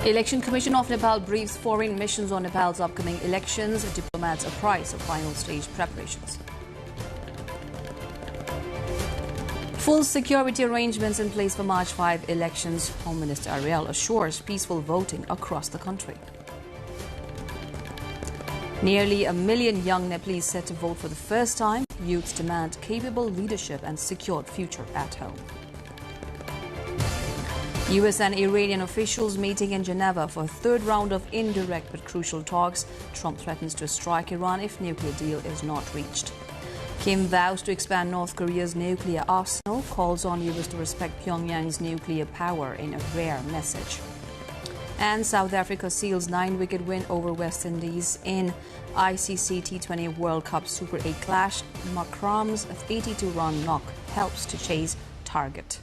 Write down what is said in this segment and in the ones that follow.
Election Commission of Nepal briefs foreign missions on Nepal's upcoming elections. Diplomats apprise of final stage preparations. Full security arrangements in place for March 5 elections. Home Minister Ariel assures peaceful voting across the country. Nearly 1 million young Nepalese set to vote for the first time. Youths demand capable leadership and secured future at home. US and Iranian officials meeting in Geneva for a third round of indirect but crucial talks. Trump threatens to strike Iran if nuclear deal is not reached. Kim vows to expand North Korea's nuclear arsenal, calls on US to respect Pyongyang's nuclear power in a rare message. And South Africa seals 9-wicket win over West Indies in ICC T20 World Cup Super 8 clash. Makram's 82-run knock helps to chase target.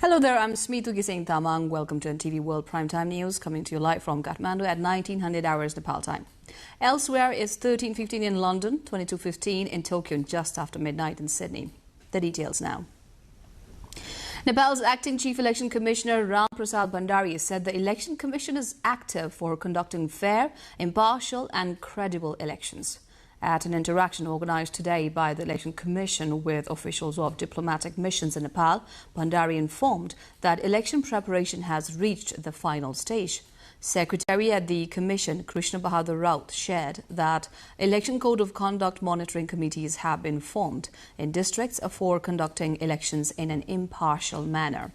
Hello there, I'm Smitu Gising Tamang. Welcome to NTV World Primetime News, coming to you live from Kathmandu at 1900 hours Nepal time. Elsewhere, it's 13:15 in London, 22:15 in Tokyo, and just after midnight in Sydney. The details now. Nepal's acting Chief Election Commissioner Ram Prasad Bhandari said the Election Commission is active for conducting fair, impartial and credible elections. At an interaction organized today by the Election Commission with officials of diplomatic missions in Nepal, Bhandari informed that election preparation has reached the final stage. Secretary at the Commission, Krishna Bahadur Raut, shared that Election Code of Conduct monitoring committees have been formed in districts for conducting elections in an impartial manner.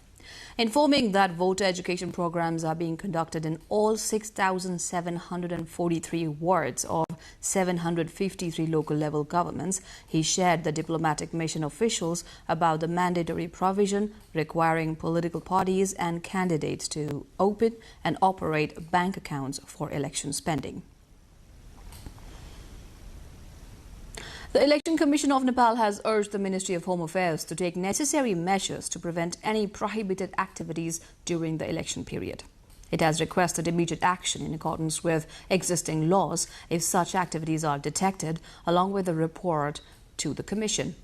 Informing that voter education programs are being conducted in all 6,743 wards of 753 local level governments, he shared the diplomatic mission officials about the mandatory provision requiring political parties and candidates to open and operate bank accounts for election spending. The Election Commission of Nepal has urged the Ministry of Home Affairs to take necessary measures to prevent any prohibited activities during the election period. It has requested immediate action in accordance with existing laws if such activities are detected, along with a report to the Commission.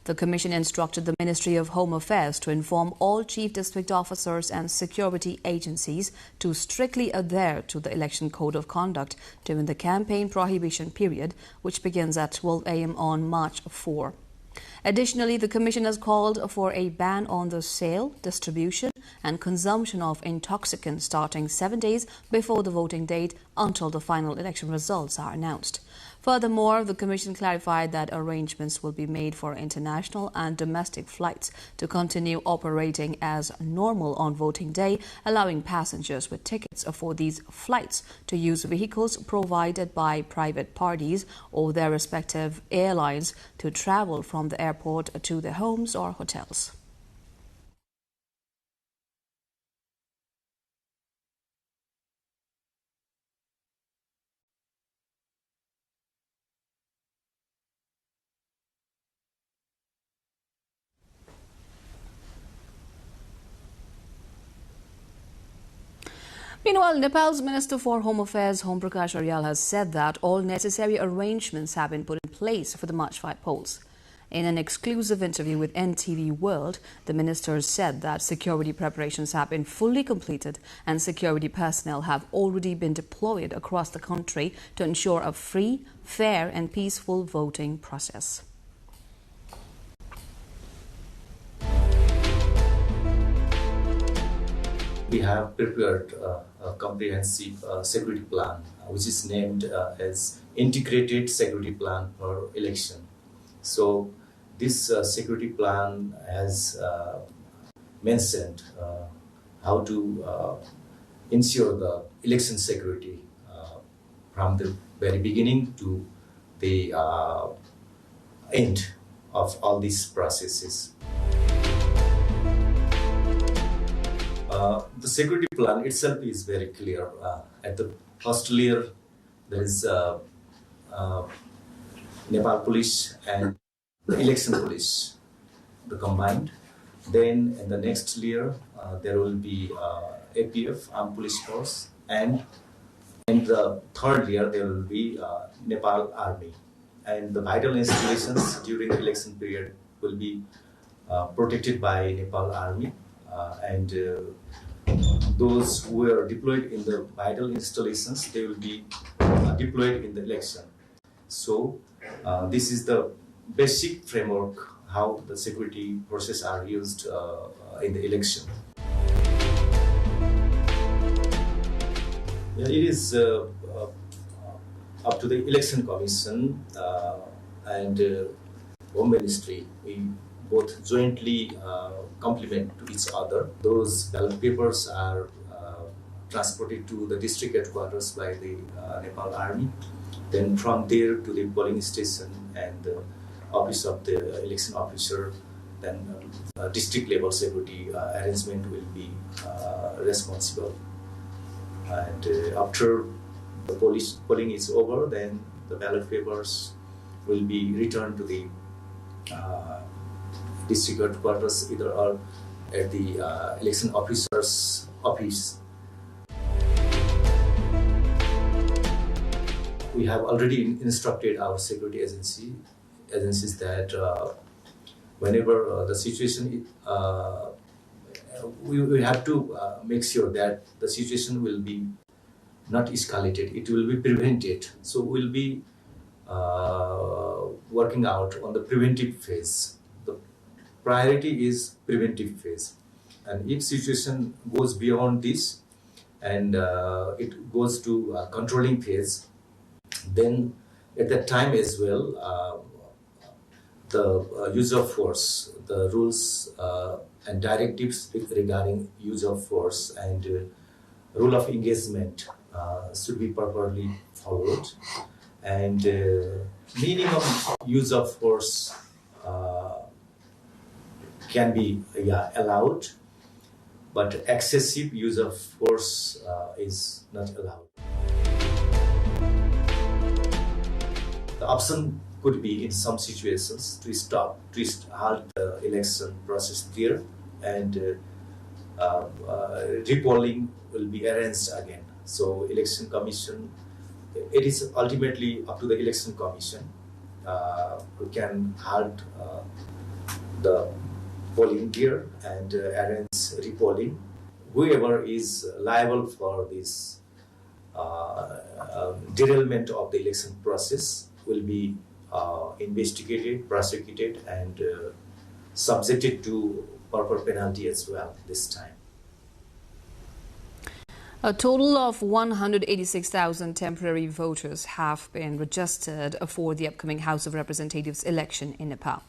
The Commission instructed the Ministry of Home Affairs to inform all Chief District Officers and security agencies to strictly adhere to the Election Code of Conduct during the campaign prohibition period, which begins at 12 a.m. on March 4. Additionally, the Commission has called for a ban on the sale, distribution and consumption of intoxicants starting 7 days before the voting date until the final election results are announced. Furthermore, the Commission clarified that arrangements will be made for international and domestic flights to continue operating as normal on voting day, allowing passengers with tickets for these flights to use vehicles provided by private parties or their respective airlines to travel from the airport to their homes or hotels. Meanwhile, Nepal's Minister for Home Affairs, Om Prakash Arial, has said that all necessary arrangements have been put in place for the March 5 polls. In an exclusive interview with NTV World, the minister said that security preparations have been fully completed and security personnel have already been deployed across the country to ensure a free, fair and peaceful voting process. We have prepared a comprehensive security plan, which is named as Integrated Security Plan for Election. So this security plan has mentioned how to ensure the election security from the very beginning to the end of all these processes. The security plan itself is very clear. At the first layer, there is Nepal Police and the Election Police, the combined. Then in the next layer, there will be APF, Armed Police Force, and in the third layer, there will be Nepal Army. And the vital installations during the election period will be protected by Nepal Army. And those who are deployed in the vital installations, they will be deployed in the election. So this is the basic framework how the security forces are used in the election. Yeah, it is up to the Election Commission and Home Ministry. We both jointly complement to each other. Those ballot papers are transported to the district headquarters by the Nepal Army. Then from there to the polling station and the office of the election officer. Then district level security arrangement will be responsible. And after the polling is over, then the ballot papers will be returned to the district headquarters, either or at the election officer's office. We have already instructed our security agencies that whenever the situation, we have to make sure that the situation will be not escalated, it will be prevented. So we'll be working out on the preventive phase. The priority is preventive phase. And if situation goes beyond this and it goes to controlling phase, then at that time as well, the use of force, the rules and directives regarding use of force and rule of engagement should be properly followed. And minimum use of force can be allowed, but excessive use of force is not allowed. The option could be in some situations to halt the election process there, and repolling will be arranged again. So election commission, it is ultimately up to the election commission who can halt the polling there and arrange repolling. Whoever is liable for this derailment of the election process will be investigated, prosecuted, and subjected to proper penalty as well this time. A total of 186,000 temporary voters have been registered for the upcoming House of Representatives election in Nepal.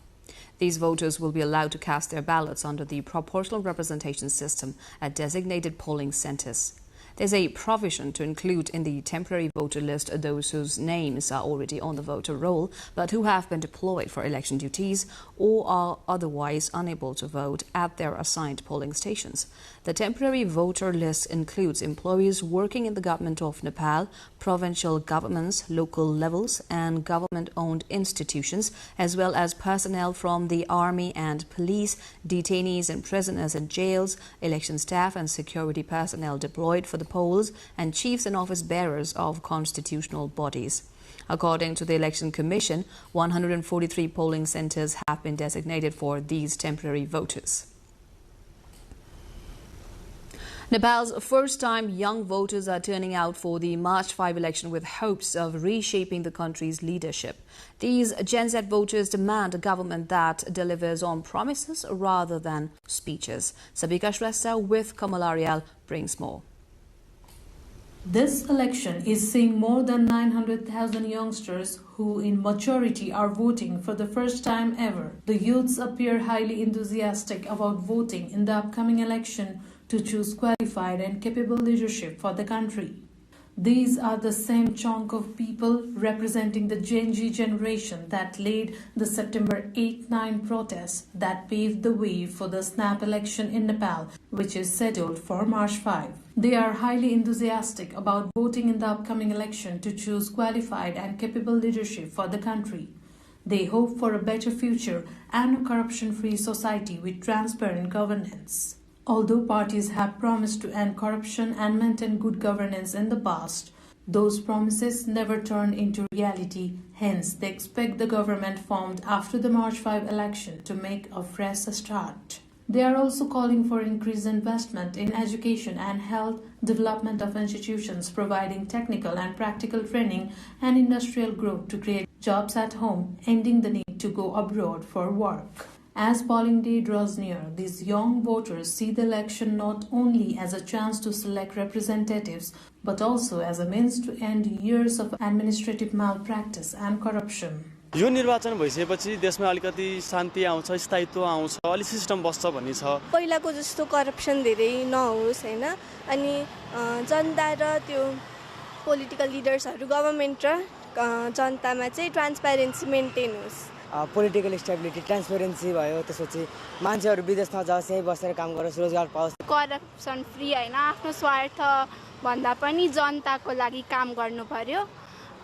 These voters will be allowed to cast their ballots under the proportional representation system at designated polling centres. There's a provision to include in the temporary voter list those whose names are already on the voter roll but who have been deployed for election duties or are otherwise unable to vote at their assigned polling stations. The temporary voter list includes employees working in the government of Nepal, provincial governments, local levels and government-owned institutions, as well as personnel from the army and police, detainees and prisoners in jails, election staff and security personnel deployed for the polls, and chiefs and office bearers of constitutional bodies. According to the Election Commission, 143 polling centres have been designated for these temporary voters. Nepal's first-time young voters are turning out for the March 5 election with hopes of reshaping the country's leadership. These Gen Z voters demand a government that delivers on promises rather than speeches. Sabika Shrestha with Kamal Arial brings more. This election is seeing more than 900,000 youngsters who in maturity are voting for the first time ever. The youths appear highly enthusiastic about voting in the upcoming election to choose qualified and capable leadership for the country. These are the same chunk of people representing the Gen Z generation that led the September 8-9 protests that paved the way for the snap election in Nepal, which is scheduled for March 5. They are highly enthusiastic about voting in the upcoming election to choose qualified and capable leadership for the country. They hope for a better future and a corruption-free society with transparent governance. Although parties have promised to end corruption and maintain good governance in the past, those promises never turned into reality. Hence, they expect the government formed after the March 5 election to make a fresh start. They are also calling for increased investment in education and health, development of institutions providing technical and practical training and industrial growth to create jobs at home, ending the need to go abroad for work. As polling day draws near, these young voters see the election not only as a chance to select representatives, but also as a means to end years of administrative malpractice and corruption. यो निर्वाचन भइसकेपछि देशमा अलिकति शान्ति आउँछ, स्थायित्व आउँछ, अलि system बस्छ भन्ने छ। पहिलाको जस्तो करप्सन धेरै नहोस् हैन, अनि जनता र त्यो पोलिटिकल लिडर्सहरु गभर्नमेन्ट र जनतामा चाहिँ ट्रान्सपेरेन्सी मेन्टेन होस्। पोलिटिकल स्टेबिलिटी, ट्रान्सपेरेन्सी भयो, त्यसपछि मान्छेहरु विदेश नजाओस्, यही बसेर काम गरोस्, रोजगार पाओस्। करप्सन फ्री हैन, आफ्नो स्वार्थ भन्दा पनि जनताको लागि काम गर्नु पर्यो।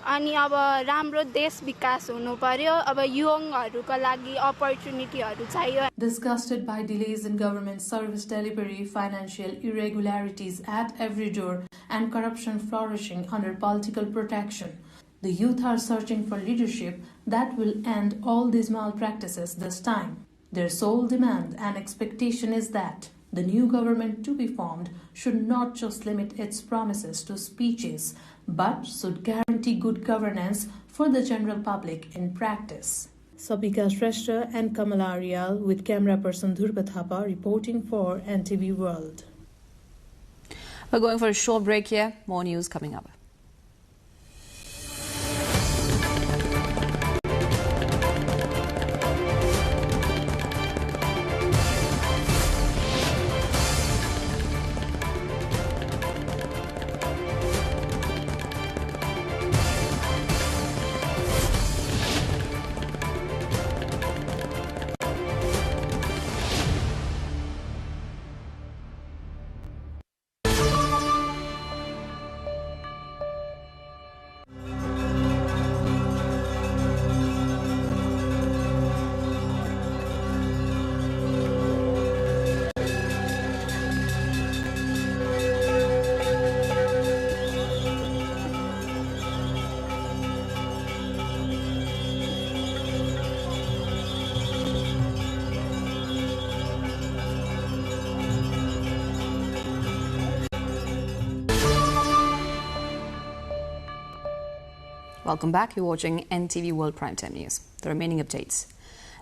अनि अब राम्रो देश विकास हुनु पर्यो, अब युवाहरुको लागि अपर्चुनिटीहरु चाहियो। Disgusted by delays in government service delivery, financial irregularities at every door, and corruption flourishing under political protection, the youth are searching for leadership that will end all these malpractices this time. Their sole demand and expectation is that the new government to be formed should not just limit its promises to speeches, but should guarantee good governance for the general public in practice. Sabika Shrestha and Kamala Arial with camera person Dhurba Thapa reporting for NTV World. We're going for a short break here. More news coming up. Welcome back. You're watching NTV World Primetime News. The remaining updates.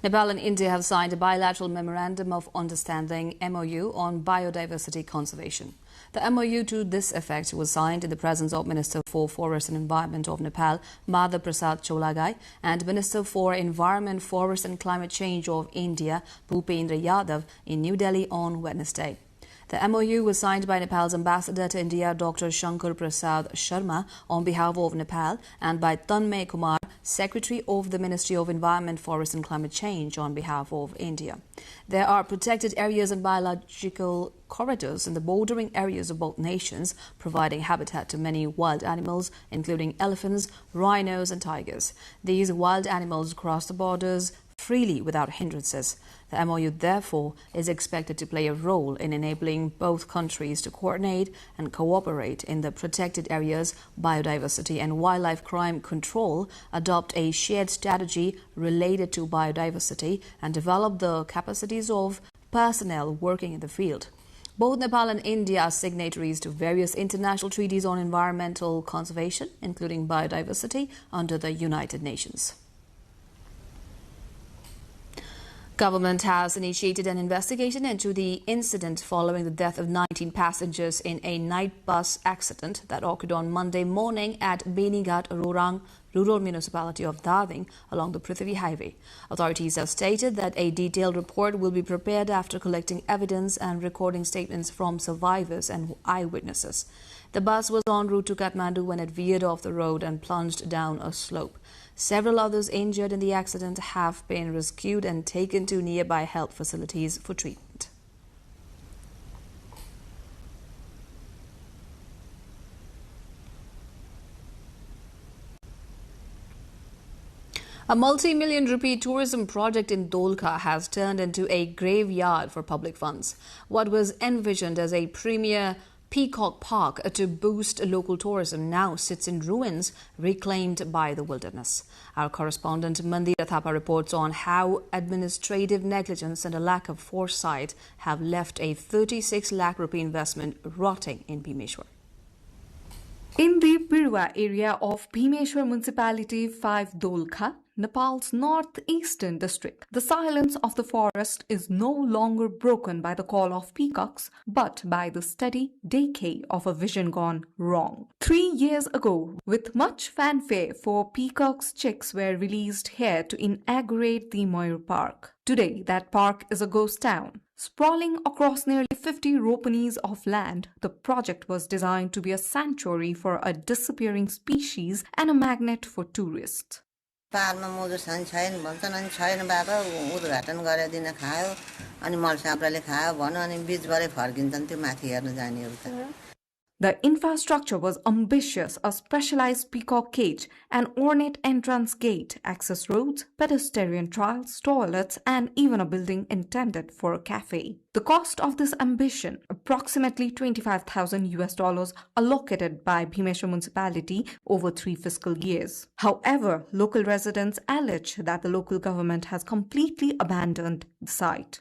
Nepal and India have signed a bilateral Memorandum of Understanding MOU on biodiversity conservation. The MOU to this effect was signed in the presence of Minister for Forest and Environment of Nepal, Madhav Prasad Cholagai, and Minister for Environment, Forest and Climate Change of India, Bhupendra Yadav, in New Delhi on Wednesday. The MOU was signed by Nepal's ambassador to India, Dr. Shankar Prasad Sharma, on behalf of Nepal, and by Tanmay Kumar, Secretary of the Ministry of Environment, Forest and Climate Change, on behalf of India. There are protected areas and biological corridors in the bordering areas of both nations, providing habitat to many wild animals, including elephants, rhinos and tigers. These wild animals cross the borders freely without hindrances. The MOU, therefore, is expected to play a role in enabling both countries to coordinate and cooperate in the protected areas, biodiversity and wildlife crime control, adopt a shared strategy related to biodiversity, and develop the capacities of personnel working in the field. Both Nepal and India are signatories to various international treaties on environmental conservation, including biodiversity, under the United Nations. Government has initiated an investigation into the incident following the death of 19 passengers in a night bus accident that occurred on Monday morning at Benighat Rorang, rural municipality of Darling, along the Prithvi Highway. Authorities have stated that a detailed report will be prepared after collecting evidence and recording statements from survivors and eyewitnesses. The bus was en route to Kathmandu when it veered off the road and plunged down a slope. Several others injured in the accident have been rescued and taken to nearby health facilities for treatment. A multi-million rupee tourism project in Dholka has turned into a graveyard for public funds. What was envisioned as a premier Peacock Park to boost local tourism now sits in ruins reclaimed by the wilderness. Our correspondent Mandira Thapa reports on how administrative negligence and a lack of foresight have left a 36 lakh rupee investment rotting in Bhimeshwar. In the Birwa area of Bhimeshwar Municipality 5 Dolkha, Nepal's northeastern district, the silence of the forest is no longer broken by the call of peacocks, but by the steady decay of a vision gone wrong. 3 years ago, with much fanfare, 4 peacocks' chicks were released here to inaugurate the Mayur Park. Today, that park is a ghost town. Sprawling across nearly 50 ropenis of land, the project was designed to be a sanctuary for a disappearing species and a magnet for tourists. पारमा मौजु छैन भन्छन् अनि छैन बाबा उद्घाटन गरिदिन खायो अनि मलसाप्राले खायो भन्यो अनि बीचबाटै फर्किन्छन् त्यो माथि हेर्न जानेहरु त. The infrastructure was ambitious: a specialized peacock cage, an ornate entrance gate, access roads, pedestrian trails, toilets, and even a building intended for a cafe. The cost of this ambition, approximately $25,000 allocated by Bhimeshwar municipality over 3 fiscal years. However, local residents allege that the local government has completely abandoned the site.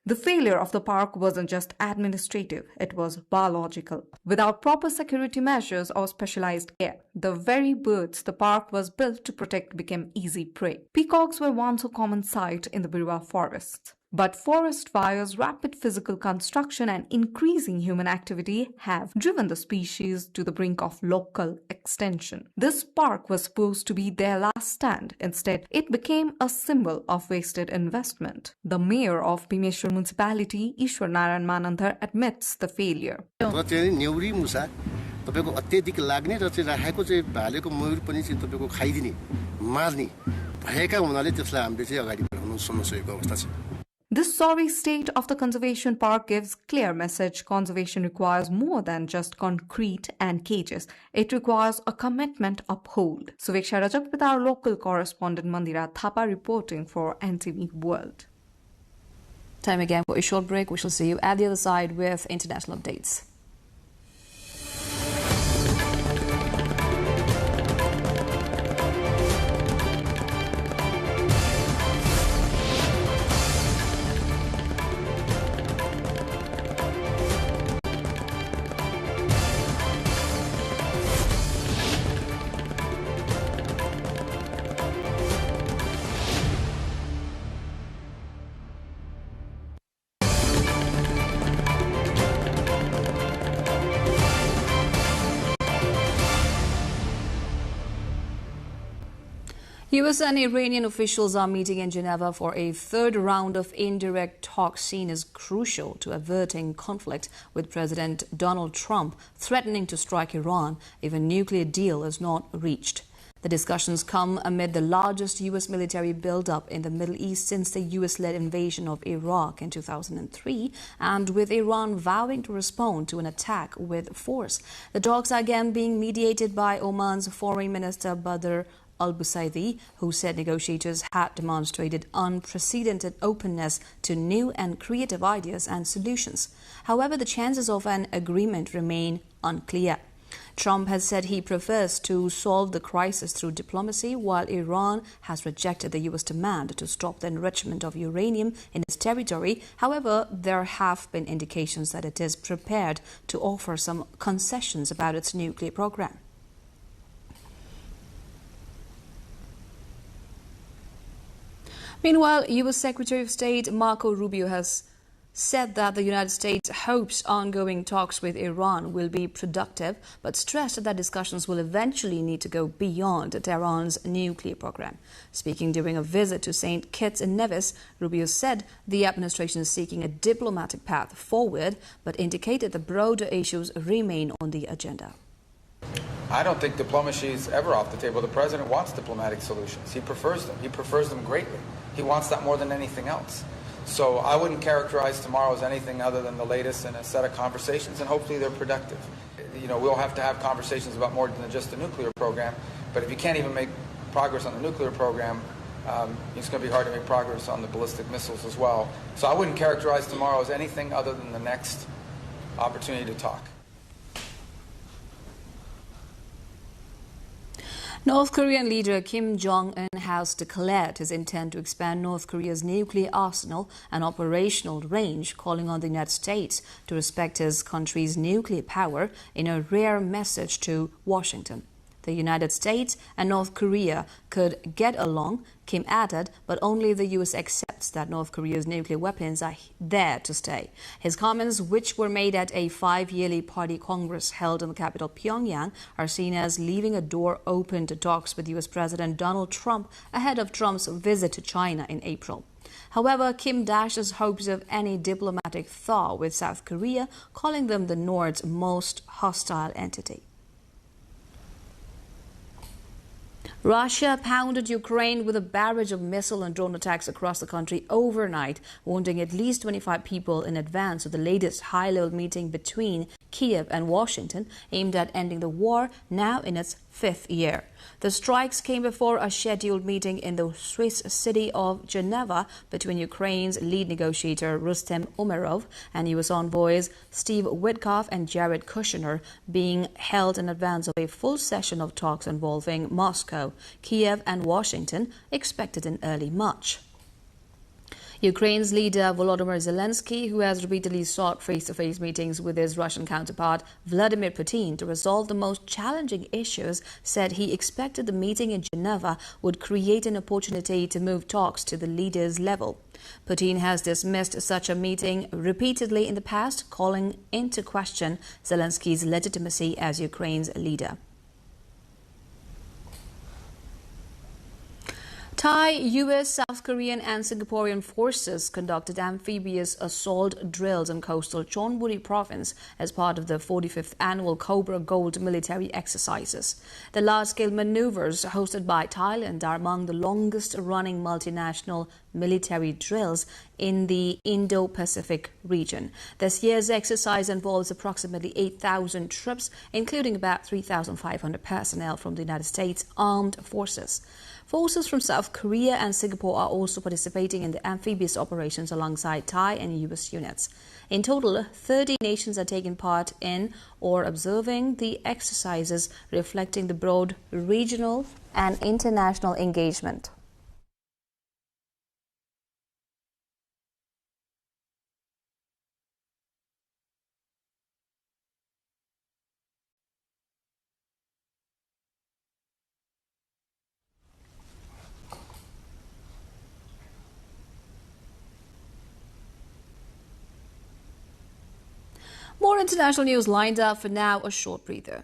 The failure of the park wasn't just administrative, it was biological. Without proper security measures or specialized care, the very birds the park was built to protect became easy prey. Peacocks were once a common sight in the Birwa forests. But forest fires, rapid physical construction, and increasing human activity have driven the species to the brink of local extinction. This park was supposed to be their last stand. Instead, it became a symbol of wasted investment. The mayor of Bhimeshwar municipality, Ishwar Narayan Manandhar, admits the failure. This sorry state of the conservation park gives clear message: conservation requires more than just concrete and cages. It requires a commitment uphold. Suveksha Rajak with our local correspondent Mandira Thapa reporting for NTV World. Time again for a short break. We shall see you at the other side with international updates. US and Iranian officials are meeting in Geneva for a third round of indirect talks seen as crucial to averting conflict, with President Donald Trump threatening to strike Iran if a nuclear deal is not reached. The discussions come amid the largest US military buildup in the Middle East since the US-led invasion of Iraq in 2003, and with Iran vowing to respond to an attack with force. The talks are again being mediated by Oman's Foreign Minister Badr al-Busaidi, who said negotiators had demonstrated unprecedented openness to new and creative ideas and solutions. However, the chances of an agreement remain unclear. Trump has said he prefers to solve the crisis through diplomacy, while Iran has rejected the U.S. demand to stop the enrichment of uranium in its territory. However, there have been indications that it is prepared to offer some concessions about its nuclear program. Meanwhile, U.S. Secretary of State Marco Rubio has said that the United States hopes ongoing talks with Iran will be productive, but stressed that discussions will eventually need to go beyond Tehran's nuclear program. Speaking during a visit to St. Kitts and Nevis, Rubio said the administration is seeking a diplomatic path forward, but indicated the broader issues remain on the agenda. I don't think diplomacy is ever off the table. The president wants diplomatic solutions. He prefers them. He prefers them greatly. He wants that more than anything else. So I wouldn't characterize tomorrow as anything other than the latest in a set of conversations, and hopefully they're productive. You know, we'll have to have conversations about more than just the nuclear program, but if you can't even make progress on the nuclear program, it's going to be hard to make progress on the ballistic missiles as well. So I wouldn't characterize tomorrow as anything other than the next opportunity to talk. North Korean leader Kim Jong-un has declared his intent to expand North Korea's nuclear arsenal and operational range, calling on the United States to respect his country's nuclear power in a rare message to Washington. The United States and North Korea could get along, Kim added, but only if the U.S. accepts that North Korea's nuclear weapons are there to stay. His comments, which were made at a 5-yearly party congress held in the capital Pyongyang, are seen as leaving a door open to talks with U.S. President Donald Trump ahead of Trump's visit to China in April. However, Kim dashes hopes of any diplomatic thaw with South Korea, calling them the North's most hostile entity. Russia pounded Ukraine with a barrage of missile and drone attacks across the country overnight, wounding at least 25 people in advance of the latest high-level meeting between Kiev and Washington, aimed at ending the war, now in its 5th year. The strikes came before a scheduled meeting in the Swiss city of Geneva between Ukraine's lead negotiator Rustem Umerov and U.S. envoys Steve Witkoff and Jared Kushner, being held in advance of a full session of talks involving Moscow, Kiev and Washington, expected in early March. Ukraine's leader Volodymyr Zelensky, who has repeatedly sought face-to-face meetings with his Russian counterpart Vladimir Putin to resolve the most challenging issues, said he expected the meeting in Geneva would create an opportunity to move talks to the leaders' level. Putin has dismissed such a meeting repeatedly in the past, calling into question Zelensky's legitimacy as Ukraine's leader. Thai, US, South Korean and Singaporean forces conducted amphibious assault drills in coastal Chonburi province as part of the 45th annual Cobra Gold military exercises. The large-scale maneuvers hosted by Thailand are among the longest-running multinational military drills in the Indo-Pacific region. This year's exercise involves approximately 8,000 troops, including about 3,500 personnel from the United States Armed Forces. Forces from South Korea and Singapore are also participating in the amphibious operations alongside Thai and US units. In total, 30 nations are taking part in or observing the exercises, reflecting the broad regional and international engagement. More international news lined up. For now, a short breather.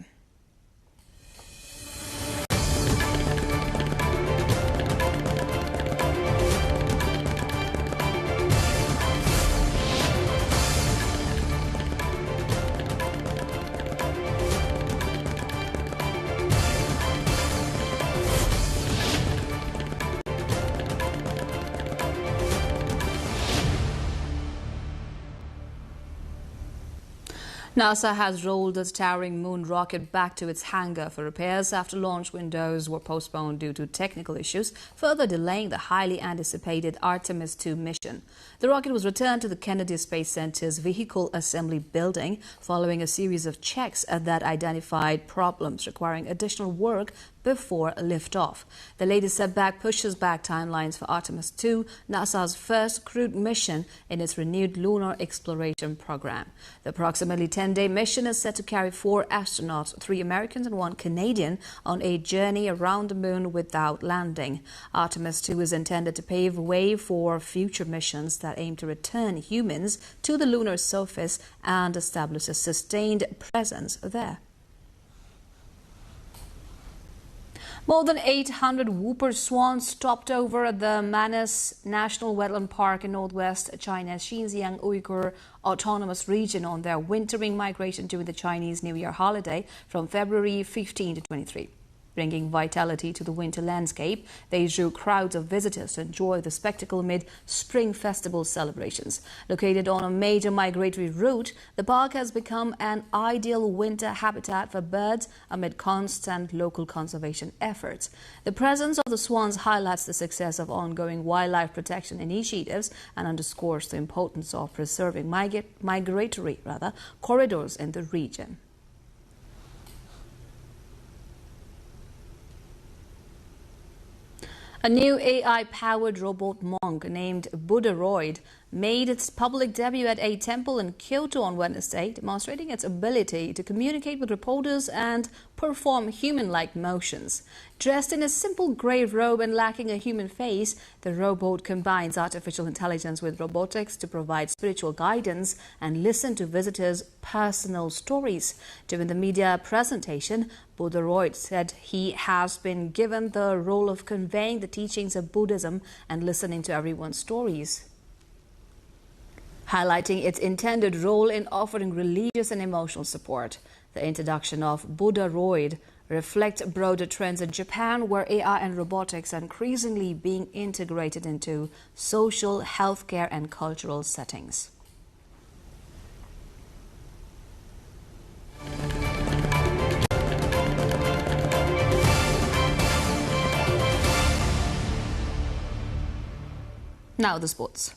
NASA has rolled the towering moon rocket back to its hangar for repairs after launch windows were postponed due to technical issues, further delaying the highly anticipated Artemis II mission. The rocket was returned to the Kennedy Space Center's Vehicle Assembly Building following a series of checks that identified problems requiring additional work before liftoff. The latest setback pushes back timelines for Artemis II, NASA's first crewed mission in its renewed lunar exploration program. The approximately 10-day mission is set to carry 4 astronauts, 3 Americans and 1 Canadian, on a journey around the moon without landing. Artemis II is intended to pave way for future missions that aim to return humans to the lunar surface and establish a sustained presence there. More than 800 whooper swans stopped over at the Manas National Wetland Park in northwest China's Xinjiang Uyghur Autonomous Region on their wintering migration during the Chinese New Year holiday from February 15 to 23. bringing vitality to the winter landscape. They drew crowds of visitors to enjoy the spectacle amid Spring Festival celebrations. Located on a major migratory route, the park has become an ideal winter habitat for birds amid constant local conservation efforts. The presence of the swans highlights the success of ongoing wildlife protection initiatives and underscores the importance of preserving migratory corridors in the region. A new AI-powered robot monk named Buddharoid made its public debut at a temple in Kyoto on Wednesday, demonstrating its ability to communicate with reporters and perform human-like motions. Dressed in a simple grey robe and lacking a human face, the robot combines artificial intelligence with robotics to provide spiritual guidance and listen to visitors' personal stories. During the media presentation, Buddharoid said he has been given the role of conveying the teachings of Buddhism and listening to everyone's stories. Highlighting its intended role in offering religious and emotional support. The introduction of Buddharoid reflects broader trends in Japan, where AI and robotics are increasingly being integrated into social, healthcare and cultural settings. Now the sports.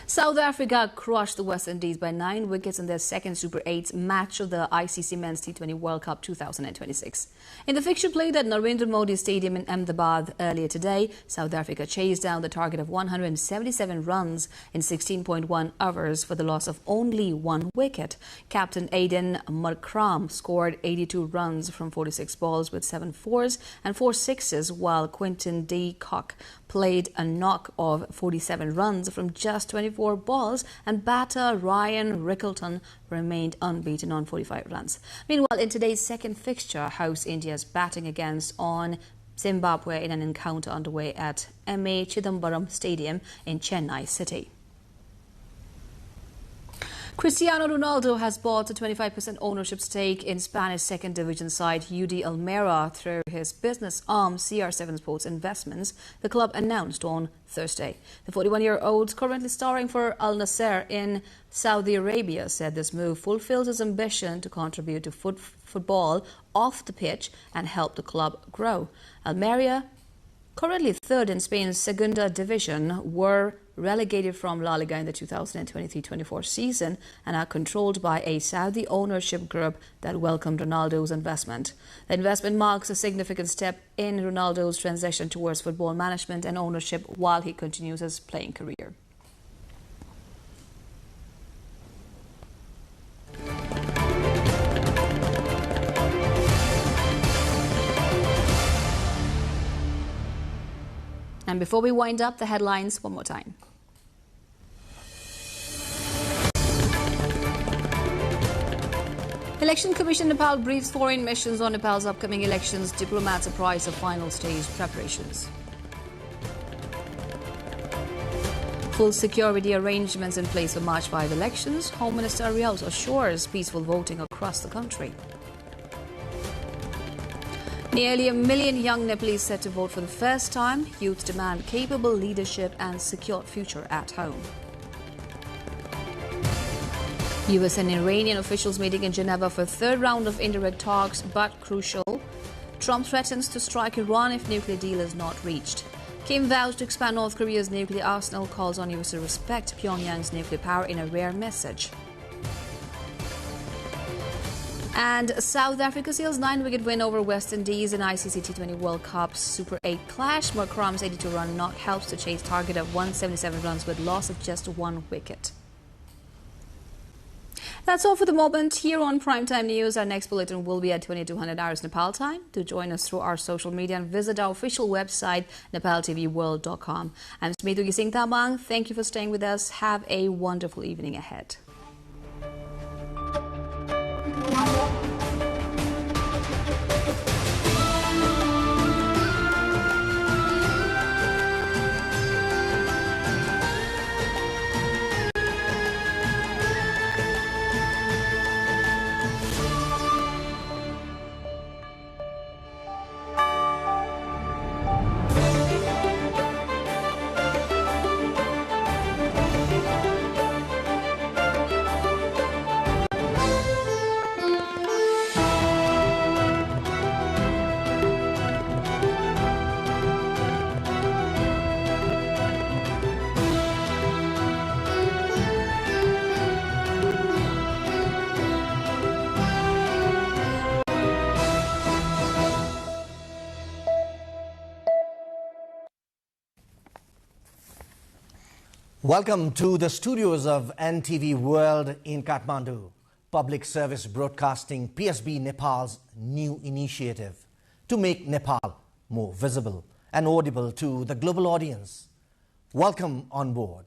South Africa crushed the West Indies by 9 wickets in their second Super 8 match of the ICC Men's T20 World Cup 2026. In the fixture played at Narendra Modi Stadium in Ahmedabad earlier today, South Africa chased down the target of 177 runs in 16.1 overs for the loss of only 1 wicket. Captain Aiden Markram scored 82 runs from 46 balls with 7 fours and 4 sixes, while Quinton de Kock played a knock of 47 runs from just 24 balls, and batter Ryan Rickleton remained unbeaten on 45 runs. Meanwhile, in today's second fixture, hosts India's batting against on Zimbabwe in an encounter underway at M.A. Chidambaram Stadium in Chennai City. Cristiano Ronaldo has bought a 25% ownership stake in Spanish second division side UD Almeria through his business arm CR7 Sports Investments, the club announced on Thursday. The 41-year-old, currently starring for Al Nassr in Saudi Arabia, said this move fulfills his ambition to contribute to football off the pitch and help the club grow. Almeria, currently third in Spain's Segunda Division, were relegated from La Liga in the 2023-24 season and are controlled by a Saudi ownership group that welcomed Ronaldo's investment. The investment marks a significant step in Ronaldo's transition towards football management and ownership while he continues his playing career. And before we wind up, the headlines one more time. Election Commission Nepal briefs foreign missions on Nepal's upcoming elections. Diplomats apprise of final stage preparations. Full security arrangements in place for March 5 elections. Home Minister Ariel assures peaceful voting across the country. Nearly 1 million young Nepalese set to vote for the first time. Youth demand capable leadership and secure future at home. US and Iranian officials meeting in Geneva for third round of indirect talks, but crucial. Trump threatens to strike Iran if nuclear deal is not reached. Kim vows to expand North Korea's nuclear arsenal, calls on US to respect Pyongyang's nuclear power in a rare message. And South Africa seals 9-wicket win over West Indies in ICC T20 World Cup Super 8 clash. Markram's 82-run knock helps to chase target of 177 runs with loss of just 1 wicket. That's all for the moment here on Primetime News. Our next bulletin will be at 2200 hours Nepal time. Do join us through our social media and visit our official website, nepaltelevision.com. I'm Smitugi Singh Tamang. Thank you for staying with us. Have a wonderful evening ahead. Welcome to the studios of NTV World in Kathmandu. Public Service Broadcasting PSB Nepal's new initiative to make Nepal more visible and audible to the global audience. Welcome on board.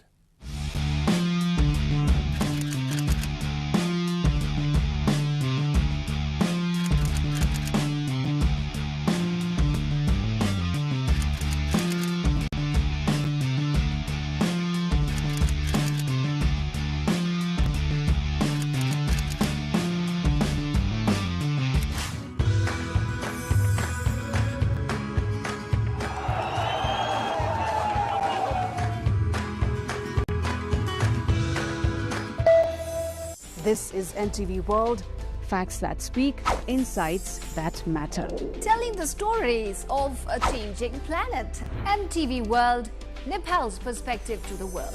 This is NTV World, facts that speak, insights that matter. Telling the stories of a changing planet. NTV World, Nepal's perspective to the world.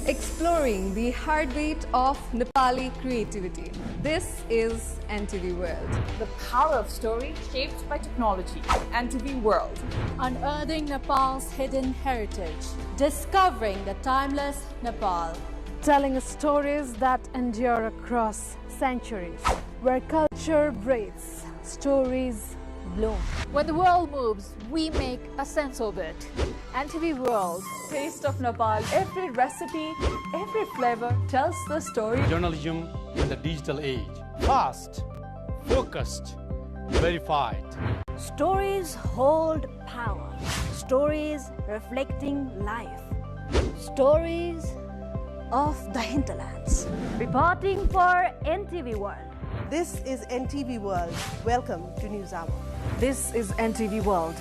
Exploring the heartbeat of Nepali creativity. This is NTV World. The power of story shaped by technology. NTV World. Unearthing Nepal's hidden heritage. Discovering the timeless Nepal. Telling stories that endure across centuries. Where culture breathes, stories bloom. When the world moves, we make a sense of it. NTV World. Taste of Nepal. Every recipe, every flavor tells the story. Journalism in the digital age. Fast, focused, verified. Stories hold power. Stories reflecting life. Stories of the hinterlands. Reporting for NTV World. This is NTV World. Welcome to News Hour. This is NTV World.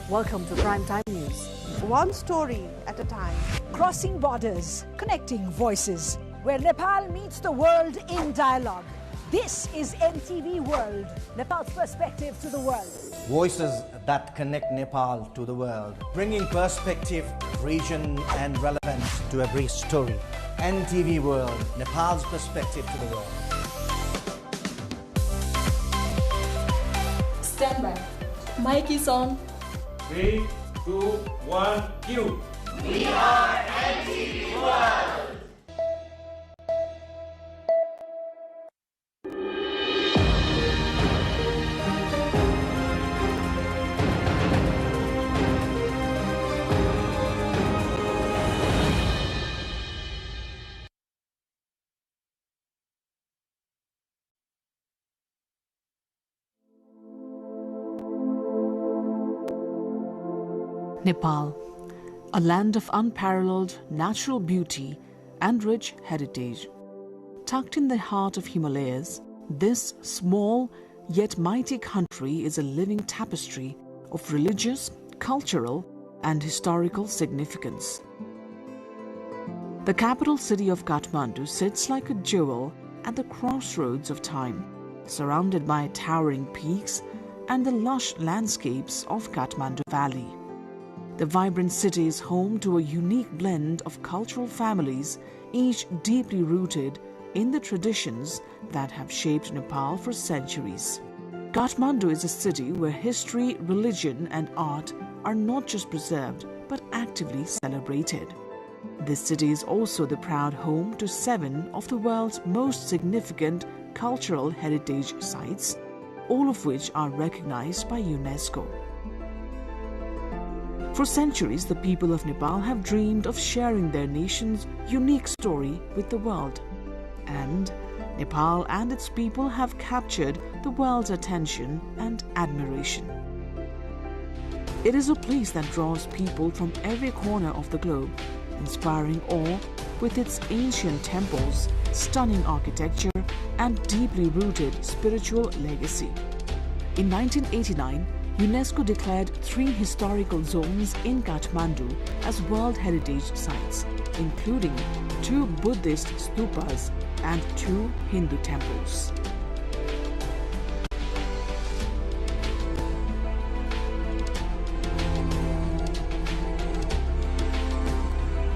Welcome to Primetime News. One story at a time. Crossing borders, connecting voices, where Nepal meets the world in dialogue. This is NTV World, Nepal's perspective to the world. Voices that connect Nepal to the world, bringing perspective, region and relevance to every story. NTV World, Nepal's perspective to the world. Stand by. Mic is on. 3, 2, 1, cue. We are NTV World. Nepal, a land of unparalleled natural beauty and rich heritage. Tucked in the heart of Himalayas, this small yet mighty country is a living tapestry of religious, cultural and historical significance. The capital city of Kathmandu sits like a jewel at the crossroads of time, surrounded by towering peaks and the lush landscapes of Kathmandu Valley. The vibrant city is home to a unique blend of cultural families, each deeply rooted in the traditions that have shaped Nepal for centuries. Kathmandu is a city where history, religion and art are not just preserved but actively celebrated. This city is also the proud home to 7 of the world's most significant cultural heritage sites, all of which are recognized by UNESCO. For centuries, the people of Nepal have dreamed of sharing their nation's unique story with the world. And Nepal and its people have captured the world's attention and admiration. It is a place that draws people from every corner of the globe, inspiring awe with its ancient temples, stunning architecture, and deeply rooted spiritual legacy. In 1989, UNESCO declared 3 historical zones in Kathmandu as World Heritage Sites, including 2 Buddhist stupas and 2 Hindu temples.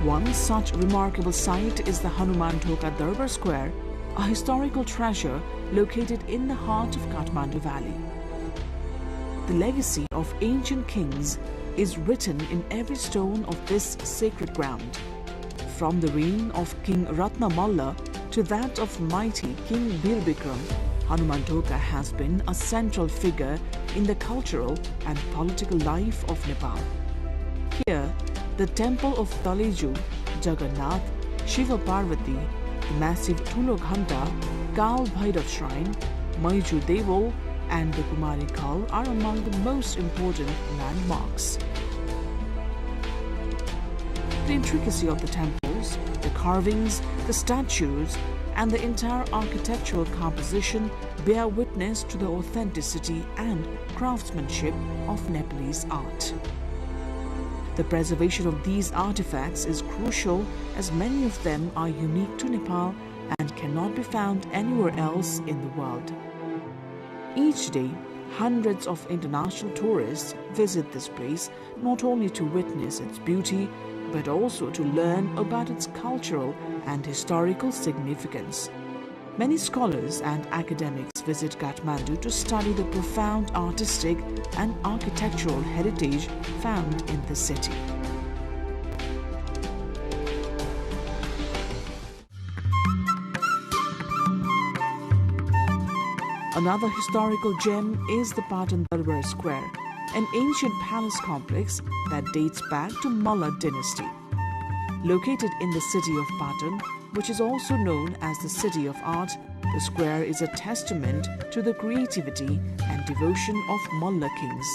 One such remarkable site is the Hanuman Thoka Darbar Square, a historical treasure located in the heart of Kathmandu Valley. The legacy of ancient kings is written in every stone of this sacred ground. From the reign of King Ratna Malla to that of mighty King Bir Bikram, Hanumandhoka has been a central figure in the cultural and political life of Nepal. Here, the temple of Taleju, Jagannath, Shiva Parvati, the massive Thulo Ghanta, Kal Bhairav Shrine, Maiju Devol, and the Kumari Khal are among the most important landmarks. The intricacy of the temples, the carvings, the statues, and the entire architectural composition bear witness to the authenticity and craftsmanship of Nepalese art. The preservation of these artifacts is crucial as many of them are unique to Nepal and cannot be found anywhere else in the world. Each day, hundreds of international tourists visit this place not only to witness its beauty, but also to learn about its cultural and historical significance. Many scholars and academics visit Kathmandu to study the profound artistic and architectural heritage found in the city. Another historical gem is the Patan Darbar Square, an ancient palace complex that dates back to Malla dynasty. Located in the city of Patan, which is also known as the City of Art, the square is a testament to the creativity and devotion of Malla kings.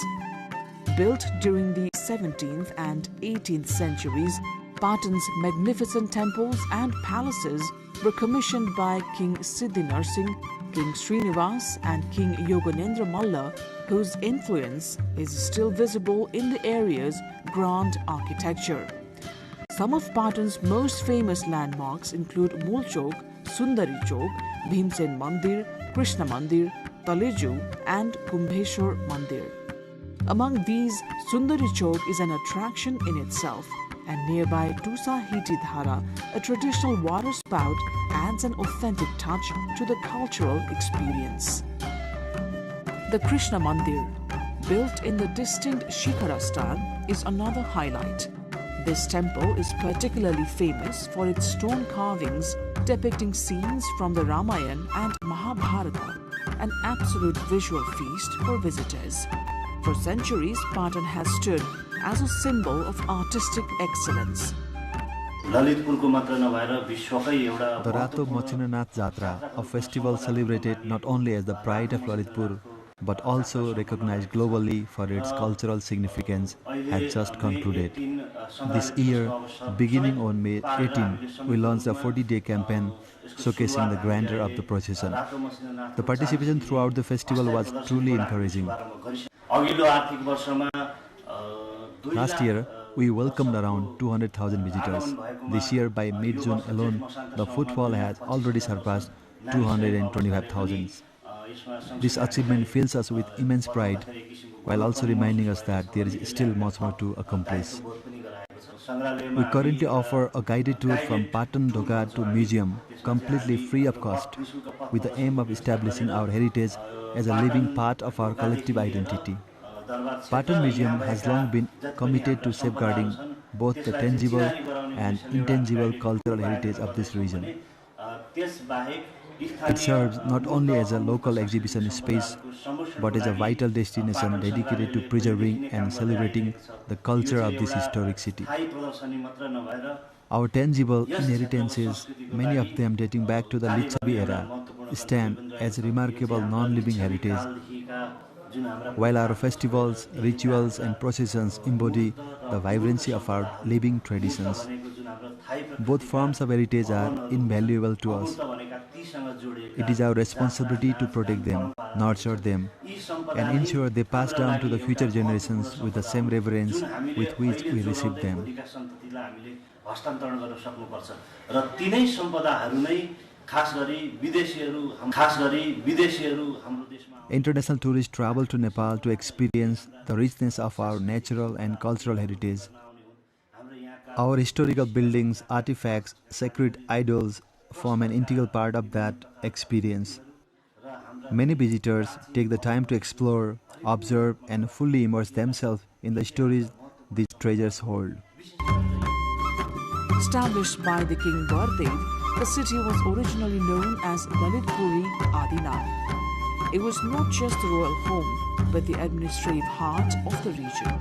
Built during the 17th and 18th centuries, Patan's magnificent temples and palaces were commissioned by King Siddhi Narsingh, King Srinivas and King Yoganendra Malla, whose influence is still visible in the area's grand architecture. Some of Patan's most famous landmarks include Mool Chowk, Sundari Chowk, Bhimsen Mandir, Krishna Mandir, Taleju and Kumbheshwar Mandir. Among these, Sundari Chowk is an attraction in itself, and nearby Tusa Hiti Dhara, a traditional water spout, adds an authentic touch to the cultural experience. The Krishna Mandir, built in the distinct Shikhara style, is another highlight. This temple is particularly famous for its stone carvings depicting scenes from the Ramayana and Mahabharata, an absolute visual feast for visitors. For centuries, Patan has stood as a symbol of artistic excellence. The Rato Machinanath Jatra, a festival celebrated not only as the pride of Lalitpur, but also recognized globally for its cultural significance, had just concluded. This year, beginning on May 18, we launched a 40-day campaign showcasing the grandeur of the procession. The participation throughout the festival was truly encouraging. Last year, we welcomed around 200,000 visitors. This year, by mid-June alone, the footfall has already surpassed 225,000. This achievement fills us with immense pride, while also reminding us that there is still much more to accomplish. We currently offer a guided tour from Patan Dhoka to museum, completely free of cost, with the aim of establishing our heritage as a living part of our collective identity. Patan Museum has long been committed to safeguarding both the tangible and intangible cultural heritage of this region. It serves not only as a local exhibition space, but as a vital destination dedicated to preserving and celebrating the culture of this historic city. Our tangible inheritances, many of them dating back to the Lichavi era, stand as remarkable non-living heritage, while our festivals, rituals and processions embody the vibrancy of our living traditions. Both forms of heritage are invaluable to us. It is our responsibility to protect them, nurture them, and ensure they pass down to the future generations with the same reverence with which we receive them. International tourists travel to Nepal to experience the richness of our natural and cultural heritage. Our historical buildings, artifacts, sacred idols form an integral part of that experience. Many visitors take the time to explore, observe, and fully immerse themselves in the stories these treasures hold. Established by the King Bardev, the city was originally known as Lalitpuri Adina. It was not just the royal home, but the administrative heart of the region.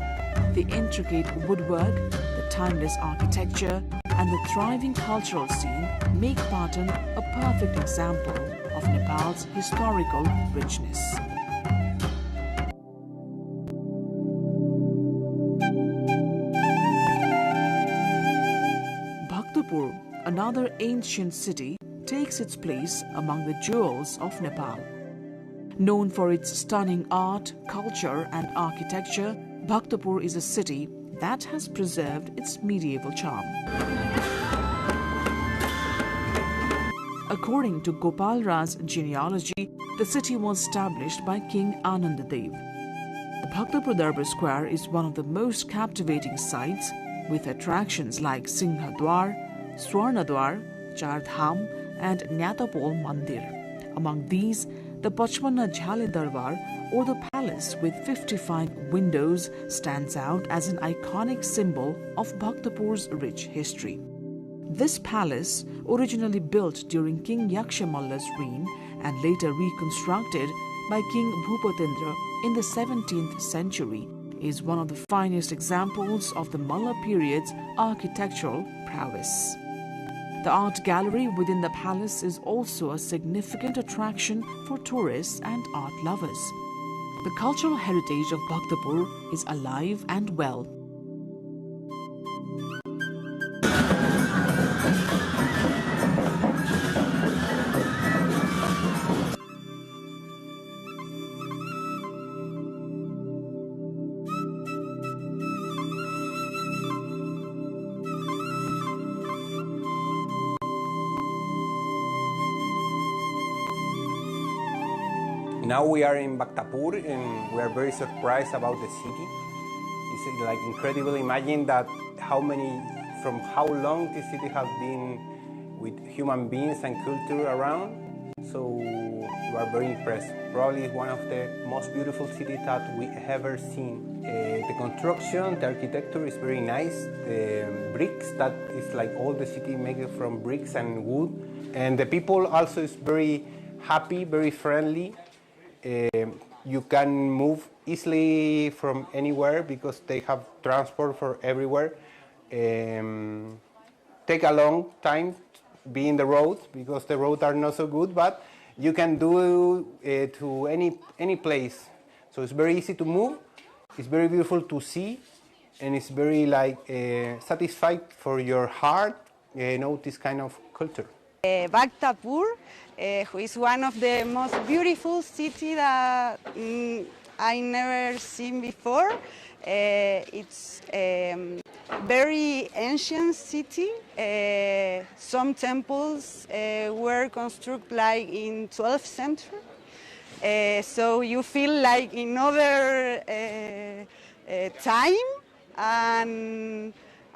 The intricate woodwork, the timeless architecture, and the thriving cultural scene make Patan a perfect example of Nepal's historical richness. Bhaktapur, another ancient city, takes its place among the jewels of Nepal. Known for its stunning art, culture, and architecture, Bhaktapur is a city that has preserved its medieval charm. According to Gopal Raj's genealogy, the city was established by King Anandadev. The Bhaktapur Darbar Square is one of the most captivating sites, with attractions like Singhadwar, Swarnadwar, Chardham, and Nyatapol Mandir. Among these, the Pachmanna Jhale Darbar, or the palace with 55 windows, stands out as an iconic symbol of Bhaktapur's rich history. This palace, originally built during King Yakshamalla's reign and later reconstructed by King Bhupatendra in the 17th century, is one of the finest examples of the Malla period's architectural prowess. The art gallery within the palace is also a significant attraction for tourists and art lovers. The cultural heritage of Bhaktapur is alive and well. Now we are in Bhaktapur and we are very surprised about the city. It's like incredible. Imagine that from how long this city has been with human beings and culture around. So we are very impressed. Probably it's one of the most beautiful cities that we ever seen. The construction, the architecture is very nice. The bricks, that is like all the city made from bricks and wood. And the people also is very happy, very friendly. You can move easily from anywhere because they have transport for everywhere. Take a long time to be in the road because the roads are not so good, but you can do it to any place. So it's very easy to move, it's very beautiful to see, and it's very satisfied for your heart, this kind of culture. Bhaktapur, who is one of the most beautiful cities that I never seen before. It's a very ancient city. Some temples were constructed like in 12th century. So you feel like in other time,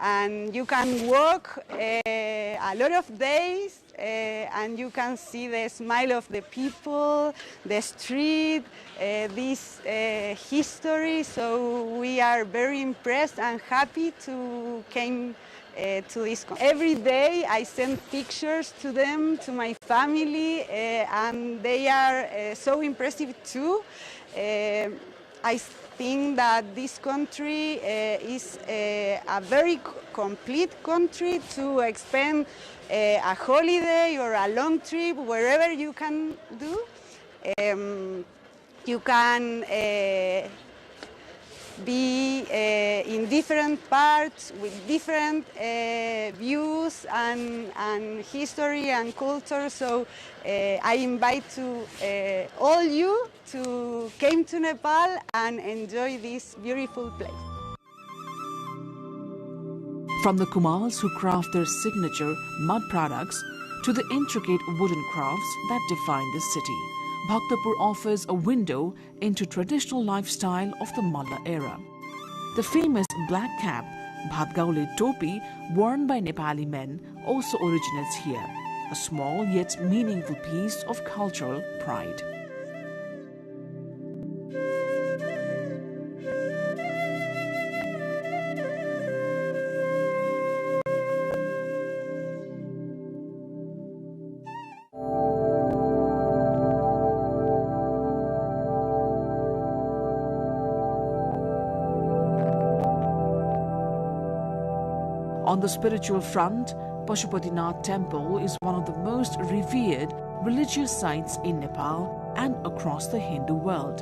and you can walk a lot of days and you can see the smile of the people, the street, this history. So we are very impressed and happy to came to this country. Every day I send pictures to them, to my family, and they are so impressive too. I think that this country is a very complete country to spend a holiday or a long trip, wherever you can do. You can be in different parts with different views and history and culture. So I invite all you to come to Nepal and enjoy this beautiful place. From the Kumars who craft their signature mud products to the intricate wooden crafts that define the city, Bhaktapur offers a window into traditional lifestyle of the Malla era. The famous black cap, Bhatgaule Topi, worn by Nepali men, also originates here, a small yet meaningful piece of cultural pride. On the spiritual front, Pashupatinath Temple is one of the most revered religious sites in Nepal and across the Hindu world.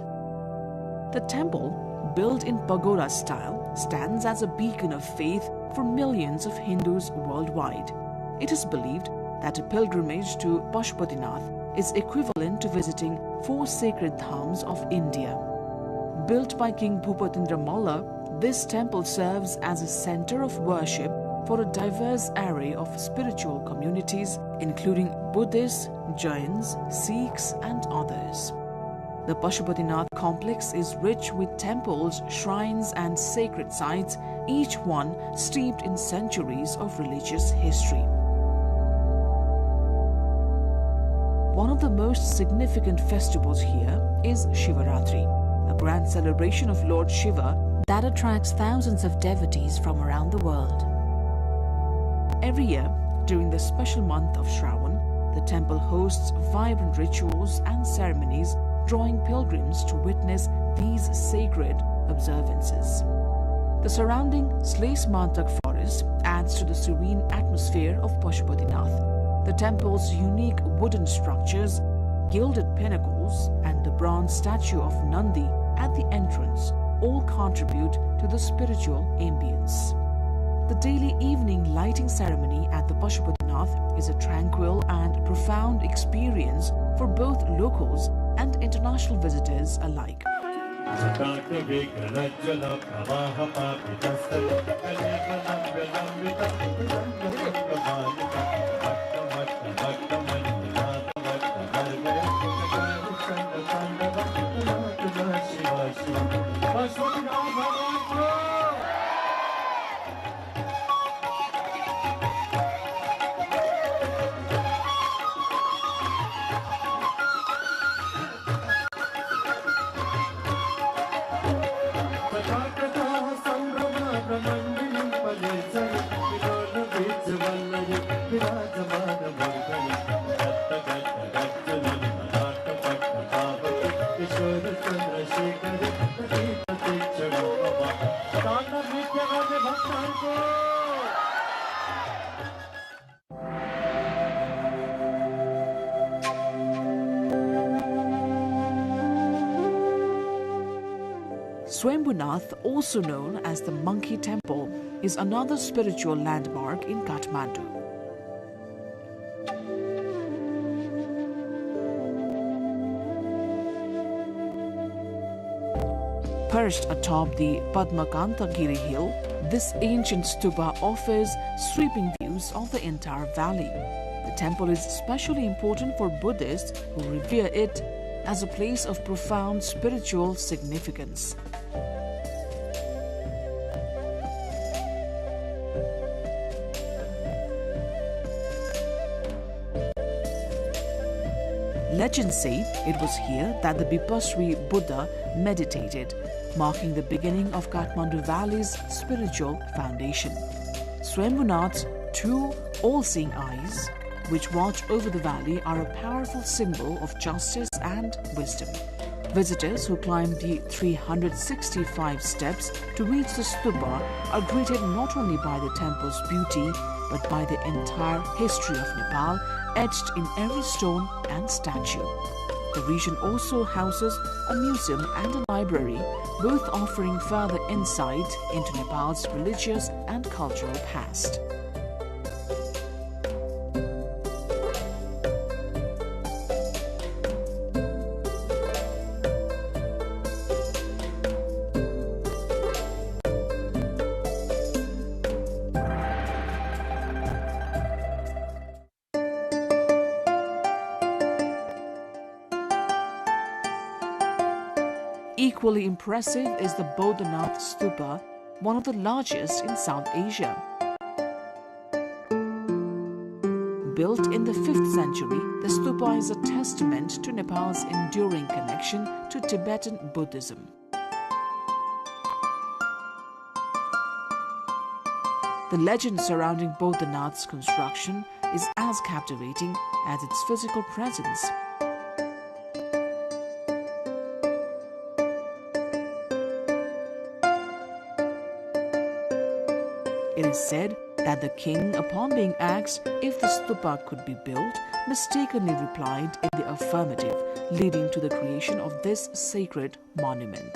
The temple, built in pagoda style, stands as a beacon of faith for millions of Hindus worldwide. It is believed that a pilgrimage to Pashupatinath is equivalent to visiting 4 sacred dhams of India. Built by King Bhupatindra Malla, this temple serves as a center of worship for a diverse array of spiritual communities, including Buddhists, Jains, Sikhs, and others. The Pashupatinath complex is rich with temples, shrines, and sacred sites, each one steeped in centuries of religious history. One of the most significant festivals here is Shivaratri, a grand celebration of Lord Shiva that attracts thousands of devotees from around the world. Every year, during the special month of Shravan, the temple hosts vibrant rituals and ceremonies, drawing pilgrims to witness these sacred observances. The surrounding Slaes-Mantak forest adds to the serene atmosphere of Pashupatinath. The temple's unique wooden structures, gilded pinnacles, and the bronze statue of Nandi at the entrance all contribute to the spiritual ambience. The daily evening lighting ceremony at the Pashupatinath is a tranquil and profound experience for both locals and international visitors alike. Swambhunath, also known as the Monkey Temple, is another spiritual landmark in Kathmandu. Perched atop the Padmakantagiri hill, this ancient stupa offers sweeping views of the entire valley. The temple is especially important for Buddhists who revere it as a place of profound spiritual significance. Legends say it was here that the Bipasri Buddha meditated, marking the beginning of Kathmandu Valley's spiritual foundation. Swambhunath's 2 all-seeing eyes, which watch over the valley, are a powerful symbol of justice and wisdom. Visitors who climb the 365 steps to reach the stupa are greeted not only by the temple's beauty, but by the entire history of Nepal, etched in every stone and statue. The region also houses a museum and a library, both offering further insight into Nepal's religious and cultural past. Equally impressive is the Bodhanath Stupa, one of the largest in South Asia. Built in the 5th century, the stupa is a testament to Nepal's enduring connection to Tibetan Buddhism. The legend surrounding Bodhanath's construction is as captivating as its physical presence. It is said that the king, upon being asked if the stupa could be built, mistakenly replied in the affirmative, leading to the creation of this sacred monument.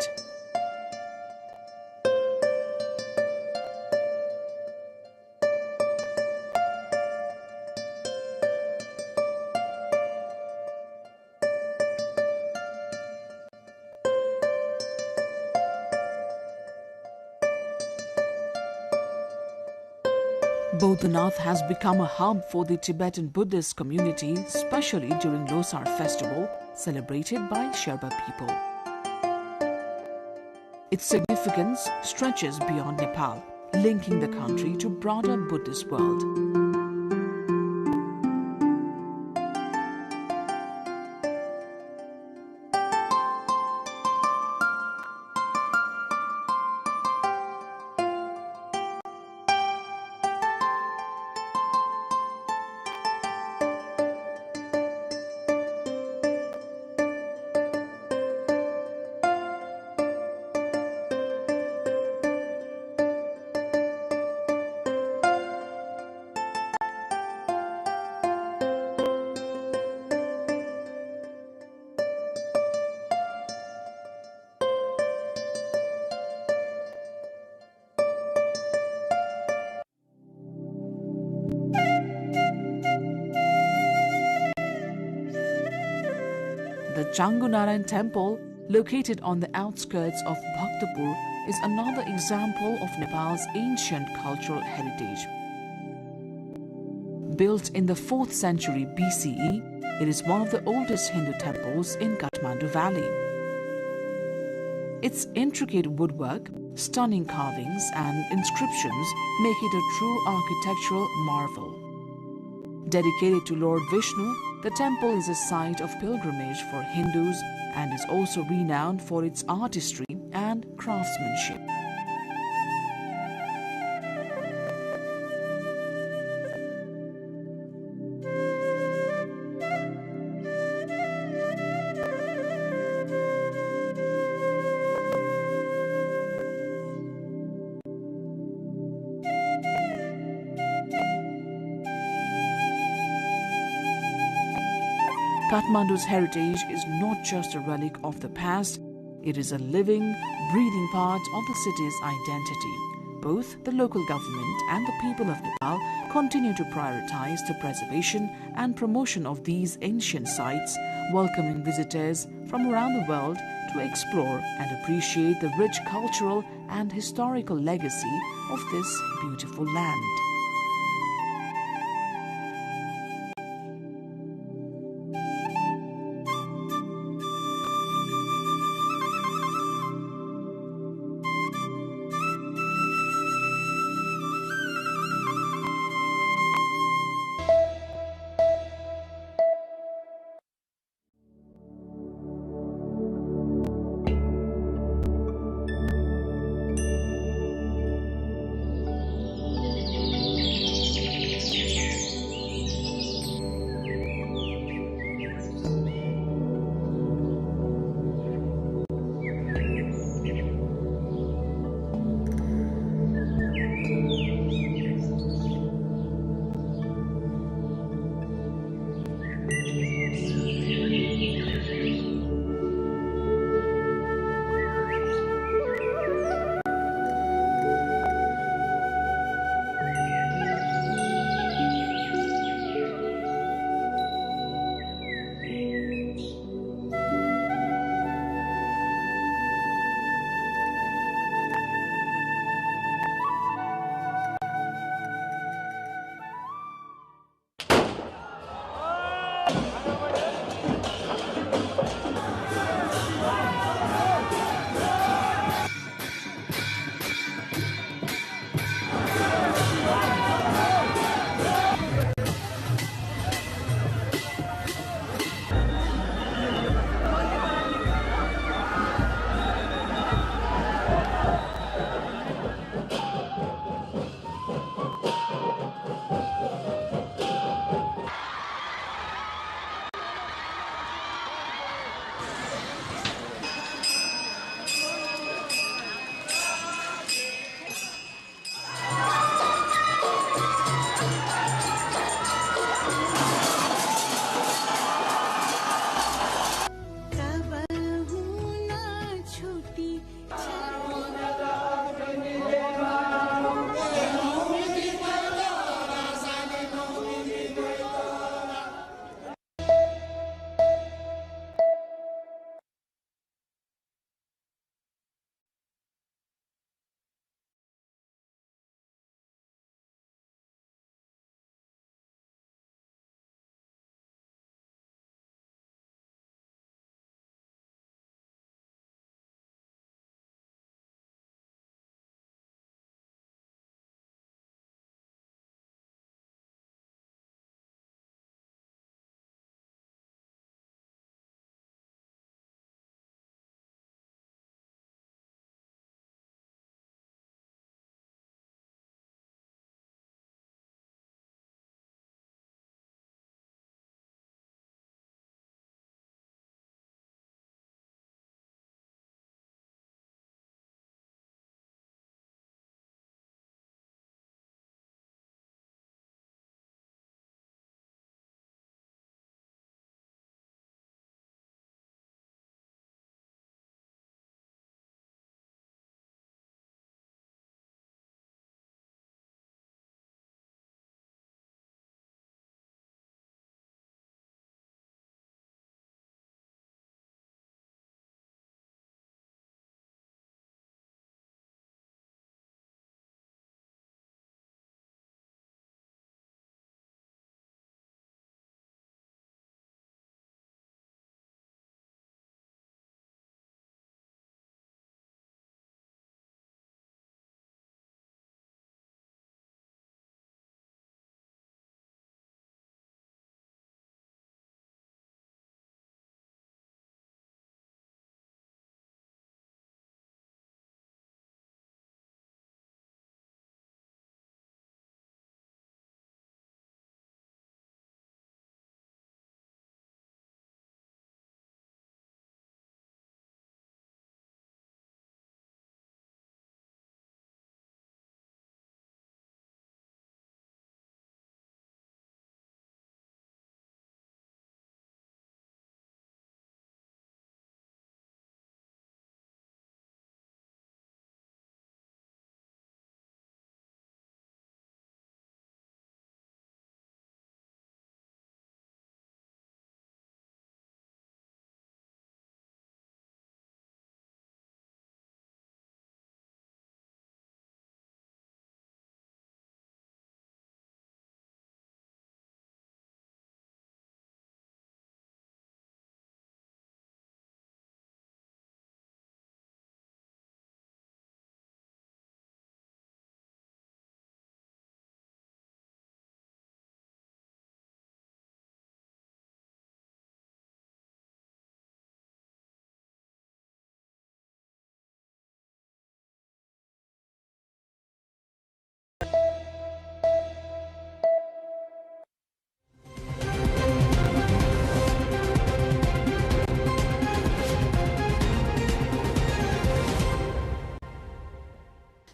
Bodhanath has become a hub for the Tibetan Buddhist community, especially during Losar festival, celebrated by Sherpa people. Its significance stretches beyond Nepal, linking the country to broader Buddhist world. The Changunarayan temple, located on the outskirts of Bhaktapur, is another example of Nepal's ancient cultural heritage. Built in the 4th century BCE, it is one of the oldest Hindu temples in Kathmandu Valley. Its intricate woodwork, stunning carvings and inscriptions make it a true architectural marvel. Dedicated to Lord Vishnu, the temple is a site of pilgrimage for Hindus and is also renowned for its artistry and craftsmanship. Kathmandu's heritage is not just a relic of the past, it is a living, breathing part of the city's identity. Both the local government and the people of Nepal continue to prioritize the preservation and promotion of these ancient sites, welcoming visitors from around the world to explore and appreciate the rich cultural and historical legacy of this beautiful land.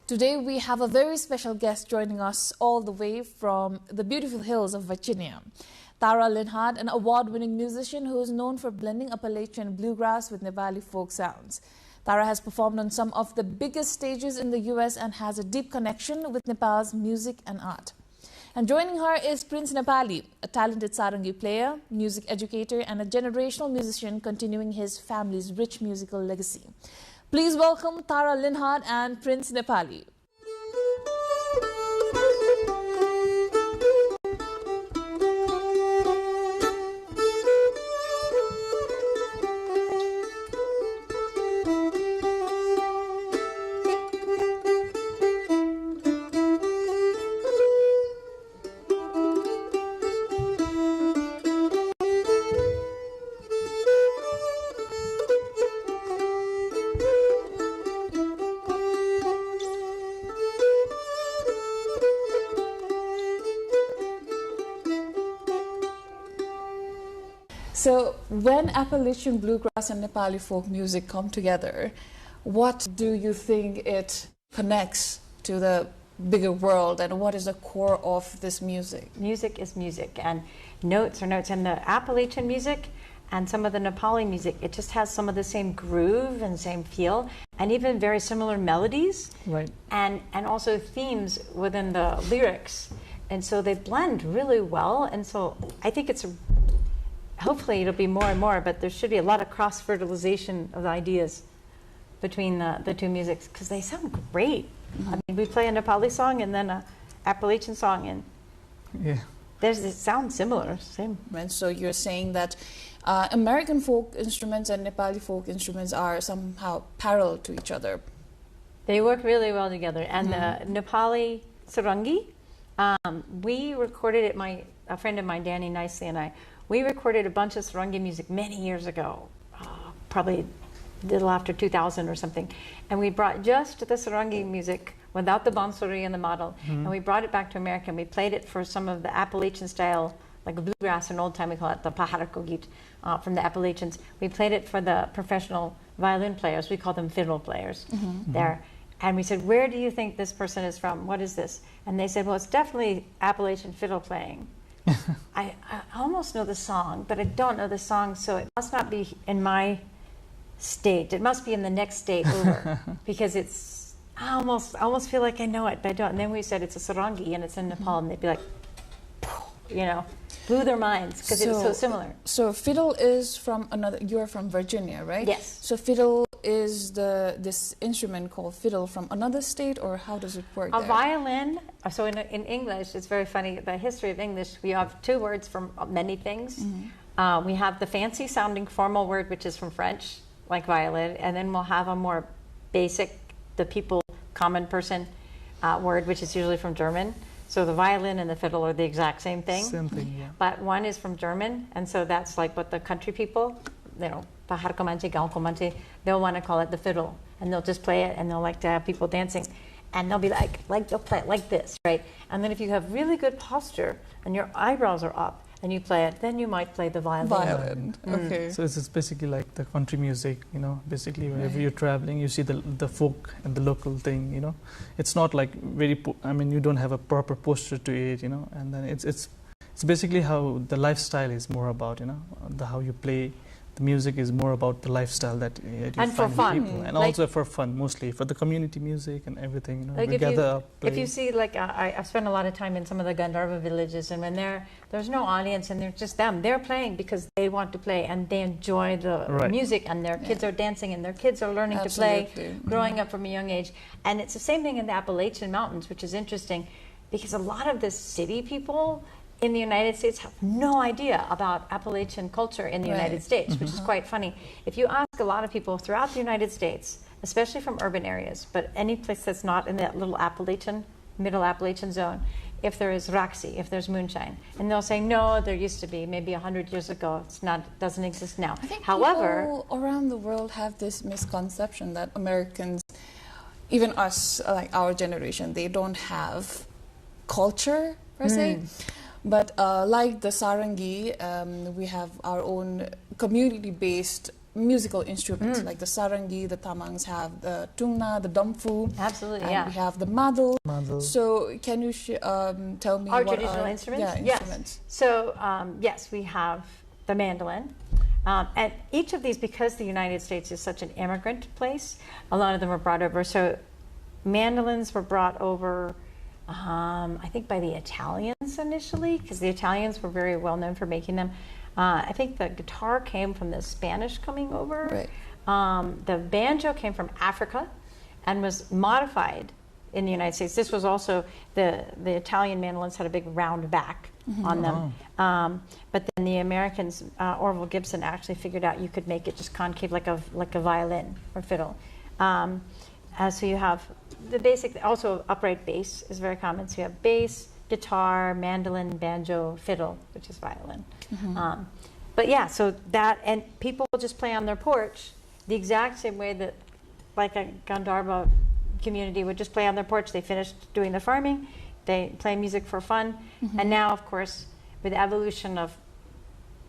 Today we have a very special guest joining us all the way from the beautiful hills of Virginia. Tara Linhart, an award-winning musician who is known for blending Appalachian bluegrass with Nepali folk sounds. Tara has performed on some of the biggest stages in the US and has a deep connection with Nepal's music and art. And joining her is Prince Nepali, a talented sarangi player, music educator, and a generational musician continuing his family's rich musical legacy. Please welcome Tara Linhart and Prince Nepali. So when Appalachian bluegrass and Nepali folk music come together, what do you think it connects to the bigger world, and what is the core of this music? Music is music, and notes are notes. And the Appalachian music and some of the Nepali music, it just has some of the same groove and same feel, and even very similar melodies, right? And also themes within the lyrics. And so they blend really well. And so I think it's hopefully it'll be more and more, but there should be a lot of cross-fertilization of the ideas between the two musics, because they sound great. Mm-hmm. I mean, we play a Nepali song and then an Appalachian song, and it sounds similar, same. And so you're saying that American folk instruments and Nepali folk instruments are somehow parallel to each other. They work really well together. And the Nepali sarangi, we recorded it, a friend of mine, Danny Nicely, and I, we recorded a bunch of sarangi music many years ago, probably a little after 2000 or something. And we brought just the sarangi music without the bansuri and the model. And we brought it back to America, and we played it for some of the Appalachian style, like bluegrass and old time, we call it the paharakogit, from the Appalachians. We played it for the professional violin players. We call them fiddle players there. And we said, where do you think this person is from? What is this? And they said, well, it's definitely Appalachian fiddle playing. I almost know the song, but I don't know the song, so it must not be in my state. It must be in the next state over, because it's, I almost feel like I know it, but I don't. And then we said it's a sarangi and it's in Nepal, and they'd be like, you know, blew their minds because it's so similar. So fiddle is from another, you're from Virginia, right? Yes. So fiddle is this instrument called fiddle from another state, or how does it work? A violin, so in English, it's very funny, the history of English, we have two words from many things. We have the fancy sounding formal word, which is from French, like violin, and then we'll have a more basic, the people, common person word, which is usually from German. So the violin and the fiddle are the exact same thing. Same thing, yeah. But one is from German, and so that's like what the country people, you know, they'll want to call it the fiddle, and they'll just play it, and they'll like to have people dancing, and they'll be like they'll play it like this, right? And then if you have really good posture and your eyebrows are up and you play it, then you might play the violin. Okay. So it's basically like the country music, you know, basically whenever you're traveling, you see the folk and the local thing, you know. It's not like I mean, you don't have a proper posture to it, you know, and then it's basically how the lifestyle is more about, you know, how you play. The music is more about the lifestyle that you and find for fun, people. And also for fun, mostly for the community music and everything. You know, like we gather up. Play. If you see, like I've spent a lot of time in some of the Gandharva villages, and when there's no audience and they're just them, they're playing because they want to play and they enjoy the music, and their kids are dancing and their kids are learning to play, growing up from a young age. And it's the same thing in the Appalachian Mountains, which is interesting because a lot of the city people in the United States have no idea about Appalachian culture in the United States, which is quite funny. If you ask a lot of people throughout the United States, especially from urban areas, but any place that's not in that little Appalachian, middle Appalachian zone, if there is Raksi, if there's moonshine, and they'll say, no, there used to be, maybe 100 years ago, it's not, doesn't exist now. I think however, people around the world have this misconception that Americans, even us, like our generation, they don't have culture, per se. But like the sarangi, we have our own community-based musical instruments, like the sarangi, the tamangs have the tungna, the damfu. Absolutely, and yeah. we have the madal. So can you tell me our what traditional are instruments? instruments? Yes. So yes, we have the mandolin. And each of these, because the United States is such an immigrant place, a lot of them were brought over. So mandolins were brought over, I think, by the Italians initially, because the Italians were very well known for making them. I think the guitar came from the Spanish coming over. Right. The banjo came from Africa and was modified in the United States. This was also, the Italian mandolins had a big round back on them. But then the Americans, Orville Gibson actually figured out you could make it just concave like a violin or fiddle. So you have the basic, also upright bass is very common. So you have bass, guitar, mandolin, banjo, fiddle, which is violin. But yeah, so that, and people just play on their porch the exact same way that like a Gandharva community would just play on their porch. They finished doing the farming, they play music for fun, and now, of course, with the evolution of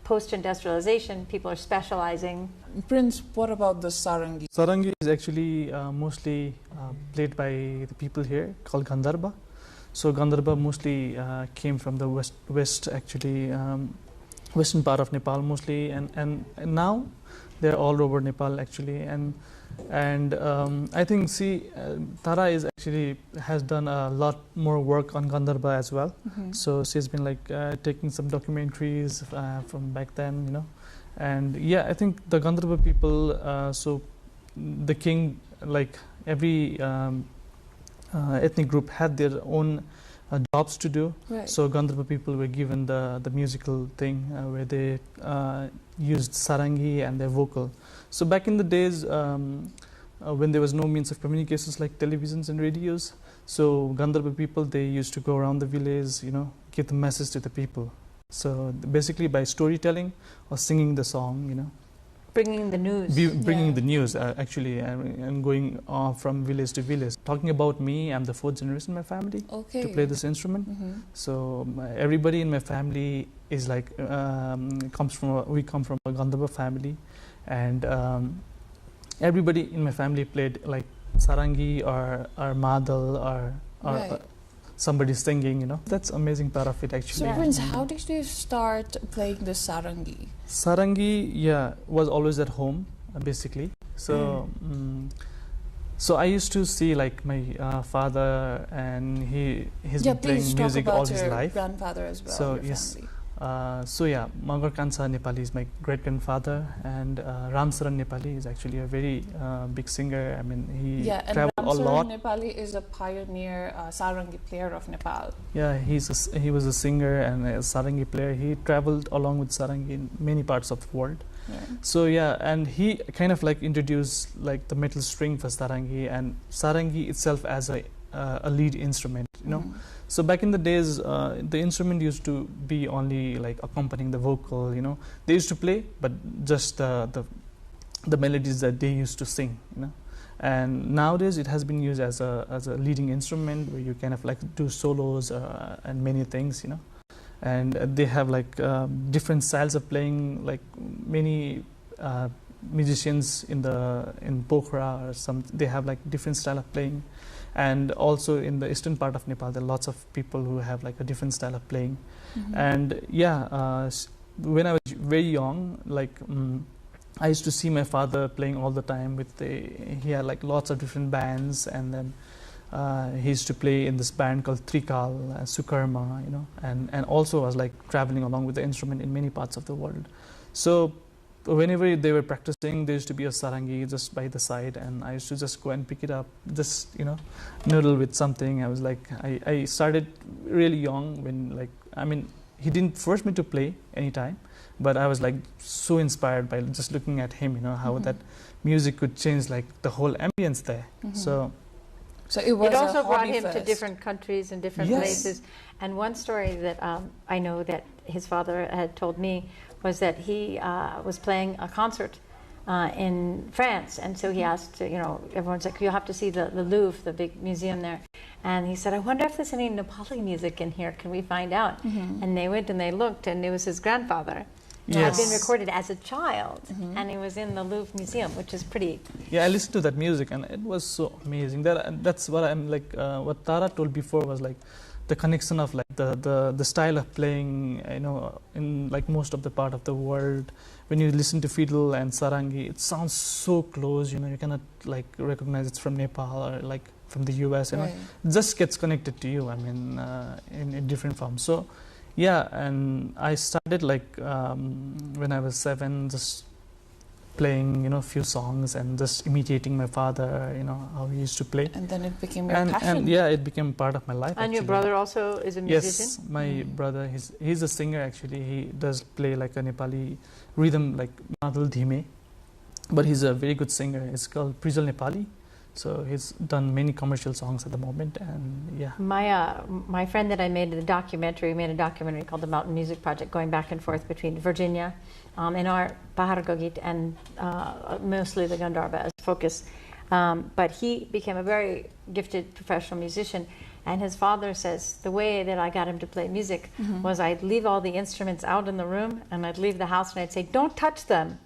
post-industrialization, people are specializing. Prince, what about the sarangi? Sarangi is actually mostly played by the people here called Gandharva. So Gandharva mostly came from the west actually, western part of Nepal mostly, and now they're all over Nepal actually, and I think Tara is actually has done a lot more work on Gandharva as well. So she's been like taking some documentaries from back then, you know, and yeah, I think the Gandharva people. So the king, like every ethnic group had their own jobs to do. Right. So Gandharva people were given the musical thing where they used sarangi and their vocal. So back in the days when there was no means of communications like televisions and radios, so Gandharva people, they used to go around the village, you know, give the message to the people. So basically by storytelling or singing the song, you know. Bringing the news. Bringing the news, actually, and going from village to village. Talking about me, I'm the fourth generation in my family to play this instrument. So everybody in my family is like, we come from a Gandharva family, and everybody in my family played like sarangi or madal or somebody singing, you know. That's amazing part of it actually. So Prince, how did you start playing the sarangi? Sarangi, yeah, was always at home, basically. So, so I used to see like my father, and he's been playing music all his life. Grandfather as well. So yes, so yeah, Mangar Kansa Nepali is my great grandfather, and Ramsaran Nepali is actually a very big singer. I mean, he traveled a lot. Ramsaran Nepali is a pioneer sarangi player of Nepal. Yeah, he was a singer and a sarangi player. He traveled along with sarangi in many parts of the world. So yeah, and he kind of like introduced like the metal string for sarangi, and sarangi itself as a lead instrument, you know. So back in the days, the instrument used to be only like accompanying the vocal, you know. They used to play, but just the melodies that they used to sing, you know. And nowadays it has been used as a leading instrument where you kind of like do solos and many things, you know. And they have like different styles of playing, like many musicians in Pokhara or some, they have like different style of playing. And also in the eastern part of Nepal, there are lots of people who have like a different style of playing. And yeah, when I was very young, like I used to see my father playing all the time he had like lots of different bands, and then he used to play in this band called Trikal, Sukarma, you know, and also was like traveling along with the instrument in many parts of the world. So whenever they were practicing, there used to be a sarangi just by the side, and I used to just go and pick it up, just, you know, noodle with something. I was like, I started really young when, like, I mean, he didn't force me to play anytime, but I was like so inspired by just looking at him, you know, how that music could change like the whole ambience there. So it also brought him to different countries and different places. And one story that I know that his father had told me was that he was playing a concert in France, and so he asked, you know, everyone's like, you'll have to see the Louvre, the big museum there. And he said, I wonder if there's any Nepali music in here, can we find out? And they went and they looked, and it was his grandfather had been recorded as a child, and it was in the Louvre Museum, which is pretty. Yeah, I listened to that music, and it was so amazing. That's what I'm like. What Tara told before was like the connection of like the style of playing. You know, in like most of the part of the world, when you listen to fiddle and sarangi, it sounds so close. You know, you cannot like recognize it's from Nepal or like from the US. You know, it just gets connected to you. I mean, in different forms. So. Yeah, and I started like when I was 7, just playing, you know, a few songs and just imitating my father, you know, how he used to play. And then it became your passion. And yeah, it became part of my life. And your brother also is a musician? Yes, my brother, he's a singer actually. He does play like a Nepali rhythm, like Madhul Dhime. But he's a very good singer. It's called Prijal Nepali. So he's done many commercial songs at the moment, and yeah. My friend that I made a documentary called the Mountain Music Project, going back and forth between Virginia and our Pahar Gogit and mostly the Gandharva as focus. But he became a very gifted professional musician, and his father says the way that I got him to play music was I'd leave all the instruments out in the room, and I'd leave the house, and I'd say, "Don't touch them,"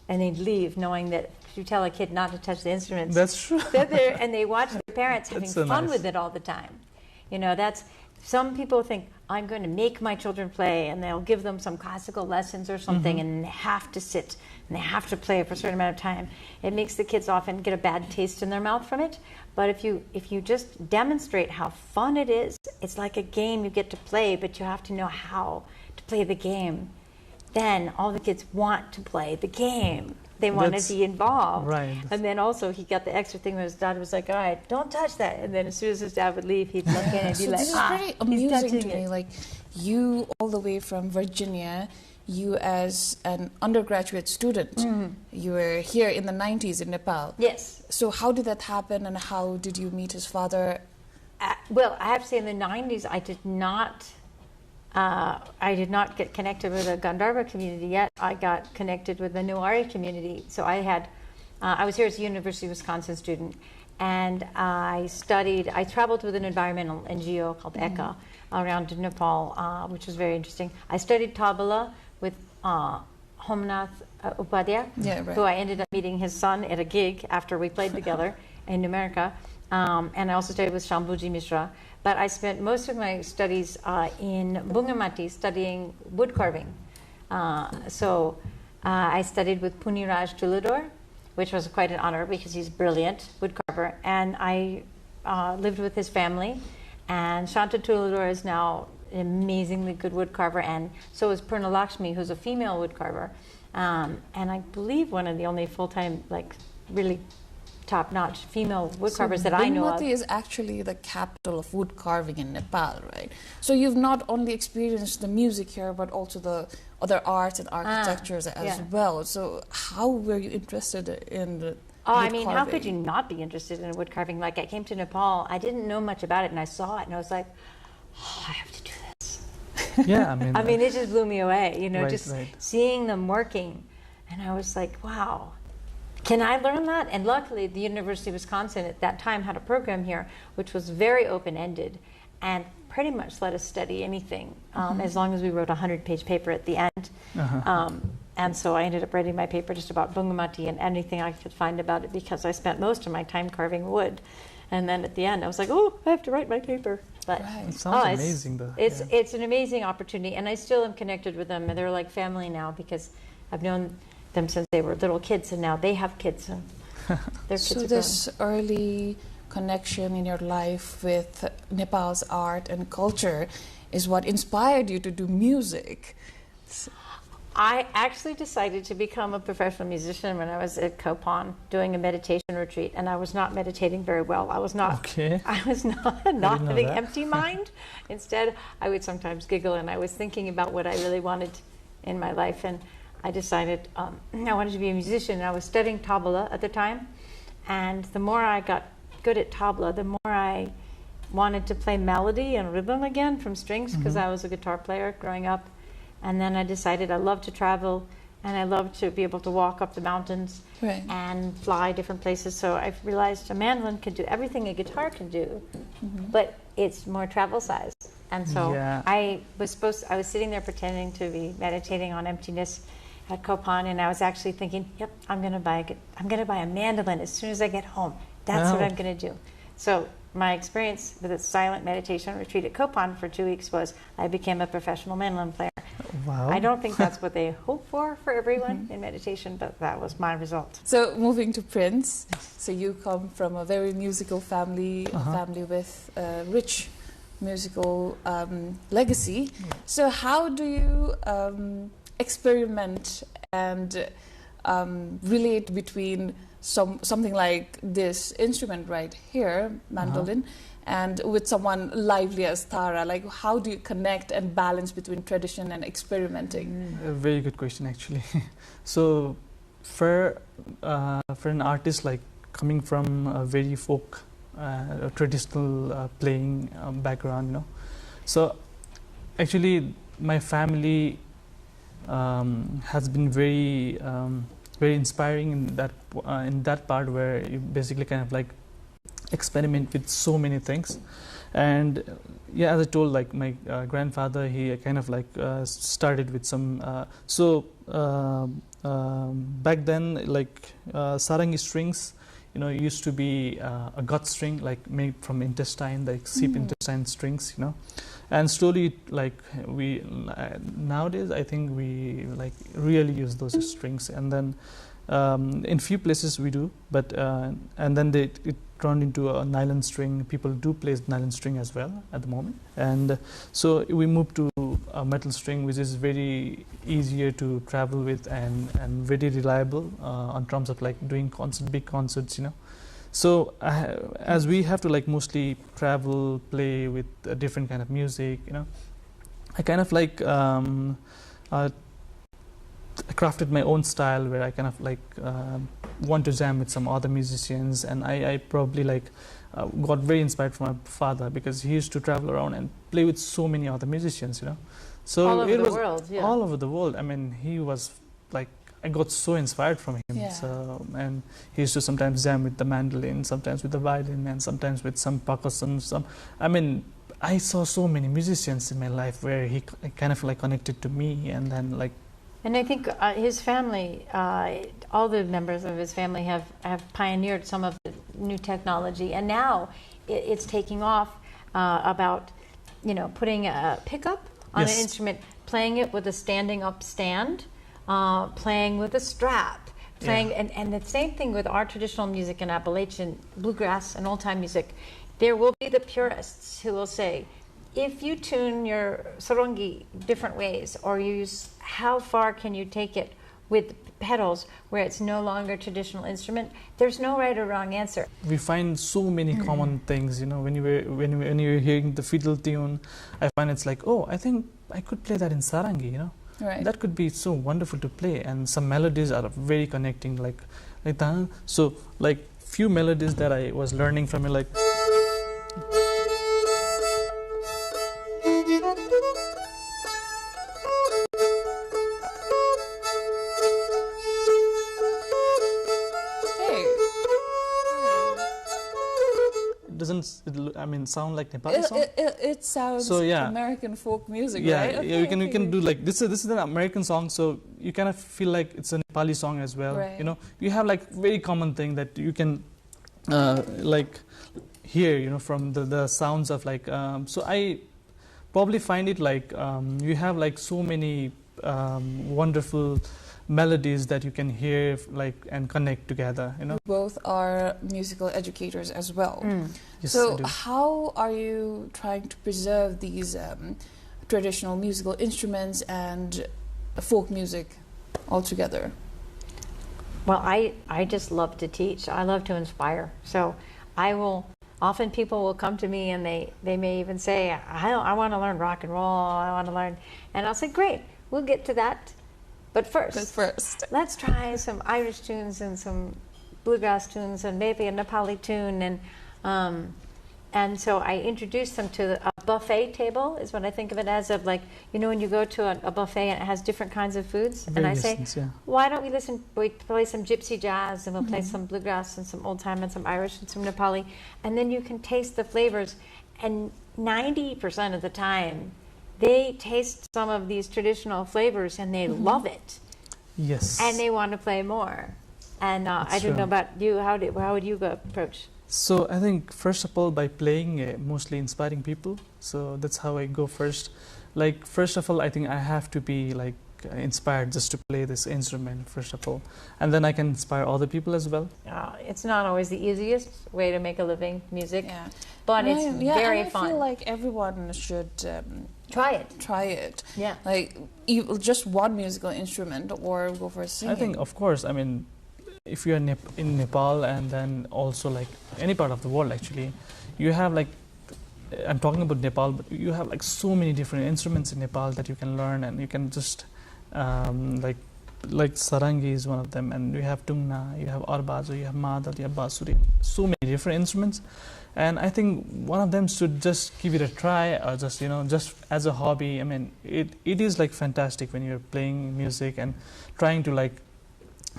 and he'd leave, knowing that if you tell a kid not to touch the instruments, that's true. They're there, and they watch their parents having so fun nice. with it all the time. You know, that's some people think I'm going to make my children play, and they'll give them some classical lessons or something, and they have to sit and they have to play for a certain amount of time. It makes the kids often get a bad taste in their mouth from it. But if you just demonstrate how fun it is, it's like a game you get to play, but you have to know how to play the game. Then all the kids want to play the game. They want to be involved. Right. And then also he got the extra thing where his dad was like, "All right, don't touch that." And then as soon as his dad would leave, he'd look in and be So like, this is pretty he's amusing touching to me. it. Like, you all the way from Virginia, you as an undergraduate student, you were here in the 90s in Nepal. Yes. So how did that happen, and how did you meet his father? Well, I have to say in the 90s, I did not get connected with the Gandharva community yet. I got connected with the Newari community. So I was here as a University of Wisconsin student, and I traveled with an environmental NGO called ECA around Nepal, which was very interesting. I studied tabla with Homnath Upadhyay, who I ended up meeting his son at a gig after we played together in America. And I also studied with Shambhuji Mishra. But I spent most of my studies in Bungamati studying wood carving. So I studied with Puniraj Tulador, which was quite an honor because he's a brilliant wood carver. And I lived with his family. And Shanta Tulador is now an amazingly good wood carver. And so is Purna Lakshmi, who's a female wood carver. And I believe one of the only full-time, like, really top-notch female wood carvers that I know of. Bungamati is actually the capital of wood carving in Nepal, right? So you've not only experienced the music here, but also the other arts and architectures as well. So how were you interested in the I wood mean, carving? how could you not be interested in wood carving? Like, I came to Nepal, I didn't know much about it, and I saw it, and I was like, oh, I have to do this. Yeah, I mean, it just blew me away, you know, right. seeing them working. And I was like, wow, can I learn that? And luckily, the University of Wisconsin at that time had a program here, which was very open-ended and pretty much let us study anything, as long as we wrote a 100-page paper at the end. And so I ended up writing my paper just about Bungamati and anything I could find about it, because I spent most of my time carving wood. And then at the end, I was like, oh, I have to write my paper. But it sounds amazing, though. It's an amazing opportunity, and I still am connected with them. And they're like family now, because I've known them since they were little kids, and now they have kids, and their kids So are this early connection in your life with Nepal's art and culture is what inspired you to do music. I actually decided to become a professional musician when I was at Kopan doing a meditation retreat, and I was not meditating very well. I was not. Okay. I was not having empty mind. Instead, I would sometimes giggle, and I was thinking about what I really wanted in my life, and I decided I wanted to be a musician. I was studying tabla at the time, and the more I got good at tabla, the more I wanted to play melody and rhythm again from strings, because I was a guitar player growing up. And then I decided I love to travel, and I love to be able to walk up the mountains and fly different places. So I realized a mandolin could do everything a guitar can do, but it's more travel size. And so Yeah. I was sitting there pretending to be meditating on emptiness at Kopan, and I was actually thinking, yep, I'm going to buy a mandolin as soon as I get home. That's what Wow. I'm going to do. So my experience with a silent meditation retreat at Kopan for 2 weeks was I became a professional mandolin player. Wow. I don't think that's what they hope for everyone in meditation, but that was my result. So moving to Prince, so you come from a very musical family, a family with a rich musical legacy. So how do you experiment and relate between something like this instrument right here, mandolin, and with someone lively as Tara? Like, how do you connect and balance between tradition and experimenting? A very good question, actually. So, for an artist like coming from a very folk, traditional playing background, you know, so actually my family has been very inspiring in that part where you basically kind of like experiment with so many things. And yeah, as I told, like my grandfather, he kind of like started with some back then, like sarangi strings, you know, used to be a gut string like made from intestine, like sheep intestine strings, you know. And slowly, like we nowadays, I think we like really use those strings. And then in few places we do, but and then it turned into a nylon string. People do play nylon string as well at the moment. And so we moved to a metal string, which is very easier to travel with and very reliable on terms of like doing big concerts, you know. So as we have to like mostly travel, play with a different kind of music, you know, I kind of like crafted my own style where I kind of like want to jam with some other musicians, and I probably like got very inspired from my father because he used to travel around and play with so many other musicians, you know. So all over the world, yeah. All over the world. I mean, he was like, I got so inspired from him. Yeah. So, and he used to sometimes jam with the mandolin, sometimes with the violin, and sometimes with some percussion. I mean, I saw so many musicians in my life where he kind of like connected to me, and then like. And I think his family, all the members of his family have pioneered some of the new technology, and now it's taking off about, you know, putting a pickup on an instrument, playing it with a standing up stand, playing with a strap, playing, and the same thing with our traditional music in Appalachian, bluegrass and old-time music. There will be the purists who will say, if you tune your sarongi different ways, or use how far can you take it with pedals where it's no longer a traditional instrument, there's no right or wrong answer. We find so many common things, you know, when you're hearing the fiddle tune, I find it's like, oh, I think I could play that in sarangi, you know. Right. That could be so wonderful to play, and some melodies are very connecting, like that. So like few melodies that I was learning from it, like. Doesn't, I mean, sound like Nepali song? It sounds American folk music, right? Okay, yeah, we can do like this is an American song, so you kind of feel like it's a Nepali song as well. Right. You know, you have like very common thing that you can like hear, you know, from the sounds of like. So I probably find it like you have like so many wonderful melodies that you can hear like and connect together, you know. Both are musical educators as well. Yes, so how are you trying to preserve these traditional musical instruments and folk music all together? Well, I just love to teach. I love to inspire. So I will, often people will come to me and they may even say, I want to learn rock and roll, I want to learn, and I'll say, great, we'll get to that. But first, let's try some Irish tunes and some bluegrass tunes and maybe a Nepali tune. And so I introduced them to a buffet table, is what I think of it as, of like, you know, when you go to a buffet and it has different kinds of foods. And I say, why don't we play some gypsy jazz, and we'll play some bluegrass and some old time and some Irish and some Nepali. And then you can taste the flavors. And 90% of the time, they taste some of these traditional flavors and they love it. Yes. And they want to play more. And I don't know about you, how would you go approach? So I think first of all by playing, mostly inspiring people. So that's how I go first. Like first of all, I think I have to be like inspired just to play this instrument first of all, and then I can inspire other people as well. It's not always the easiest way to make a living, music, but it's very fun. I feel like everyone should try it. Try it. Yeah. Like just one musical instrument or go for singing. I think, of course, I mean, if you're in Nepal and then also like any part of the world actually, you have like, I'm talking about Nepal, but you have like so many different instruments in Nepal that you can learn, and you can just like sarangi is one of them, and you have tungna, you have arbazo, you have madal, you have basuri, so many different instruments. And I think one of them should just give it a try, or just just as a hobby. I mean, it is like fantastic when you're playing music and trying to like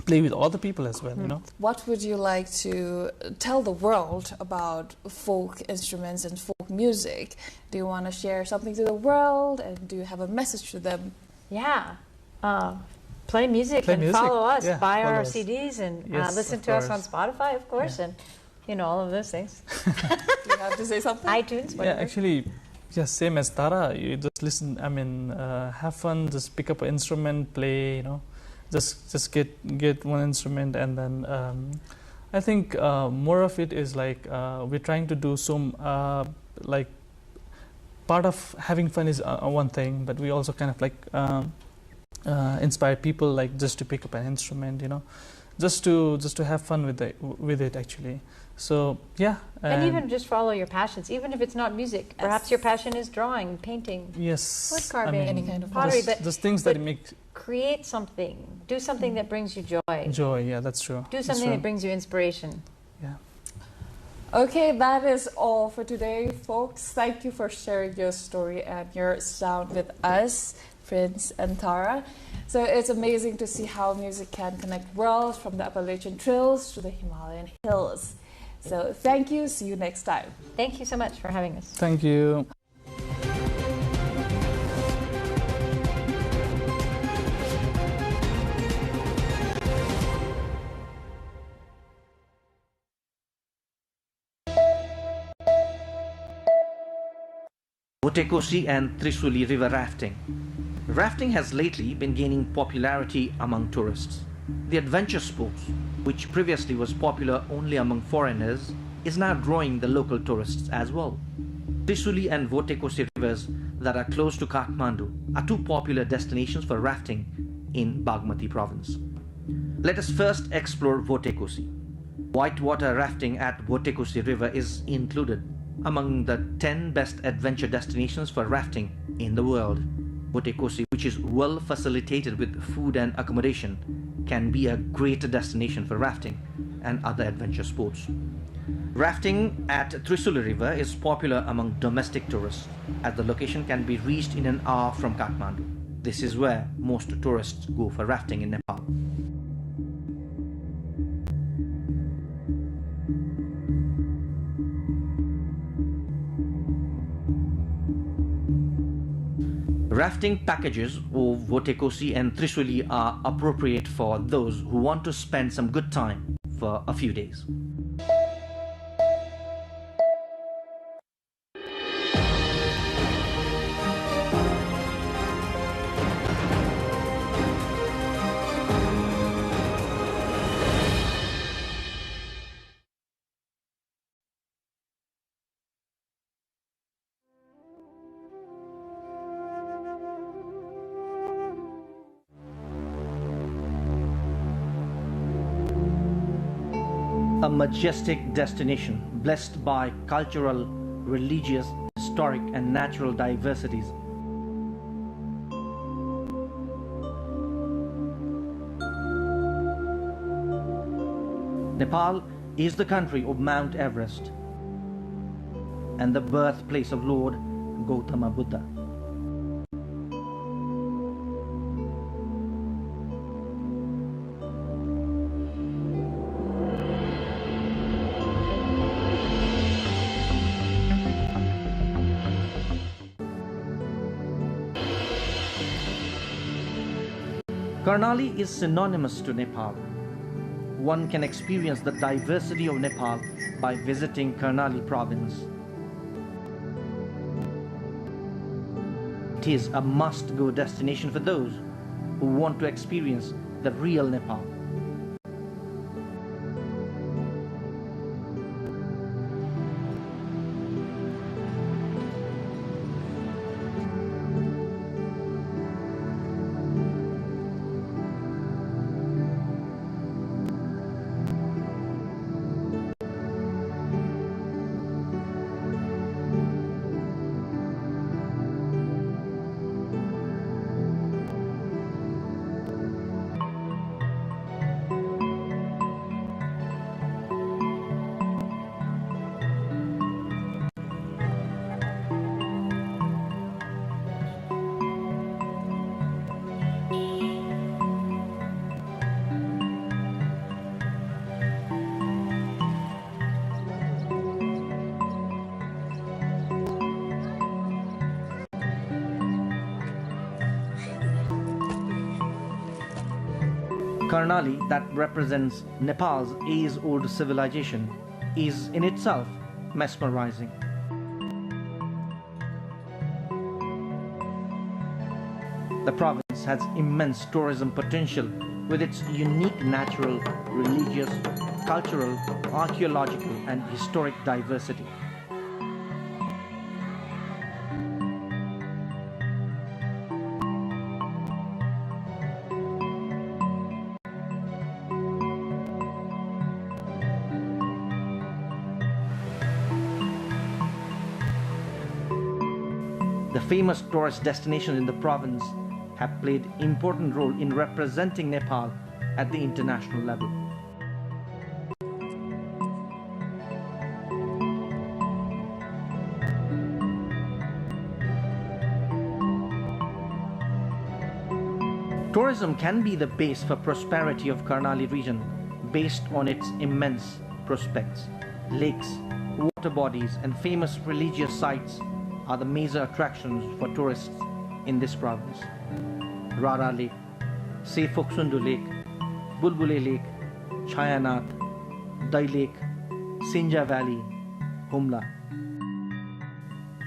play with other people as well, What would you like to tell the world about folk instruments and folk music? Do you want to share something to the world, and do you have a message to them? Yeah. Play music and follow us. Buy our CDs and listen to us on Spotify, of course, and all of those things. Do you have to say something? iTunes, whatever. Yeah, actually, same as Tara. You just listen. I mean, have fun. Just pick up an instrument, play. Just get one instrument, and then I think more of it is like we're trying to do some like part of having fun is one thing, but we also kind of like inspire people like just to pick up an instrument, just to have fun with it actually. So yeah, and even just follow your passions, even if it's not music. Perhaps your passion is drawing, painting, wood carving, any kind of pottery, but just things that make. Create something. Do something that brings you joy. Joy, yeah, that's true. Do something that brings you inspiration. Yeah. Okay, that is all for today, folks. Thank you for sharing your story and your sound with us, Prince and Tara. So it's amazing to see how music can connect worlds, from the Appalachian trails to the Himalayan hills. So thank you. See you next time. Thank you so much for having us. Thank you. Votekosi and Trisuli river rafting. Rafting has lately been gaining popularity among tourists. The adventure sport, which previously was popular only among foreigners, is now drawing the local tourists as well. Trisuli and Votekosi rivers that are close to Kathmandu are two popular destinations for rafting in Bagmati province. Let us first explore Votekosi. Whitewater rafting at Votekosi river is included among the 10 best adventure destinations for rafting in the world. Votekosi, which is well facilitated with food and accommodation, can be a great destination for rafting and other adventure sports. Rafting at Trisuli river is popular among domestic tourists, as the location can be reached in an hour from Kathmandu. This is where most tourists go for rafting in Nepal. Rafting packages of Votekosi and Trisuli are appropriate for those who want to spend some good time for a few days. A majestic destination blessed by cultural, religious, historic and natural diversities. Nepal is the country of Mount Everest and the birthplace of Lord Gautama Buddha. Karnali is synonymous to Nepal. One can experience the diversity of Nepal by visiting Karnali province. It is a must-go destination for those who want to experience the real Nepal. Karnali, that represents Nepal's age-old civilization, is in itself mesmerizing. The province has immense tourism potential with its unique natural, religious, cultural, archaeological and historic diversity. The famous tourist destinations in the province have played an important role in representing Nepal at the international level. Tourism can be the base for prosperity of Karnali region based on its immense prospects. Lakes, water bodies and famous religious sites are the major attractions for tourists in this province. Rara Lake, Sefoksundu Lake, Bulbule Lake, Chayanath, Dai Lake, Sinja Valley, Humla.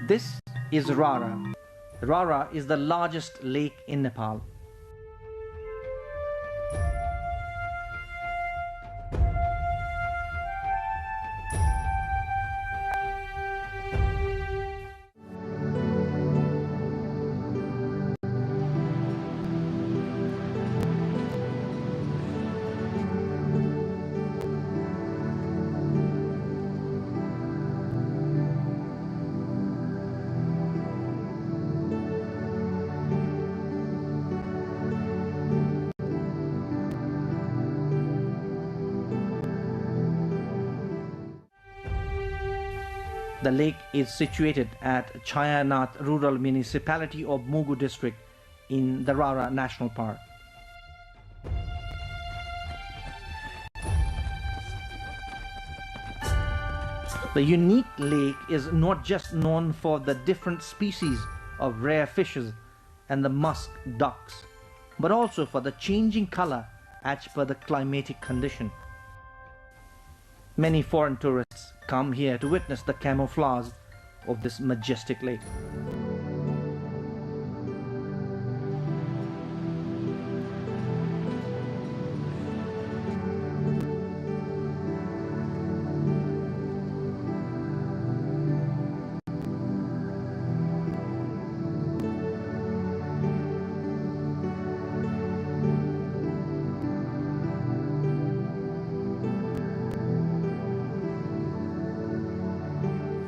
This is Rara. Rara is the largest lake in Nepal. The lake is situated at Chayanath Rural Municipality of Mugu District in the Rara National Park. The unique lake is not just known for the different species of rare fishes and the musk ducks, but also for the changing color as per the climatic condition. Many foreign tourists come here to witness the camouflage of this majestic lake.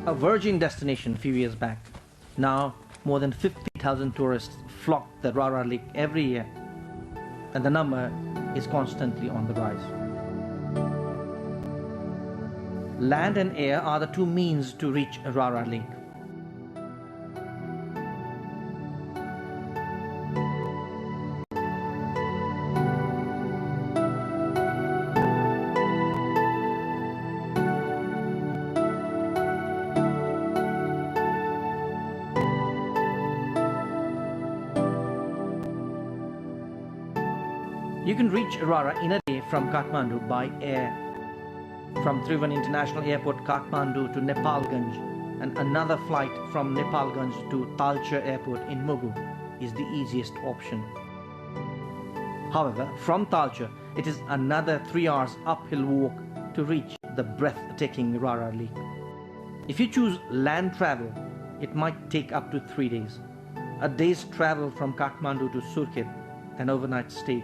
A virgin destination a few years back. Now, more than 50,000 tourists flock the Rara Lake every year, and the number is constantly on the rise. Land and air are the two means to reach Rara Lake. You can reach Rara in a day from Kathmandu by air. From Trivandrum International Airport, Kathmandu to Nepalganj, and another flight from Nepalganj to Talcher Airport in Mugu is the easiest option. However, from Talcher, it is another 3 hours uphill walk to reach the breathtaking Rara Lake. If you choose land travel, it might take up to 3 days. A day's travel from Kathmandu to Surkhet, an overnight stay.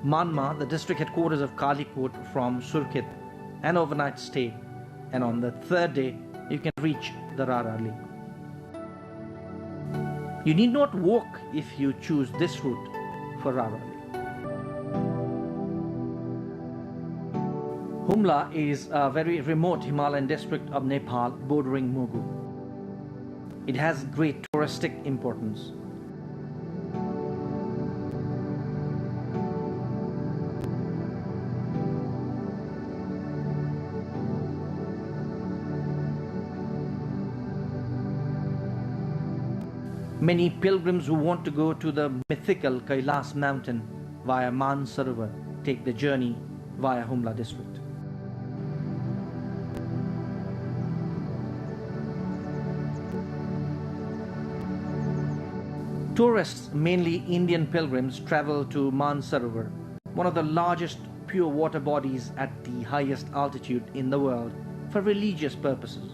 Manma, the district headquarters of Kalikot, from Surkhet, an overnight stay. And on the 3rd day, you can reach the Rara Lake. You need not walk if you choose this route for Rara Lake. Humla is a very remote Himalayan district of Nepal bordering Mugu. It has great touristic importance. Many pilgrims who want to go to the mythical Kailas mountain via Mansarovar take the journey via Humla district. Tourists, mainly Indian pilgrims, travel to Mansarovar, one of the largest pure water bodies at the highest altitude in the world, for religious purposes.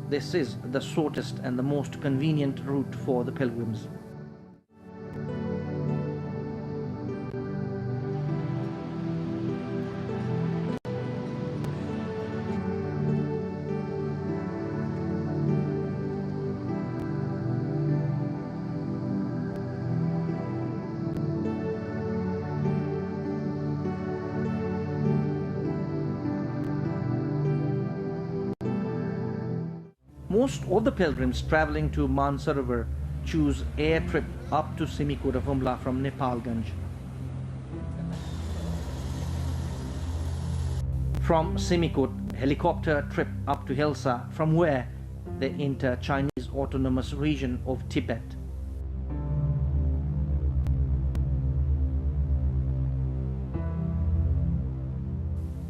This is the shortest and the most convenient route for the pilgrims. Most of the pilgrims traveling to Mansarovar choose air trip up to Simikot of Humla from Nepalganj. From Simikot, helicopter trip up to Hilsa, from where they enter Chinese autonomous region of Tibet.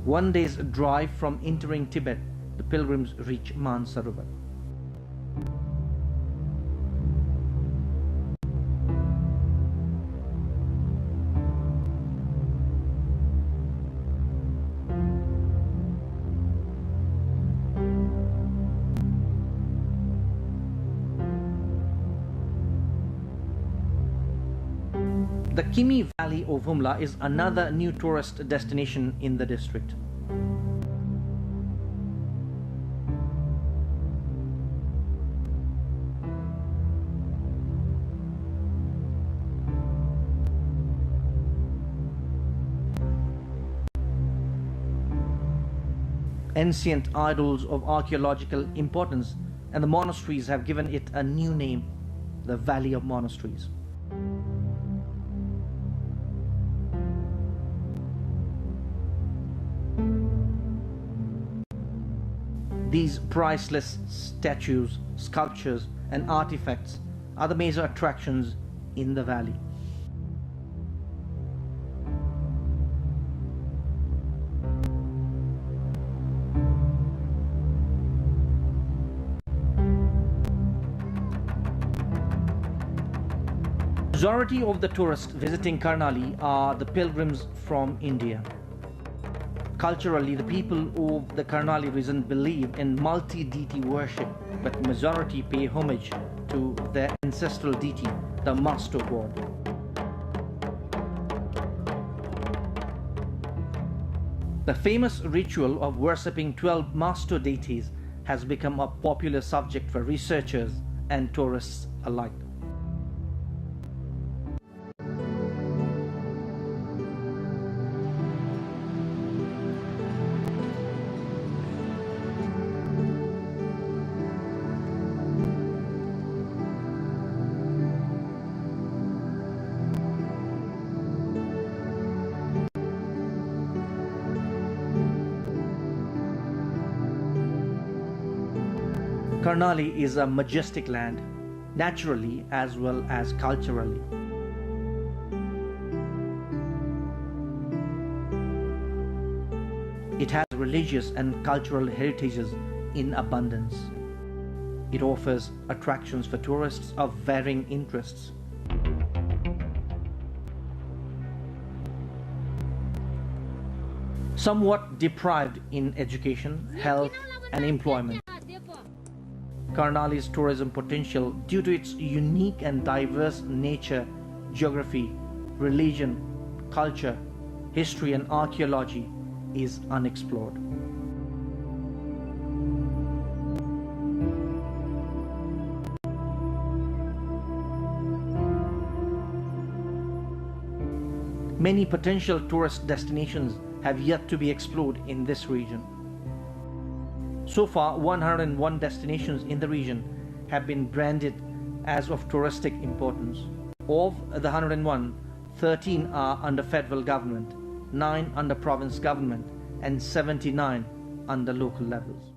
One day's drive from entering Tibet, the pilgrims reach Mansarovar. The Kimi Valley of Humla is another new tourist destination in the district. Ancient idols of archaeological importance and the monasteries have given it a new name, the Valley of Monasteries. These priceless statues, sculptures, and artifacts are the major attractions in the valley. Majority of the tourists visiting Karnali are the pilgrims from India. Culturally, the people of the Karnali region believe in multi-deity worship, but majority pay homage to their ancestral deity, the Master God. The famous ritual of worshipping 12 Master deities has become a popular subject for researchers and tourists alike. Karnali is a majestic land, naturally as well as culturally. It has religious and cultural heritages in abundance. It offers attractions for tourists of varying interests. Somewhat deprived in education, health, and employment, Karnali's tourism potential, due to its unique and diverse nature, geography, religion, culture, history, and archaeology, is unexplored. Many potential tourist destinations have yet to be explored in this region. So far, 101 destinations in the region have been branded as of touristic importance. Of the 101, 13 are under federal government, 9 under province government, and 79 under local levels.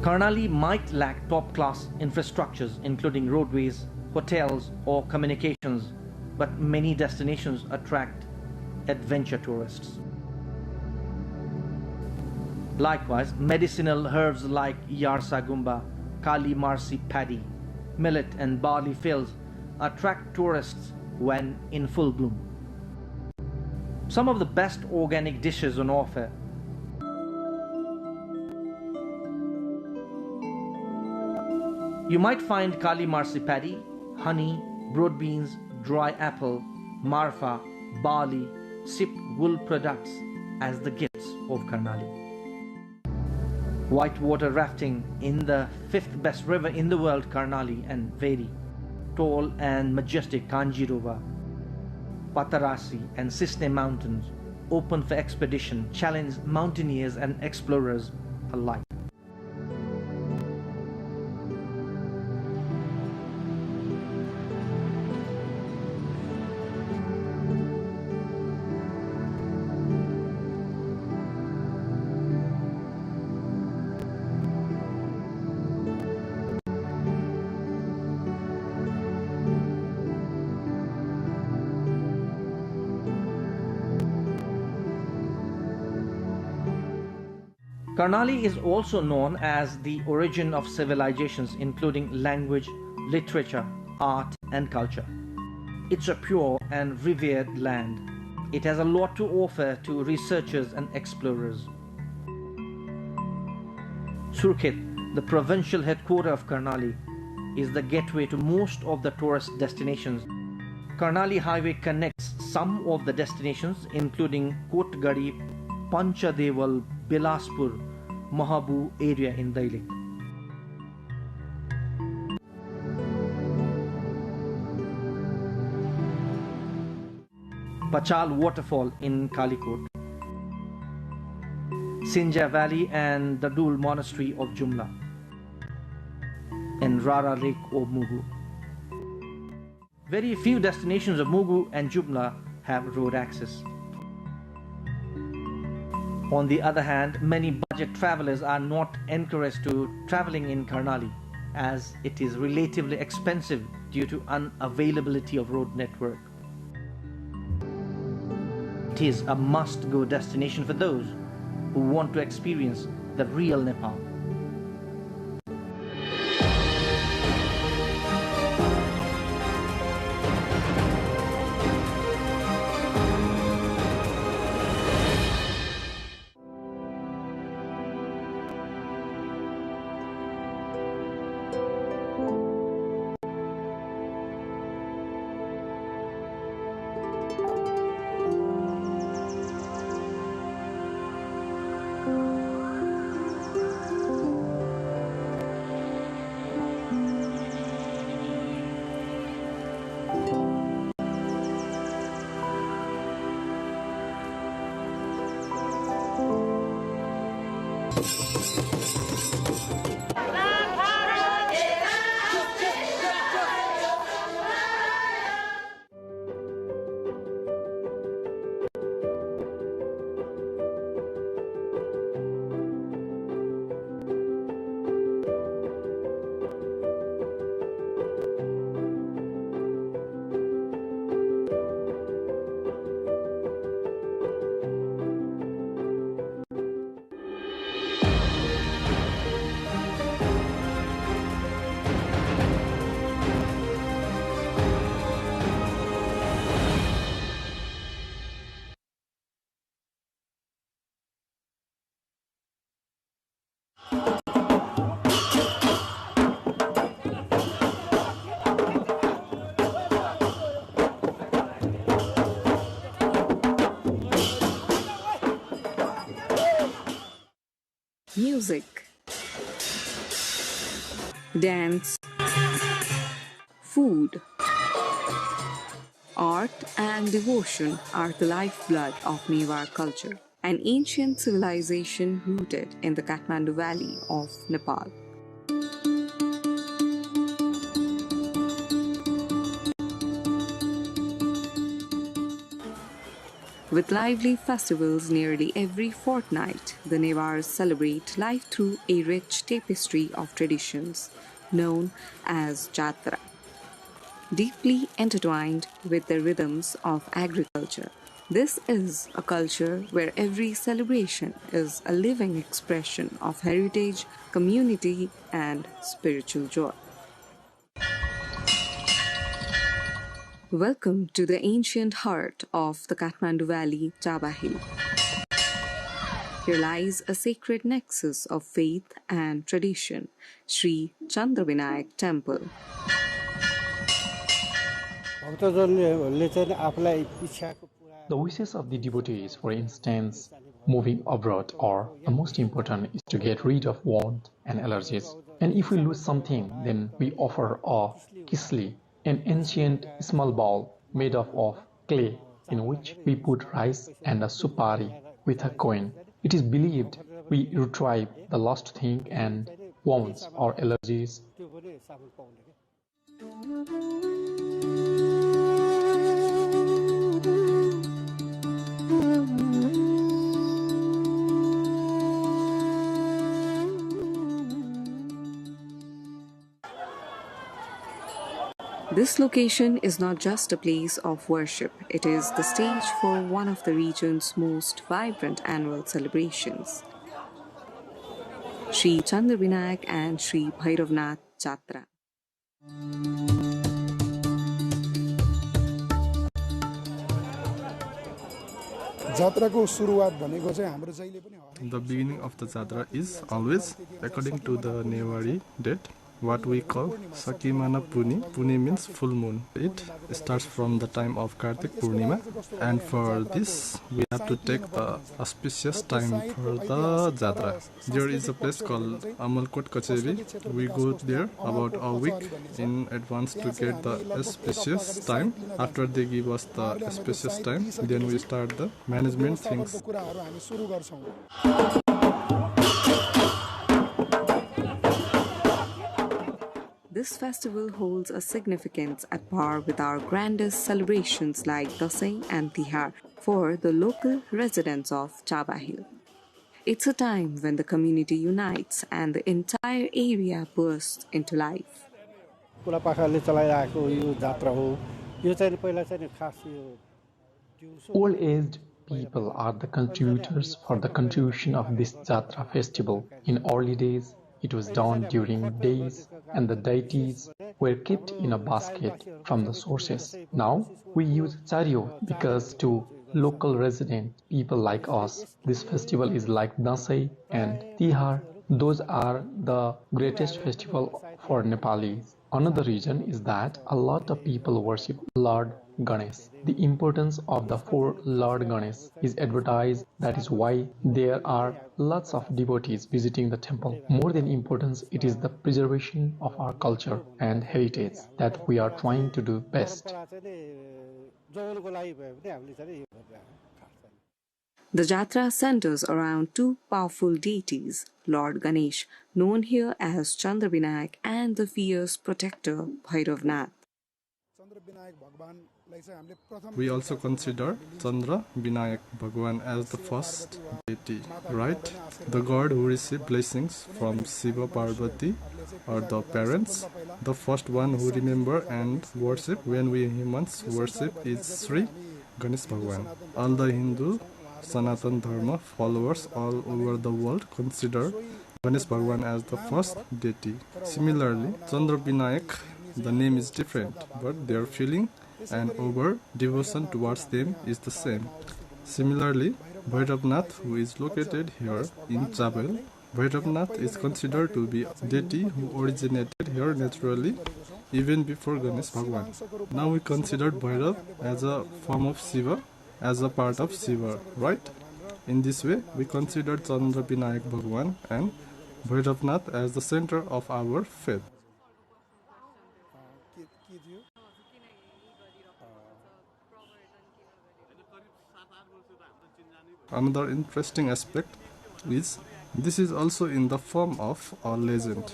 Karnali might lack top-class infrastructures including roadways, hotels, or communications, but many destinations attract adventure tourists. Likewise, medicinal herbs like Yarsagumba, Kali Marsi paddy, millet and barley fields attract tourists when in full bloom. Some of the best organic dishes on offer you might find Kali Marsi paddy, honey, broad beans, dry apple, marfa, barley, sip wool products as the gifts of Karnali. Whitewater rafting in the 5th best river in the world, Karnali, and very tall and majestic Kanjirova, Patarasi and Cisne mountains, open for expedition, challenge mountaineers and explorers alike. Karnali is also known as the origin of civilizations, including language, literature, art, and culture. It's a pure and revered land. It has a lot to offer to researchers and explorers. Surkhet, the provincial headquarters of Karnali, is the gateway to most of the tourist destinations. Karnali Highway connects some of the destinations, including Kotgadi, Panchadeval, Bilaspur, Mahabu area in Daily. Pachal waterfall in Kalikot, Sinja Valley and the Dul monastery of Jumla, and Rara Lake of Mugu. Very few destinations of Mugu and Jumla have road access. On the other hand, many budget travelers are not encouraged to traveling in Karnali, as it is relatively expensive due to unavailability of road network. It is a must-go destination for those who want to experience the real Nepal. Music, dance, food, art and devotion are the lifeblood of Mewar culture, an ancient civilization rooted in the Kathmandu Valley of Nepal. With lively festivals nearly every fortnight, the Newars celebrate life through a rich tapestry of traditions known as Jatra, deeply intertwined with the rhythms of agriculture. This is a culture where every celebration is a living expression of heritage, community, and spiritual joy. Welcome to the ancient heart of the Kathmandu Valley, Chaba Hill. Here lies a sacred nexus of faith and tradition, Sri Chandravinayak Temple. The wishes of the devotees, for instance, moving abroad, or the most important is to get rid of want and allergies. And if we lose something, then we offer a kisli, an ancient small bowl made of clay in which we put rice and a supari with a coin. It is believed we retrieve the lost thing and wounds or allergies. This location is not just a place of worship, it is the stage for one of the region's most vibrant annual celebrations, Sri Chandravinayak and Sri Bhairavnath Jatra. The beginning of the Jatra is always, according to the Newari date, what we call Sakimana Puni. Puni means full moon. It starts from the time of Kartik Purnima, and for this we have to take the auspicious time for the Jatra. There is a place called Amalkot Kacheri. We go there about a week in advance to get the auspicious time. After they give us the auspicious time, then we start the management things. This festival holds a significance at par with our grandest celebrations like Dasai and Tihar for the local residents of Chaba Hill. It's a time when the community unites and the entire area bursts into life. Old-aged people are the contributors for the contribution of this Jatra festival. In early days, it was done during days, and the deities were kept in a basket from the sources. Now, we use chario because to local resident people like us, this festival is like Dasai and Tihar. Those are the greatest festival for Nepalis. Another reason is that a lot of people worship Lord Ganesh. The importance of the four Lord Ganesh is advertised. That is why there are lots of devotees visiting the temple. More than importance, it is the preservation of our culture and heritage that we are trying to do best. The Jatra centers around two powerful deities, Lord Ganesh, known here as Chandrabinayak, and the fierce protector Bhairavnath. We also consider Chandra Binayak Bhagwan as the first deity, right? The god who received blessings from Shiva Parvati or the parents. The first one who remember and worship when we humans worship is Sri Ganesh Bhagwan. All the Hindu Sanatan Dharma followers all over the world consider Ganesh Bhagwan as the first deity. Similarly, Chandra Binayak, the name is different, but their feeling and over devotion towards them is the same. Similarly, Bhairavnath, who is located here in Chabel, Bhairavnath is considered to be a deity who originated here naturally even before Ganesh Bhagwan. Now we consider Bhairav as a form of Shiva, as a part of Shiva, right? In this way, we consider Chandra Binayak Bhagwan and Bhairavnath as the center of our faith. Another interesting aspect is this is also in the form of a legend.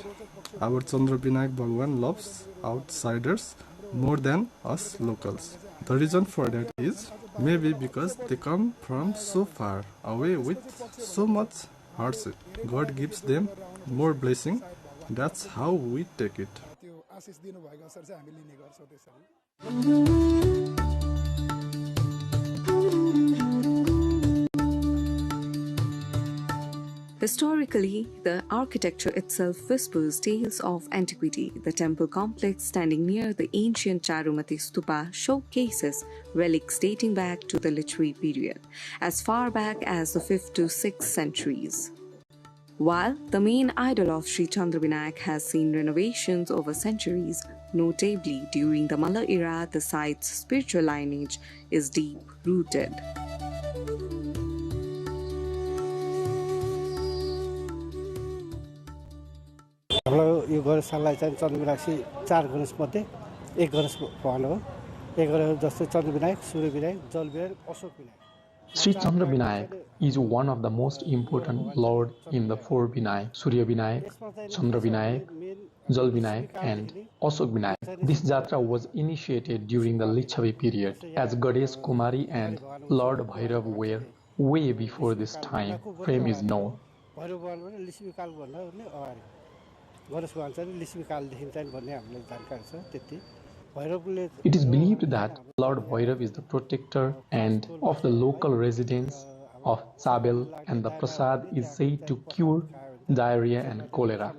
Our Chandra Binayak Bhagwan loves outsiders more than us locals. The reason for that is maybe because they come from so far away with so much hardship. God gives them more blessing. That's how we take it. Historically, the architecture itself whispers tales of antiquity. The temple complex standing near the ancient Charumati Stupa showcases relics dating back to the Lichvi period, as far back as the 5th to 6th centuries. While the main idol of Sri Chandrabinayak has seen renovations over centuries, notably during the Malla era, the site's spiritual lineage is deep-rooted. हाम्रो यो गणेशलाई चाहिँ चन्द्रविनायक चार गणेश मध्ये एक गणेश भगवान हो एक गणेश जस्तै चन्द्रविनायक Suryabinayak जलविनायक Ashok Vinayak Sri Chandra Binayak is one of the most important lord in the four Vinayak, Surya Vinayak, Chandra Vinayak, Jal Vinayak and Ashok Vinayak. This Jatra was initiated during the Lichhavi period as Ganesh Kumari and Lord Bhairav were way before this time frame is known. It is believed that Lord Bhairav is the protector and of the local residents of Chabel, and the prasad is said to cure diarrhea and cholera.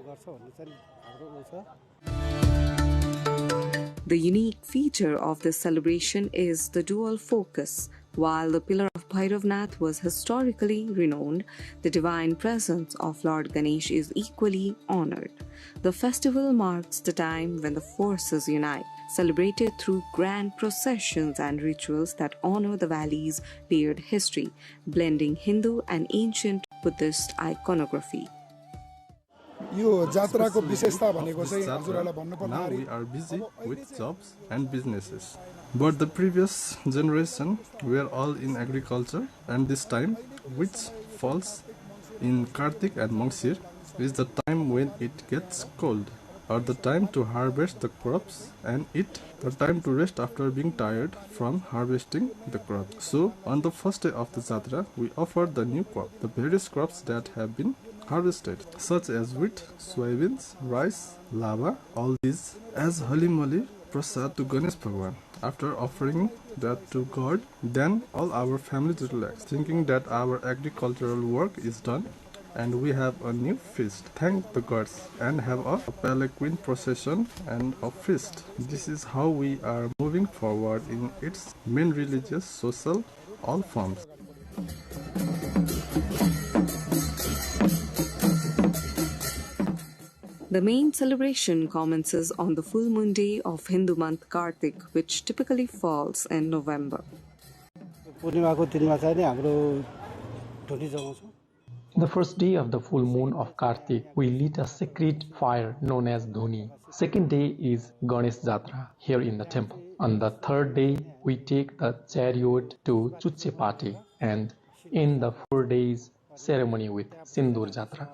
The unique feature of this celebration is the dual focus. While the pillar of Bhairavnath was historically renowned, the divine presence of Lord Ganesh is equally honored. The festival marks the time when the forces unite, celebrated through grand processions and rituals that honor the valley's layered history, blending Hindu and ancient Buddhist iconography. Now we are busy with jobs and businesses. But the previous generation were all in agriculture, and this time, which falls in Kartik and Mangsir, is the time when it gets cold, or the time to harvest the crops, and the time to rest after being tired from harvesting the crops. So, on the first day of the Jatra, we offer the new crop, the various crops that have been harvested, such as wheat, soybeans, rice, lava, all these as halimali prasad to Ganesh Bhagwan. After offering that to God, then all our families relax, thinking that our agricultural work is done and we have a new feast. Thank the gods and have a palanquin procession and a feast. This is how we are moving forward in its main religious, social, all forms. The main celebration commences on the full moon day of Hindu month Kartik, which typically falls in November. The first day of the full moon of Kartik, we lit a sacred fire known as Dhuni. Second day is Ganesh Jatra here in the temple. On the third day, we take the chariot to Chuchepati, and end the 4 days ceremony with Sindur Jatra.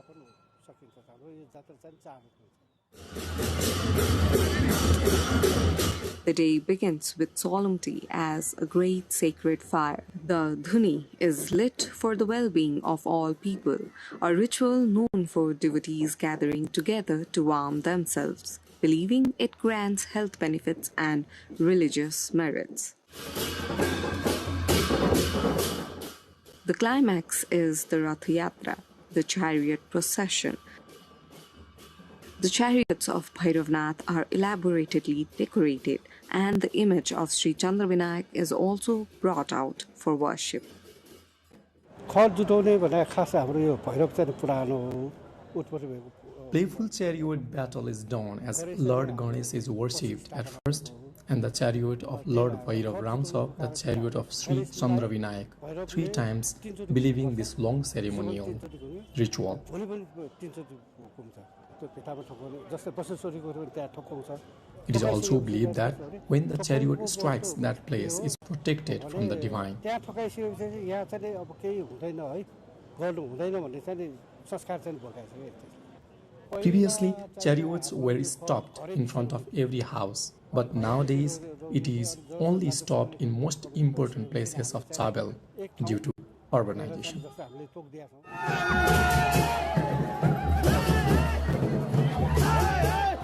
The day begins with solemnity as a great sacred fire. The dhuni is lit for the well-being of all people, a ritual known for devotees gathering together to warm themselves, believing it grants health benefits and religious merits. The climax is the Rath Yatra, the chariot procession. The chariots of Bhairavnath are elaborately decorated, and the image of Sri Chandravinayak is also brought out for worship. Playful chariot battle is done as Lord Ganesh is worshipped at first, and the chariot of Lord Bhairav ramps up the chariot of Sri Chandravinayak 3 times, believing this long ceremonial ritual. It is also believed that when the chariot strikes that place, is protected from the divine. Previously, chariots were stopped in front of every house, but nowadays it is only stopped in most important places of Chabel due to urbanization.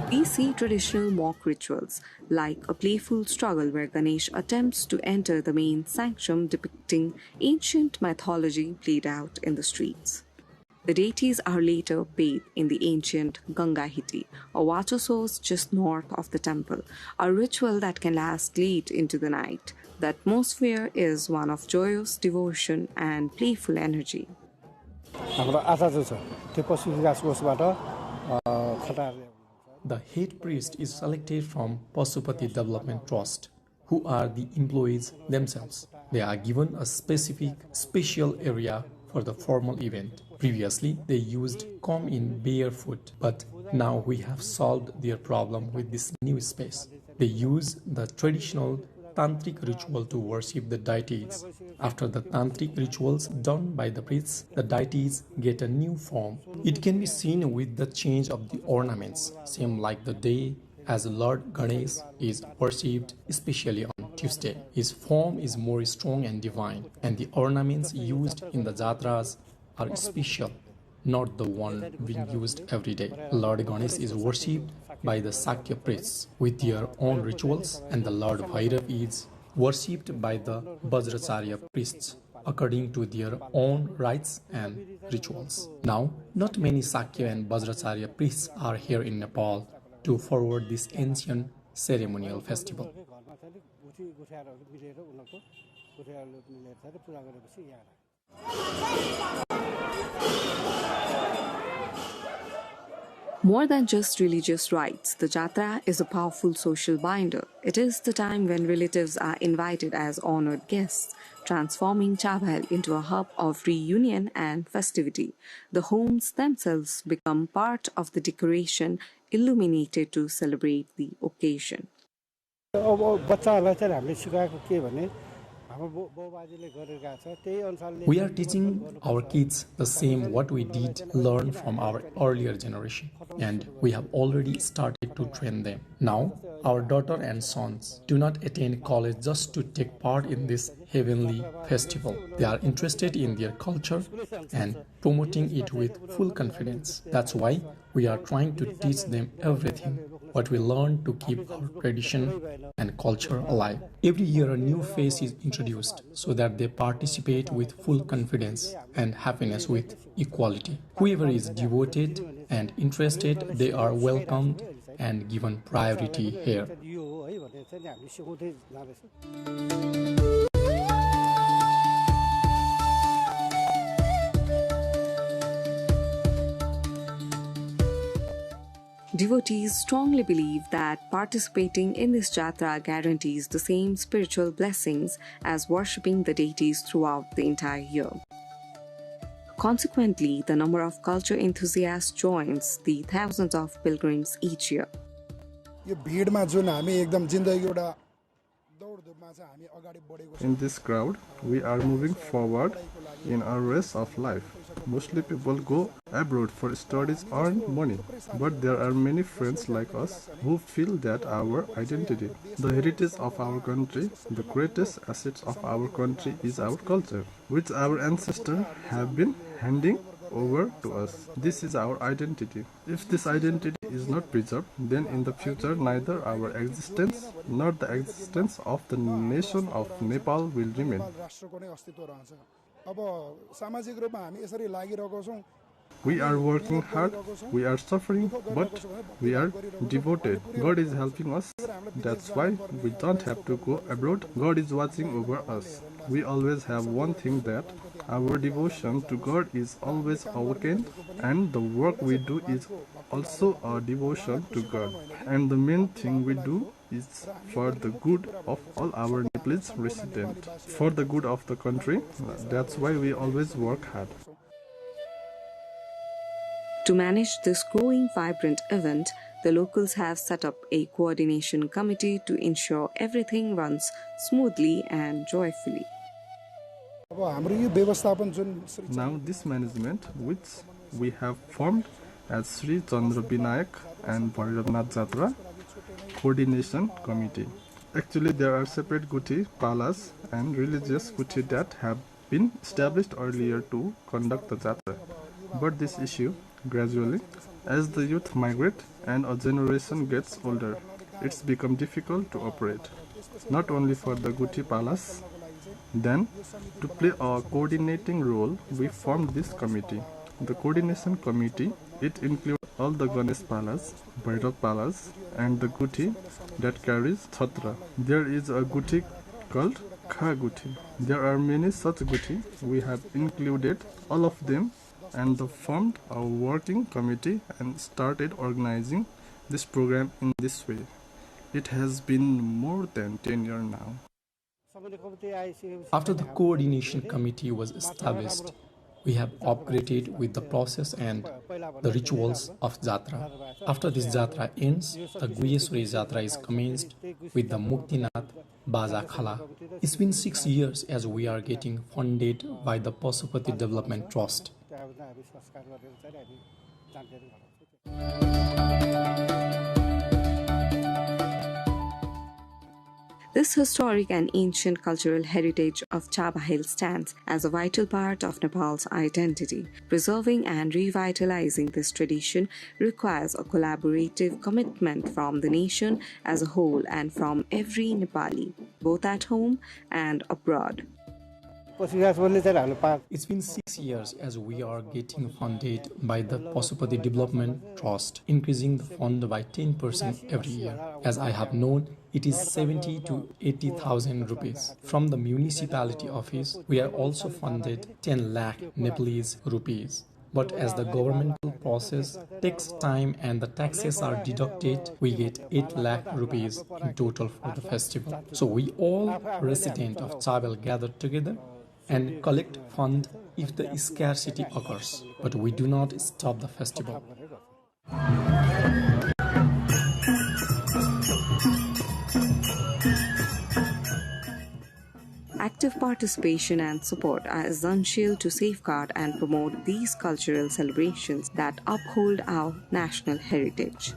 We see traditional mock rituals, like a playful struggle where Ganesh attempts to enter the main sanctum depicting ancient mythology played out in the streets. The deities are later bathed in the ancient Gangahiti, a water source just north of the temple, a ritual that can last late into the night. The atmosphere is one of joyous devotion and playful energy. The head priest is selected from Pasupati Development Trust, who are the employees themselves. They are given a specific special area for the formal event. Previously, they used come in barefoot, but now we have solved their problem with this new space. They use the traditional tantric ritual to worship the deities. After the tantric rituals done by the priests, the deities get a new form. It can be seen with the change of the ornaments, same like the day as Lord Ganesh is worshipped, especially on Tuesday. His form is more strong and divine, and the ornaments used in the jatras are special, not the one being used every day. Lord Ganesh is worshipped by the Sakya priests with their own rituals, and the Lord Bhairav is worshipped by the Vajracharya priests according to their own rites and rituals. Now, not many Sakya and Vajracharya priests are here in Nepal to forward this ancient ceremonial festival. More than just religious rites, the Jatra is a powerful social binder. It is the time when relatives are invited as honored guests, transforming Chabel into a hub of reunion and festivity. The homes themselves become part of the decoration illuminated to celebrate the occasion. We are teaching our kids the same what we did learn from our earlier generation, and we have already started to train them. Now, our daughter and sons do not attend college just to take part in this heavenly festival. They are interested in their culture and promoting it with full confidence. That's why we are trying to teach them everything what we learn to keep our tradition and culture alive. Every year a new face is introduced so that they participate with full confidence and happiness with equality. Whoever is devoted and interested, they are welcomed and given priority here. Devotees strongly believe that participating in this Jatra guarantees the same spiritual blessings as worshipping the deities throughout the entire year. Consequently, the number of culture enthusiasts joins the thousands of pilgrims each year. In this crowd, we are moving forward in our race of life. Mostly people go abroad for studies or money, but there are many friends like us who feel that our identity, the heritage of our country, the greatest assets of our country is our culture, which our ancestors have been handing over to us. This is our identity. If this identity is not preserved, then in the future neither our existence nor the existence of the nation of Nepal will remain. We are working hard, we are suffering, but we are devoted. God is helping us. That's why we don't have to go abroad. God is watching over us. We always have one thing, that our devotion to God is always awakened, and the work we do is also a devotion to God. And the main thing we do is for the good of all our Nepalese residents, for the good of the country. That's why we always work hard. To manage this growing vibrant event, the locals have set up a coordination committee to ensure everything runs smoothly and joyfully. Now this management, which we have formed as Sri Chandra Vinayak and Bhairabnath Jatra Coordination Committee. Actually, there are separate Guthi, Palas and religious Guthi that have been established earlier to conduct the Jatra. But this issue, gradually, as the youth migrate and a generation gets older, it's become difficult to operate. Not only for the Guthi Palas. Then, to play a coordinating role, we formed this committee. The coordination committee, it includes all the Ganesh Palas, Bhairav Palas and the Guthi that carries Chhatra. There is a Guthi called Kha Guthi. There are many such Guthi. We have included all of them and formed a working committee and started organizing this program in this way. It has been more than 10 years now. After the coordination committee was established, we have upgraded with the process and the rituals of Jatra. After this Jatra ends, the Guyeswari Jatra is commenced with the Muktinath Baja Khala. It's been 6 years as we are getting funded by the Pasupati Development Trust. This historic and ancient cultural heritage of Chaba Hill stands as a vital part of Nepal's identity. Preserving and revitalizing this tradition requires a collaborative commitment from the nation as a whole and from every Nepali, both at home and abroad. It's been 6 years as we are getting funded by the Pasupati Development Trust, increasing the fund by 10% every year. As I have known, it is 70 to 80,000 rupees. From the municipality office, we are also funded 10 lakh Nepalese rupees. But as the governmental process takes time and the taxes are deducted, we get 8 lakh rupees in total for the festival. So we all residents of Chabel gather together and collect fund if the scarcity occurs. But we do not stop the festival. Active participation and support are essential to safeguard and promote these cultural celebrations that uphold our national heritage.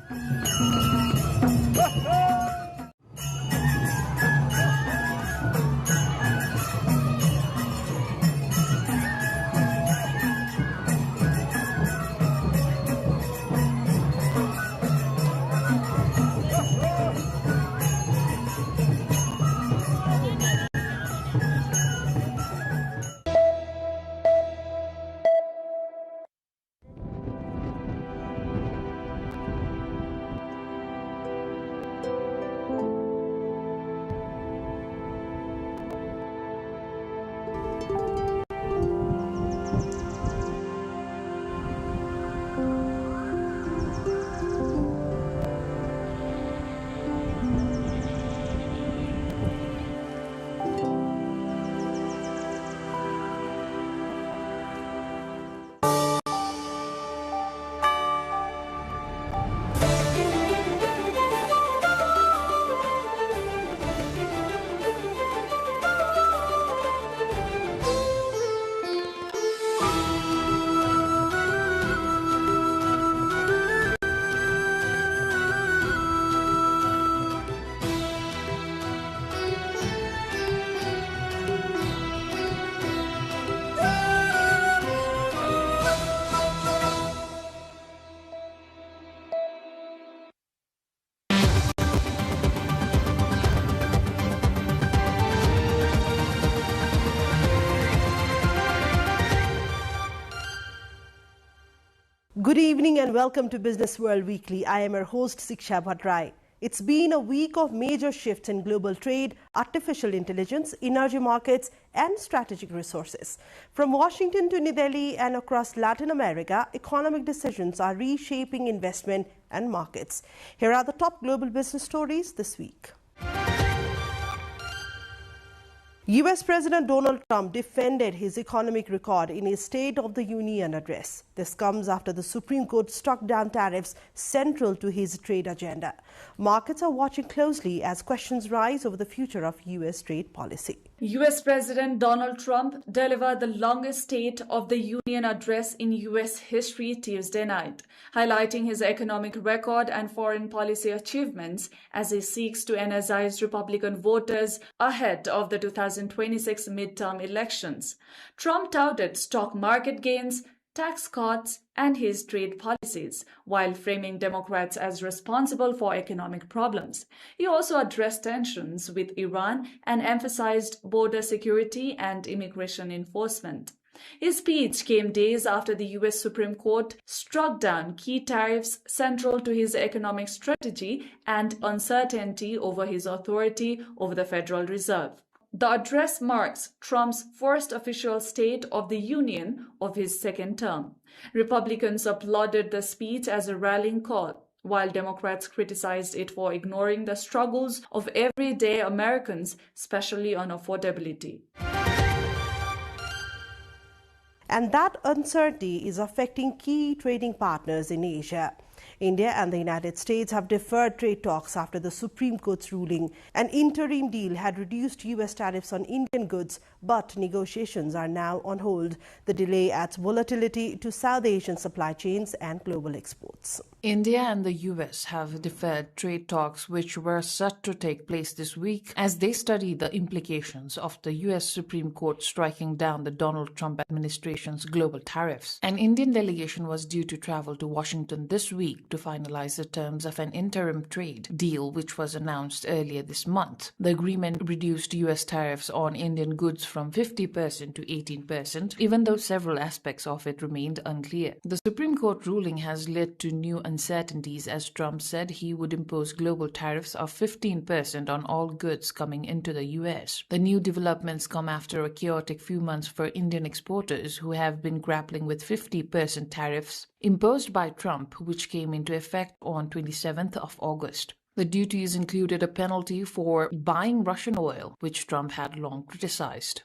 Good evening and welcome to Business World Weekly. I am your host Siksha Bhatrai. It's been a week of major shifts in global trade, artificial intelligence, energy markets and strategic resources. From Washington to New Delhi and across Latin America, economic decisions are reshaping investment and markets. Here are the top global business stories this week. US President Donald Trump defended his economic record in his State of the Union address. This comes after the Supreme Court struck down tariffs central to his trade agenda. Markets are watching closely as questions rise over the future of US trade policy. US President Donald Trump delivered the longest State of the Union address in US history Tuesday night, highlighting his economic record and foreign policy achievements as he seeks to energize Republican voters ahead of the 2026 midterm elections. Trump touted stock market gains, tax cuts, and his trade policies, while framing Democrats as responsible for economic problems. He also addressed tensions with Iran and emphasized border security and immigration enforcement. His speech came days after the US Supreme Court struck down key tariffs central to his economic strategy and uncertainty over his authority over the Federal Reserve. The address marks Trump's first official State of the Union of his second term. Republicans applauded the speech as a rallying call, while Democrats criticized it for ignoring the struggles of everyday Americans, especially on affordability. And that uncertainty is affecting key trading partners in Asia. India and the United States have deferred trade talks after the Supreme Court's ruling. An interim deal had reduced US tariffs on Indian goods, but negotiations are now on hold. The delay adds volatility to South Asian supply chains and global exports. India and the US have deferred trade talks which were set to take place this week as they study the implications of the US Supreme Court striking down the Donald Trump administration's global tariffs. An Indian delegation was due to travel to Washington this week to finalize the terms of an interim trade deal which was announced earlier this month. The agreement reduced US tariffs on Indian goods from 50% to 18%, even though several aspects of it remained unclear. The Supreme Court ruling has led to new uncertainties as Trump said he would impose global tariffs of 15% on all goods coming into the US. The new developments come after a chaotic few months for Indian exporters who have been grappling with 50% tariffs imposed by Trump, which came into effect on 27th of August. The duties included a penalty for buying Russian oil, which Trump had long criticized.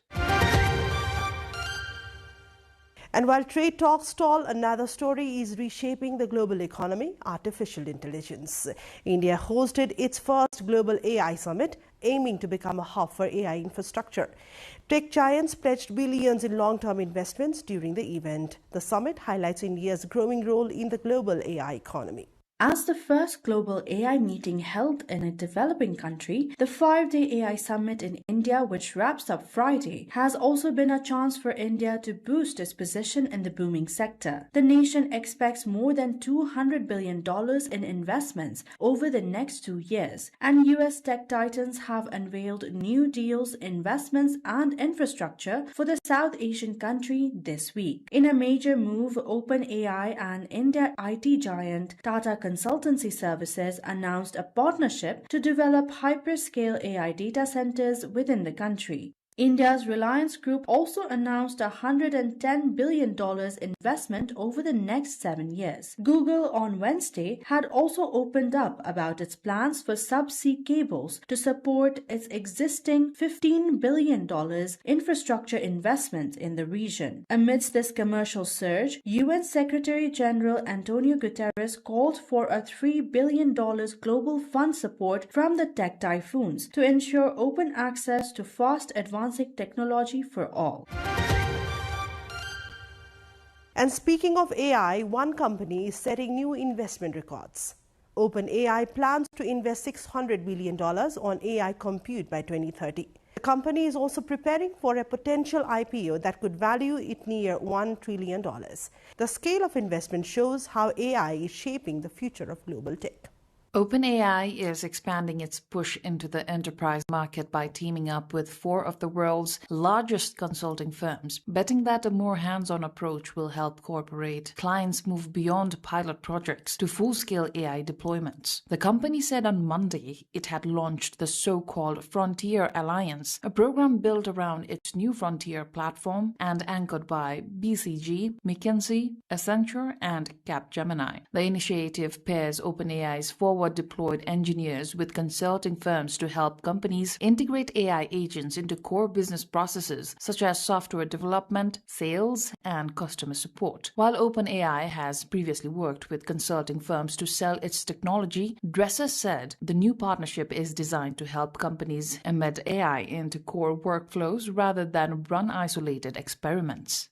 And while trade talks stall, another story is reshaping the global economy: artificial intelligence. India hosted its first global AI summit, aiming to become a hub for AI infrastructure. Tech giants pledged billions in long-term investments during the event. The summit highlights India's growing role in the global AI economy. As the first global AI meeting held in a developing country, the 5-day AI Summit in India, which wraps up Friday, has also been a chance for India to boost its position in the booming sector. The nation expects more than $200 billion in investments over the next 2 years, and US tech titans have unveiled new deals, investments, and infrastructure for the South Asian country this week. In a major move, OpenAI and India IT giant Tata Consultancy Services announced a partnership to develop hyperscale AI data centers within the country. India's Reliance Group also announced a $110 billion investment over the next 7 years. Google on Wednesday had also opened up about its plans for subsea cables to support its existing $15 billion infrastructure investment in the region. Amidst this commercial surge, UN Secretary General Antonio Guterres called for a $3 billion global fund support from the tech typhoons to ensure open access to fast advancing technology for all. And speaking of AI, one company is setting new investment records. OpenAI plans to invest $600 billion on AI compute by 2030. The company is also preparing for a potential IPO that could value it near $1 trillion. The scale of investment shows how AI is shaping the future of global tech. OpenAI is expanding its push into the enterprise market by teaming up with 4 of the world's largest consulting firms, betting that a more hands-on approach will help corporate clients move beyond pilot projects to full-scale AI deployments. The company said on Monday it had launched the so-called Frontier Alliance, a program built around its new Frontier platform and anchored by BCG, McKinsey, Accenture, and Capgemini. The initiative pairs OpenAI's forward-deployed engineers with consulting firms to help companies integrate AI agents into core business processes such as software development, sales, and customer support. While OpenAI has previously worked with consulting firms to sell its technology, Dresser said the new partnership is designed to help companies embed AI into core workflows rather than run isolated experiments.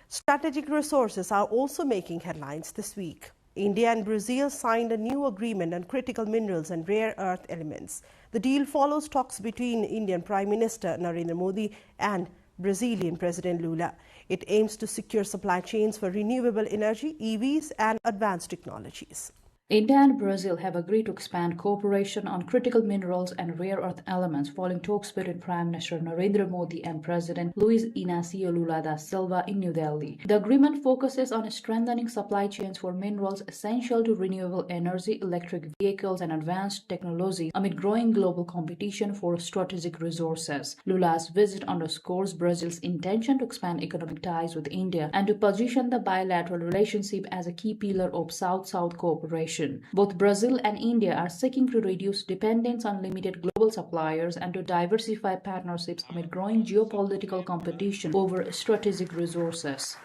Strategic resources are also making headlines this week. India and Brazil signed a new agreement on critical minerals and rare earth elements. The deal follows talks between Indian Prime Minister Narendra Modi and Brazilian President Lula. It aims to secure supply chains for renewable energy, EVs, and advanced technologies. India and Brazil have agreed to expand cooperation on critical minerals and rare earth elements following talks between Prime Minister Narendra Modi and President Luiz Inácio Lula da Silva in New Delhi. The agreement focuses on strengthening supply chains for minerals essential to renewable energy, electric vehicles, and advanced technology amid growing global competition for strategic resources. Lula's visit underscores Brazil's intention to expand economic ties with India and to position the bilateral relationship as a key pillar of South-South cooperation. Both Brazil and India are seeking to reduce dependence on limited global suppliers and to diversify partnerships amid growing geopolitical competition over strategic resources.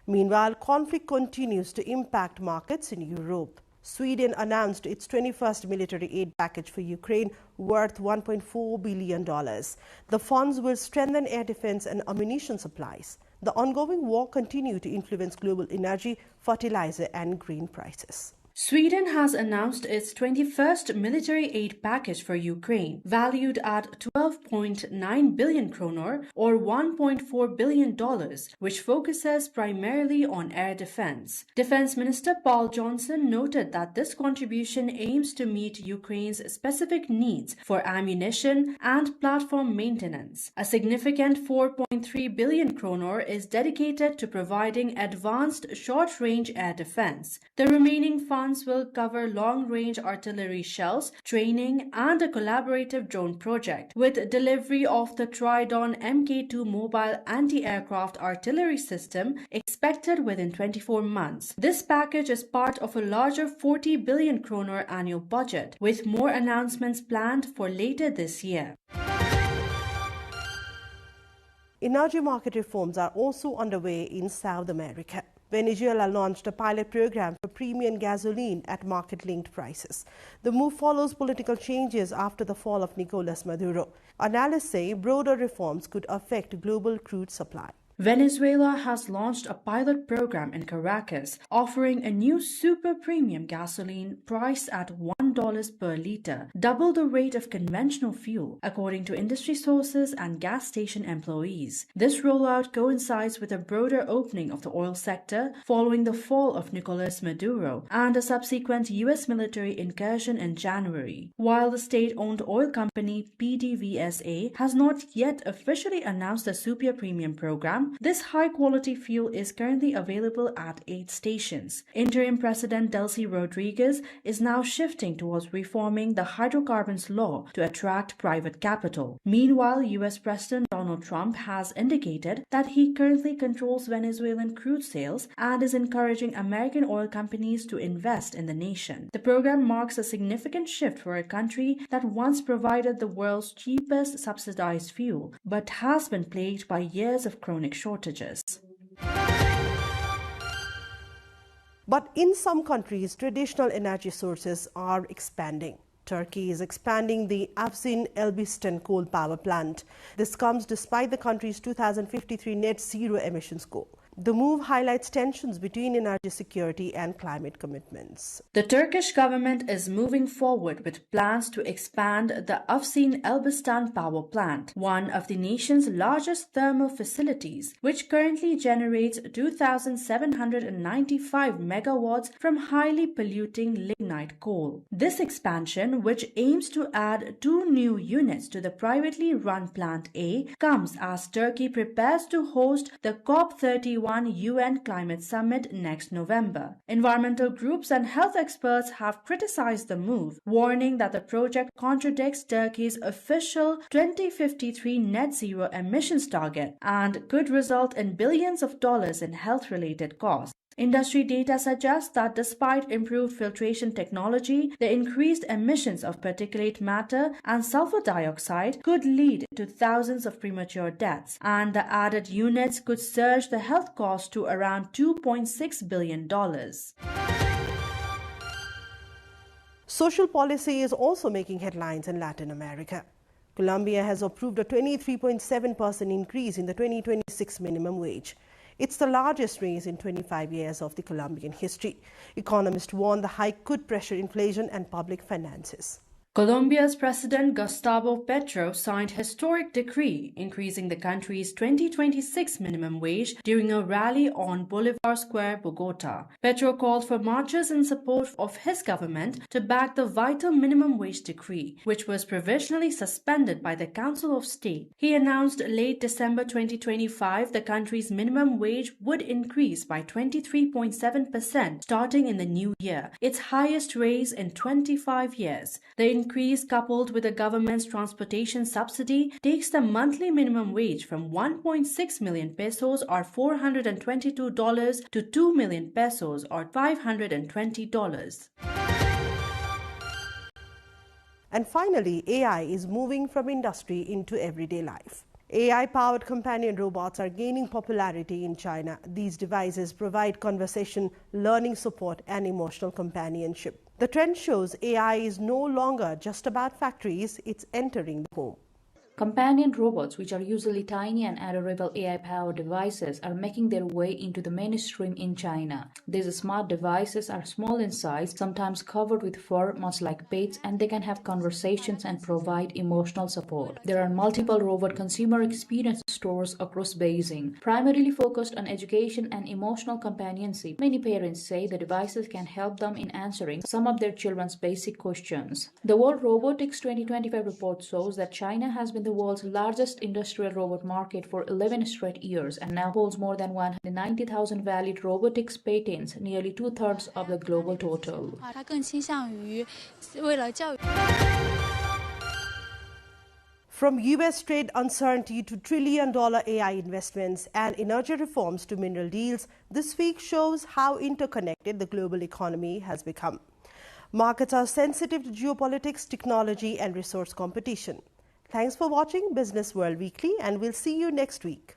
Meanwhile, conflict continues to impact markets in Europe. Sweden announced its 21st military aid package for Ukraine worth $1.4 billion. The funds will strengthen air defense and ammunition supplies. The ongoing war continues to influence global energy, fertilizer, and grain prices. Sweden has announced its 21st military aid package for Ukraine, valued at 12.9 billion kronor or $1.4 billion, which focuses primarily on air defense. Defense Minister Paul Johnson noted that this contribution aims to meet Ukraine's specific needs for ammunition and platform maintenance. A significant 4.3 billion kronor is dedicated to providing advanced short-range air defense. The remaining funds will cover long-range artillery shells, training, and a collaborative drone project, with delivery of the Tridon Mk2 mobile anti-aircraft artillery system expected within 24 months. This package is part of a larger 40 billion kronor annual budget, with more announcements planned for later this year. Energy market reforms are also underway in South America. Venezuela launched a pilot program for premium gasoline at market-linked prices. The move follows political changes after the fall of Nicolas Maduro. Analysts say broader reforms could affect global crude supply. Venezuela has launched a pilot program in Caracas offering a new super premium gasoline priced at $1 per liter, double the rate of conventional fuel, according to industry sources and gas station employees. This rollout coincides with a broader opening of the oil sector following the fall of Nicolas Maduro and a subsequent U.S. military incursion in January. While the state-owned oil company PDVSA has not yet officially announced the super premium program, this high-quality fuel is currently available at 8 stations. Interim President Delcy Rodriguez is now shifting towards reforming the hydrocarbons law to attract private capital. Meanwhile, U.S. President Donald Trump has indicated that he currently controls Venezuelan crude sales and is encouraging American oil companies to invest in the nation. The program marks a significant shift for a country that once provided the world's cheapest subsidized fuel, but has been plagued by years of chronic shortages. But in some countries, traditional energy sources are expanding. Turkey is expanding the Afzin Elbistan coal power plant. This comes despite the country's 2053 net zero emissions goal. The move highlights tensions between energy security and climate commitments. The Turkish government is moving forward with plans to expand the Afsin Elbistan power plant, one of the nation's largest thermal facilities, which currently generates 2,795 megawatts from highly polluting lignite coal. This expansion, which aims to add 2 new units to the privately run Plant A, comes as Turkey prepares to host the COP31 UN Climate Summit next November. Environmental groups and health experts have criticized the move, warning that the project contradicts Turkey's official 2053 net zero emissions target and could result in billions of dollars in health-related costs. Industry data suggests that despite improved filtration technology, the increased emissions of particulate matter and sulfur dioxide could lead to thousands of premature deaths, and the added units could surge the health cost to around $2.6 billion. Social policy is also making headlines in Latin America. Colombia has approved a 23.7% increase in the 2026 minimum wage. It's the largest raise in 25 years of the Colombian history. Economists warn the hike could pressure inflation and public finances. Colombia's President Gustavo Petro signed a historic decree increasing the country's 2026 minimum wage during a rally on Bolivar Square, Bogota. Petro called for marches in support of his government to back the vital minimum wage decree, which was provisionally suspended by the Council of State. He announced late December 2025 the country's minimum wage would increase by 23.7% starting in the new year, its highest raise in 25 years. The increase, coupled with the government's transportation subsidy, takes the monthly minimum wage from 1.6 million pesos or $422 to 2 million pesos or $520. And finally, AI is moving from industry into everyday life. AI-powered companion robots are gaining popularity in China. These devices provide conversation, learning support, and emotional companionship. The trend shows AI is no longer just about factories, it's entering the home. Companion robots, which are usually tiny and adorable AI-powered devices, are making their way into the mainstream in China. These smart devices are small in size, sometimes covered with fur, much like pets, and they can have conversations and provide emotional support. There are multiple robot consumer experience stores across Beijing, primarily focused on education and emotional companionship. Many parents say the devices can help them in answering some of their children's basic questions. The World Robotics 2025 report shows that China has been the world's largest industrial robot market for 11 straight years and now holds more than 190,000 valid robotics patents, nearly 2/3 of the global total. From U.S. trade uncertainty to trillion-dollar AI investments and energy reforms to mineral deals, this week shows how interconnected the global economy has become. Markets are sensitive to geopolitics, technology, and resource competition. Thanks for watching Business World Weekly, and we'll see you next week.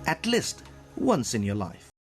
at least once in your life.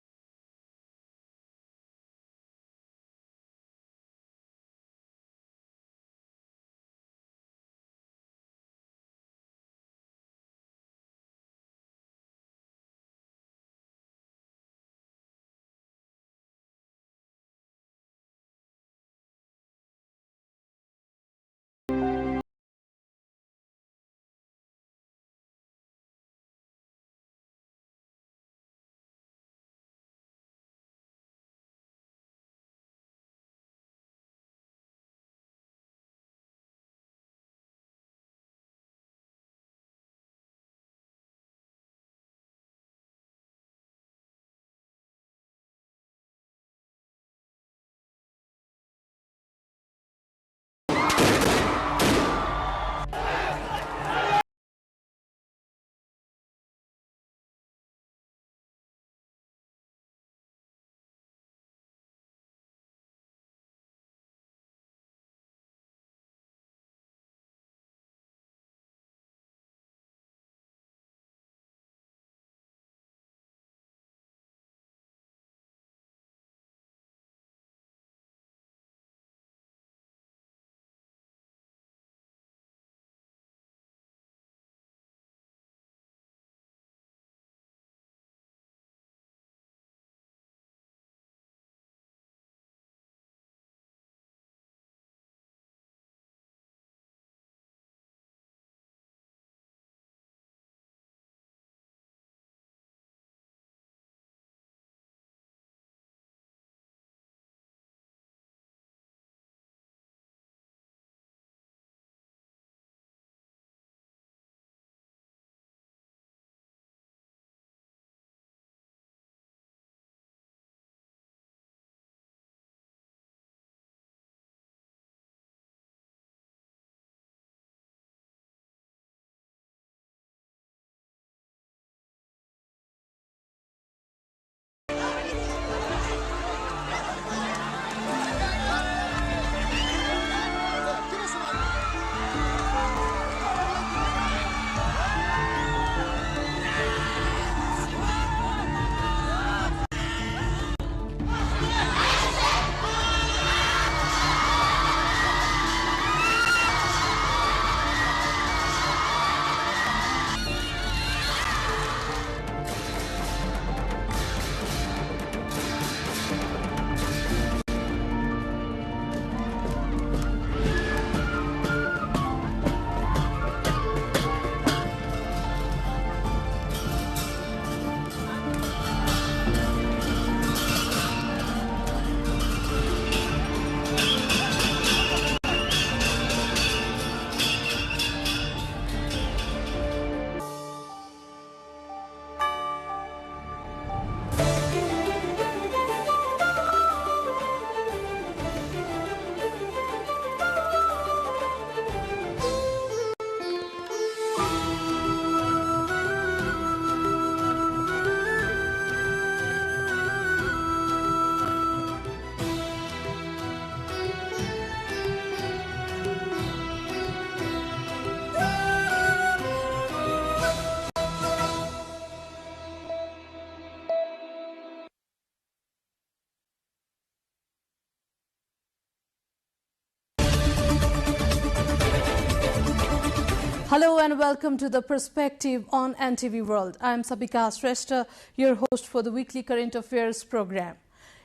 Hello and welcome to The Perspective on NTV World. I am Sabika Shrestha, your host for the weekly current affairs program.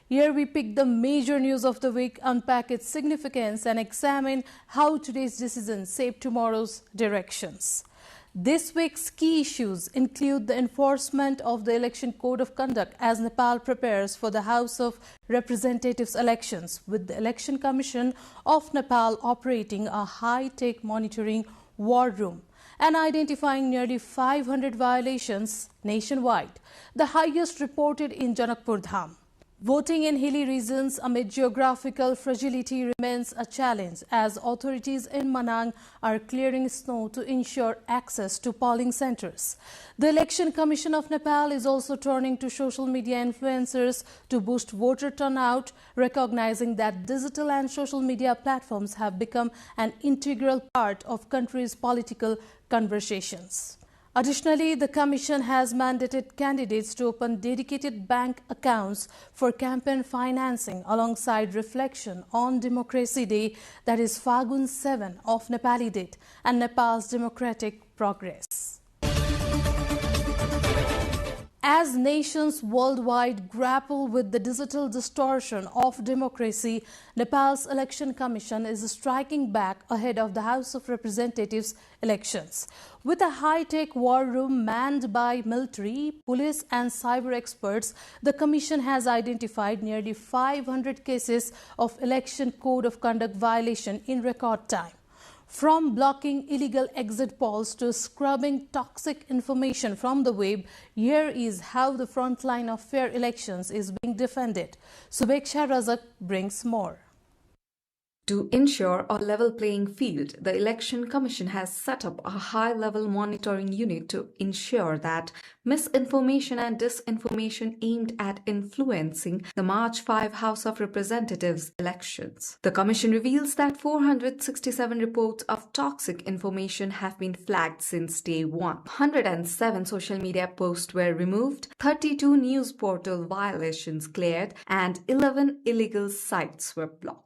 Here we pick the major news of the week, unpack its significance and examine how today's decisions shape tomorrow's directions. This week's key issues include the enforcement of the Election Code of Conduct as Nepal prepares for the House of Representatives elections, with the Election Commission of Nepal operating a high-tech monitoring war room and identifying nearly 500 violations nationwide, the highest reported in Janakpur Dham. Voting in hilly regions amid geographical fragility remains a challenge as authorities in Manang are clearing snow to ensure access to polling centers. The Election Commission of Nepal is also turning to social media influencers to boost voter turnout, recognizing that digital and social media platforms have become an integral part of country's political conversations. Additionally, the Commission has mandated candidates to open dedicated bank accounts for campaign financing alongside reflection on Democracy Day, that is Fagun 7 of Nepali date, and Nepal's democratic progress. As nations worldwide grapple with the digital distortion of democracy, Nepal's Election Commission is striking back ahead of the House of Representatives elections. With a high-tech war room manned by military, police and cyber experts, the Commission has identified nearly 500 cases of election code of conduct violation in record time. From blocking illegal exit polls to scrubbing toxic information from the web, here is how the front line of fair elections is being defended. Subeksha Razak brings more. To ensure a level playing field, the Election Commission has set up a high-level monitoring unit to ensure that misinformation and disinformation aimed at influencing the March 5 House of Representatives elections. The Commission reveals that 467 reports of toxic information have been flagged since day one. 107 social media posts were removed, 32 news portal violations cleared, and 11 illegal sites were blocked.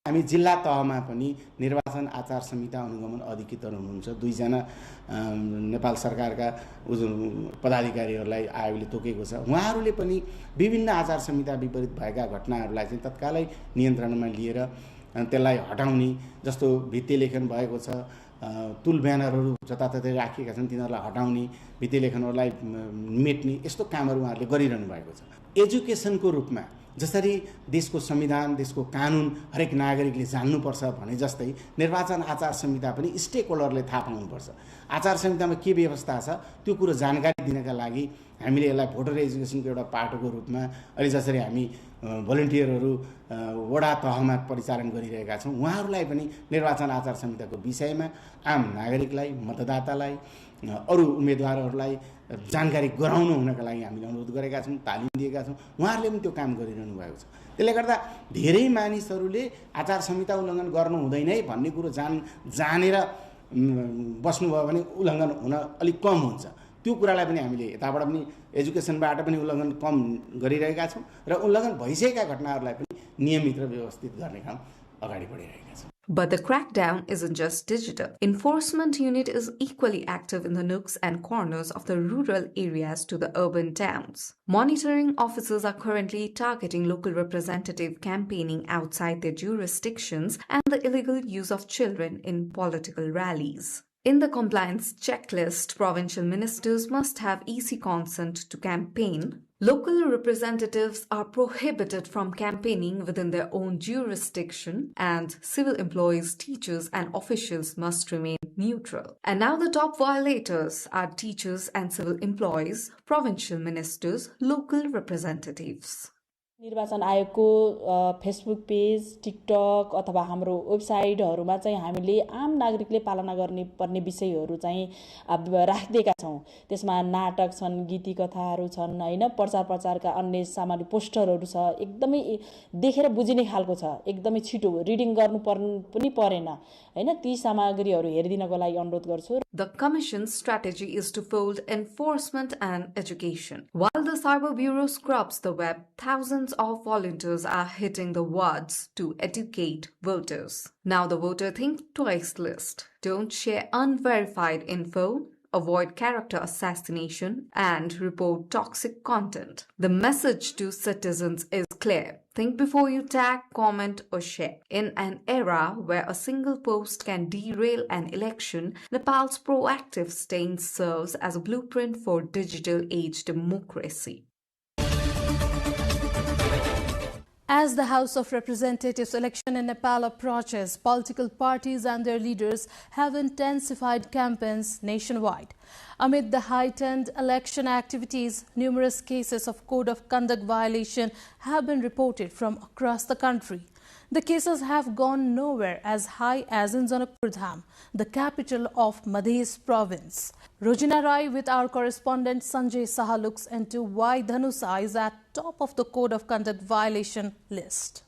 हामी जिल्ला तहमा पनि निर्वाचन आचार संहिता अनुगमन अधिकृतर हुनुहुन्छ दुईजना नेपाल सरकारका पदाधिकारीहरूलाई आयोगले तोकेको छ उहाँहरूले पनि विभिन्न आचार संहिता विपरीत भएका घटनाहरूलाई चाहिँ तत्कालै नियन्त्रणमा लिएर त्यसलाई हटाउने जस्तो भित्ति लेखन भएको छ तुल ब्यानरहरू जताततै राखिएका छन् तिनीहरूलाई हटाउने भित्ति लेखनहरूलाई मेट्ने यस्तो कामहरू उहाँहरूले गरिरहनु भएको छ एजुकेसनको रूपमा जसरी देशको संविधान देशको कानुन हरेक नागरिकले जान्नुपर्छ भने जस्तै निर्वाचन आचार संहिता पनि स्टेक होल्डरले थाहा पाउनुपर्छ आचार संहितामा के व्यवस्था छ त्यो कुरो जानकारी दिनका लागि हामीले यसलाई भोटर एजुकेसनको एउटा पाटोको रूपमा अहिले जसरी हामी भोलिन्टियरहरू वडा तहमा परिचालन गरिरहेका छौं उहाँहरूलाई पनि निर्वाचन आचार संहिताको विषयमा आम नागरिकलाई मतदातालाई अरु उम्मेदवारहरूलाई जानकारी गराउनु हुनका लागि हामीले अनुरोध गरेका छौं तालिम दिएका छौं उहाँहरूले पनि त्यो काम गरिरहनु भएको छ त्यसले गर्दा धेरै मानिसहरूले आचार संहिता उल्लङ्घन गर्नु हुँदैन है भन्ने कुरो जानेर बस्नुभयो भने उल्लङ्घन हुन अलि कम हुन्छ त्यो कुरालाई पनि हामीले यताबाट पनि एजुकेसनबाट पनि उल्लङ्घन कम गरिरहेका छौं र उल्लङ्घन भइसकेका घटनाहरूलाई पनि नियमित र व्यवस्थित गर्ने काम अगाडि बढिरहेका छौं But the crackdown isn't just digital. Enforcement unit is equally active in the nooks and corners of the rural areas to the urban towns. Monitoring officers are currently targeting local representative campaigning outside their jurisdictions and the illegal use of children in political rallies. In the compliance checklist, provincial ministers must have EC consent to campaign. Local representatives are prohibited from campaigning within their own jurisdiction, and civil employees, teachers, and officials must remain neutral. And now the top violators are teachers and civil employees, provincial ministers, local representatives. निर्वाचन आयोगको Facebook page TikTok अथवा हाम्रो वेबसाइटहरुमा चाहिँ हामीले आम नागरिकले पालना गर्ने पर्ने विषयहरु चाहिँ राखिदिएका छौं त्यसमा नाटक छन् गीति कथाहरु छन् हैन प्रचारका अन्य सामग्री पोस्टरहरु छ एकदमै देखेर बुझिने खालको छ एकदमै छिटो रिडिङ गर्नु पनि परेन हैन ती सामग्रीहरु हेरिदिनको लागि अनुरोध गर्छु The Commission's strategy is to fold enforcement and education. While the Cyber Bureau scrubs the web, thousands of volunteers are hitting the wards to educate voters. Now the voter think twice list. Don't share unverified info, avoid character assassination, and report toxic content. The message to citizens is clear. Think before you tag, comment, or share. In an era where a single post can derail an election, Nepal's proactive stance serves as a blueprint for digital age democracy. As the House of Representatives election in Nepal approaches, political parties and their leaders have intensified campaigns nationwide. Amid the heightened election activities, numerous cases of code of conduct violation have been reported from across the country. The cases have gone nowhere as high as in Janakpur, the capital of Madhya province. Rojina Rai with our correspondent Sanjay Saha looks into why Dhanusa is at top of the code of conduct violation list.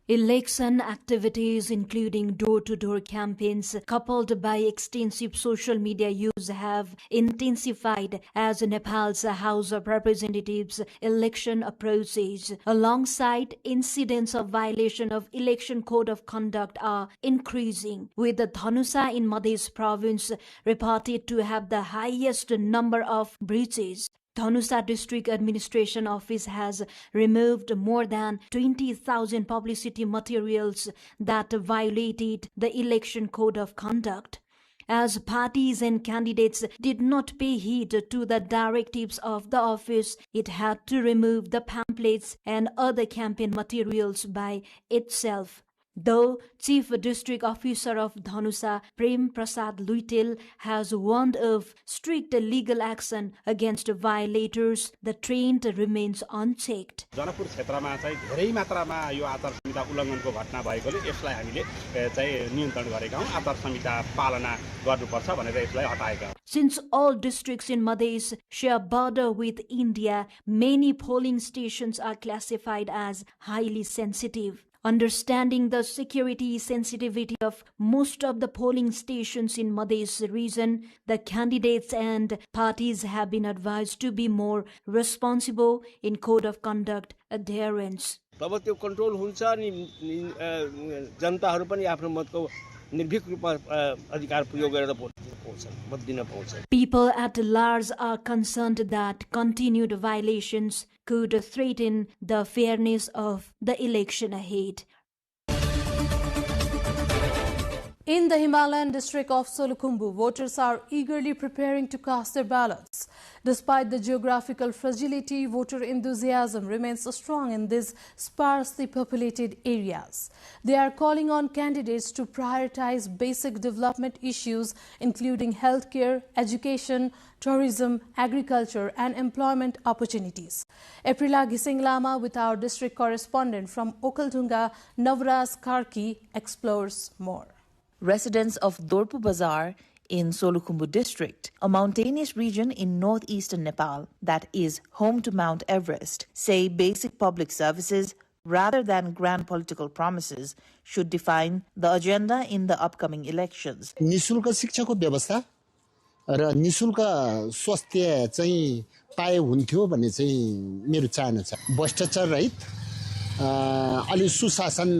Election activities, including door-to-door campaigns coupled by extensive social media use, have intensified as Nepal's House of Representatives election approaches. Alongside, incidents of violation of election code of conduct are increasing, with the Dhanusa in Madhya province reported to have the highest number of breaches. Dhanusa District Administration Office has removed more than 20,000 publicity materials that violated the election code of conduct. As parties and candidates did not pay heed to the directives of the office, it had to remove the pamphlets and other campaign materials by itself. Though Chief District Officer of Dhanusa, Prem Prasad Luitel, has warned of strict legal action against violators, the trend remains unchecked. Janakpur क्षेत्रमा चाहिँ धेरै मात्रामा यो आचार संहिता उल्लङ्घनको घटना भएकोले यसलाई हामीले चाहिँ नियन्त्रण गरेका हौं आचार संहिता पालना गर्नुपर्छ भनेर यसलाई हटाएका हौं Since all districts in Madhya share border with India, many polling stations are classified as highly sensitive. Understanding the security sensitivity of most of the polling stations in Madhya region, the candidates and parties have been advised to be more responsible in code of conduct adherence. तब त्यो control हुन्छ अनि जनताहरु पनि आफ्नो मतको निर्भीक रूपमा अधिकार प्रयोग गरेर भोट दिन पाउँछन्. People at large are concerned that continued violations could threaten the fairness of the election ahead. In the Himalayan district of Solukhumbu, voters are eagerly preparing to cast their ballots. Despite the geographical fragility, voter enthusiasm remains strong in these sparsely populated areas. They are calling on candidates to prioritize basic development issues, including healthcare, education, tourism, agriculture, and employment opportunities. Aprila Ghising Lama, with our district correspondent from Okhaldhunga, Navraj Karki, explores more. Residents of Dorpu Bazar in Solukhumbu district, a mountainous region in northeastern Nepal that is home to Mount Everest, say basic public services rather than grand political promises should define the agenda in the upcoming elections. निशुल्क शिक्षाको व्यवस्था र निशुल्क स्वास्थ्य चाहिँ पाए हुन्थ्यो भन्ने चाहिँ मेरो चाहना छ. भ्रष्टाचार रहित अलि सुशासन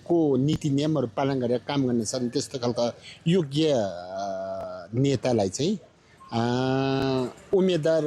को नीति नियमहरु पालन गरेर काम गर्ने छन् त्यस्तो खालको योग्य नेतालाई चाहिँ उम्मेदवार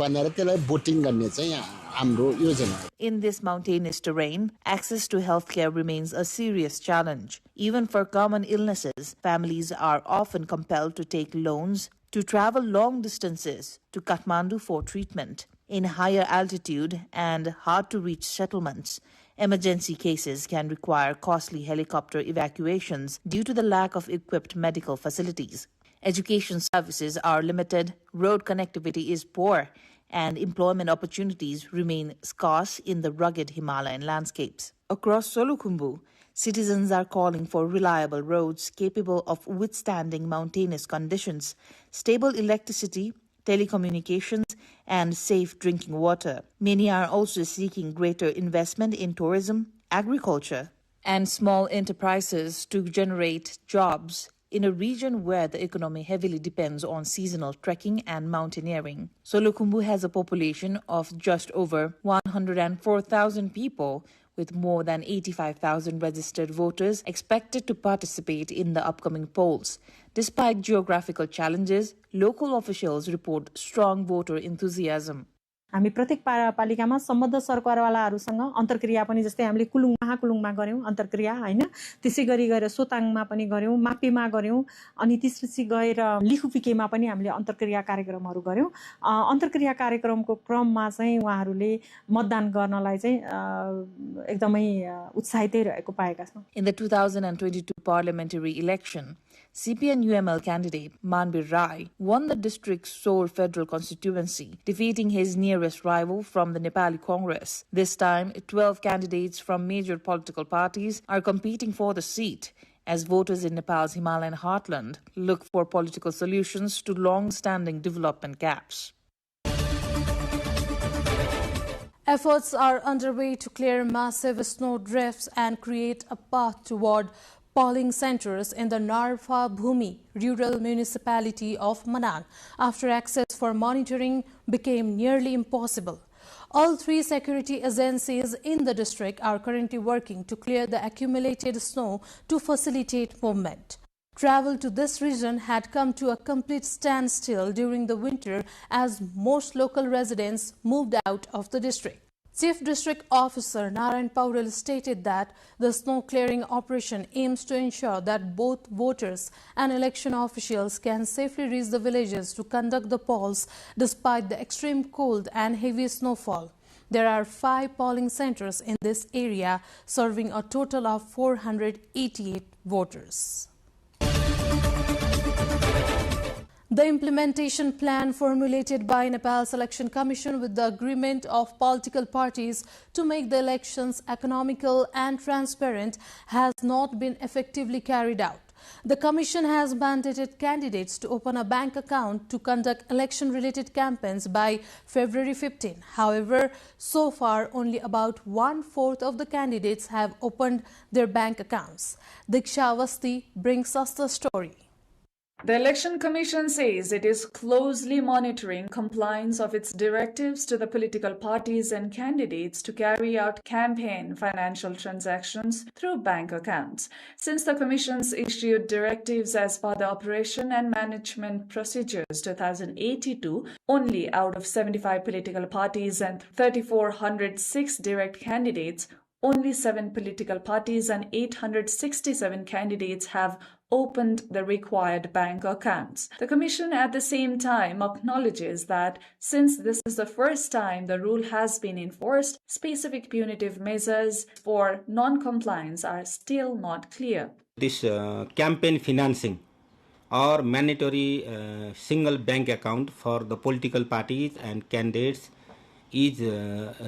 बनेर त्यसलाई भोटिङ गर्ने चाहिँ हाम्रो योजना हो. In this mountainous terrain, access to healthcare remains a serious challenge. Even for common illnesses, families are often compelled to take loans to travel long distances to Kathmandu for treatment. In higher altitude and hard-to-reach settlements, emergency cases can require costly helicopter evacuations due to the lack of equipped medical facilities. Education services are limited, road connectivity is poor, and employment opportunities remain scarce in the rugged Himalayan landscapes. Across Solukhumbu, citizens are calling for reliable roads capable of withstanding mountainous conditions, stable electricity, telecommunications, and safe drinking water. Many are also seeking greater investment in tourism, agriculture, and small enterprises to generate jobs in a region where the economy heavily depends on seasonal trekking and mountaineering. Solukhumbu has a population of just over 104,000 people, with more than 85,000 registered voters expected to participate in the upcoming polls. Despite geographical challenges, local officials report strong voter enthusiasm. हामी प्रत्येक पालिकामा सम्बद्ध सरकारवालाहरुसँग अन्तर्क्रिया पनि जस्तै हामीले महाकुलुङमा गर्यौं अन्तर्क्रिया हैन त्यसैगरी गएर सोताङमा पनि गर्यौं मापीमा गर्यौं अनि त्यसपछि गएर लिखुपिकेमा पनि हामीले अन्तर्क्रिया कार्यक्रमहरु गर्यौं अन्तर्क्रिया कार्यक्रमको क्रममा चाहिँ उहाँहरुले मतदान गर्नलाई चाहिँ एकदमै उत्साहितै रहेको पाएका छौं. In the 2022 parliamentary election, CPN-UML candidate Manbir Rai won the district's sole federal constituency, defeating his nearest rival from the Nepali Congress. This time, 12 candidates from major political parties are competing for the seat, as voters in Nepal's Himalayan heartland look for political solutions to long-standing development gaps. Efforts are underway to clear massive snow drifts and create a path toward polling centers in the Narfa Bhumi rural municipality of Manan after access for monitoring became nearly impossible. All three security agencies in the district are currently working to clear the accumulated snow to facilitate movement. Travel to this region had come to a complete standstill during the winter as most local residents moved out of the district. Chief District Officer Narayan Paurel stated that the snow clearing operation aims to ensure that both voters and election officials can safely reach the villages to conduct the polls despite the extreme cold and heavy snowfall. There are 5 polling centers in this area serving a total of 488 voters. The implementation plan formulated by Nepal's Election Commission with the agreement of political parties to make the elections economical and transparent has not been effectively carried out. The Commission has mandated candidates to open a bank account to conduct election-related campaigns by February 15. However, so far only about 1/4 of the candidates have opened their bank accounts. Diksha Avasti brings us the story. The Election Commission says it is closely monitoring compliance of its directives to the political parties and candidates to carry out campaign financial transactions through bank accounts. Since the Commission's issued directives as per the Operation and Management Procedures 2082, only out of 75 political parties and 3,406 direct candidates, only 7 political parties and 867 candidates have opened the required bank accounts. The Commission at the same time acknowledges that since this is the first time the rule has been enforced, specific punitive measures for non-compliance are still not clear. This campaign financing or mandatory single bank account for the political parties and candidates is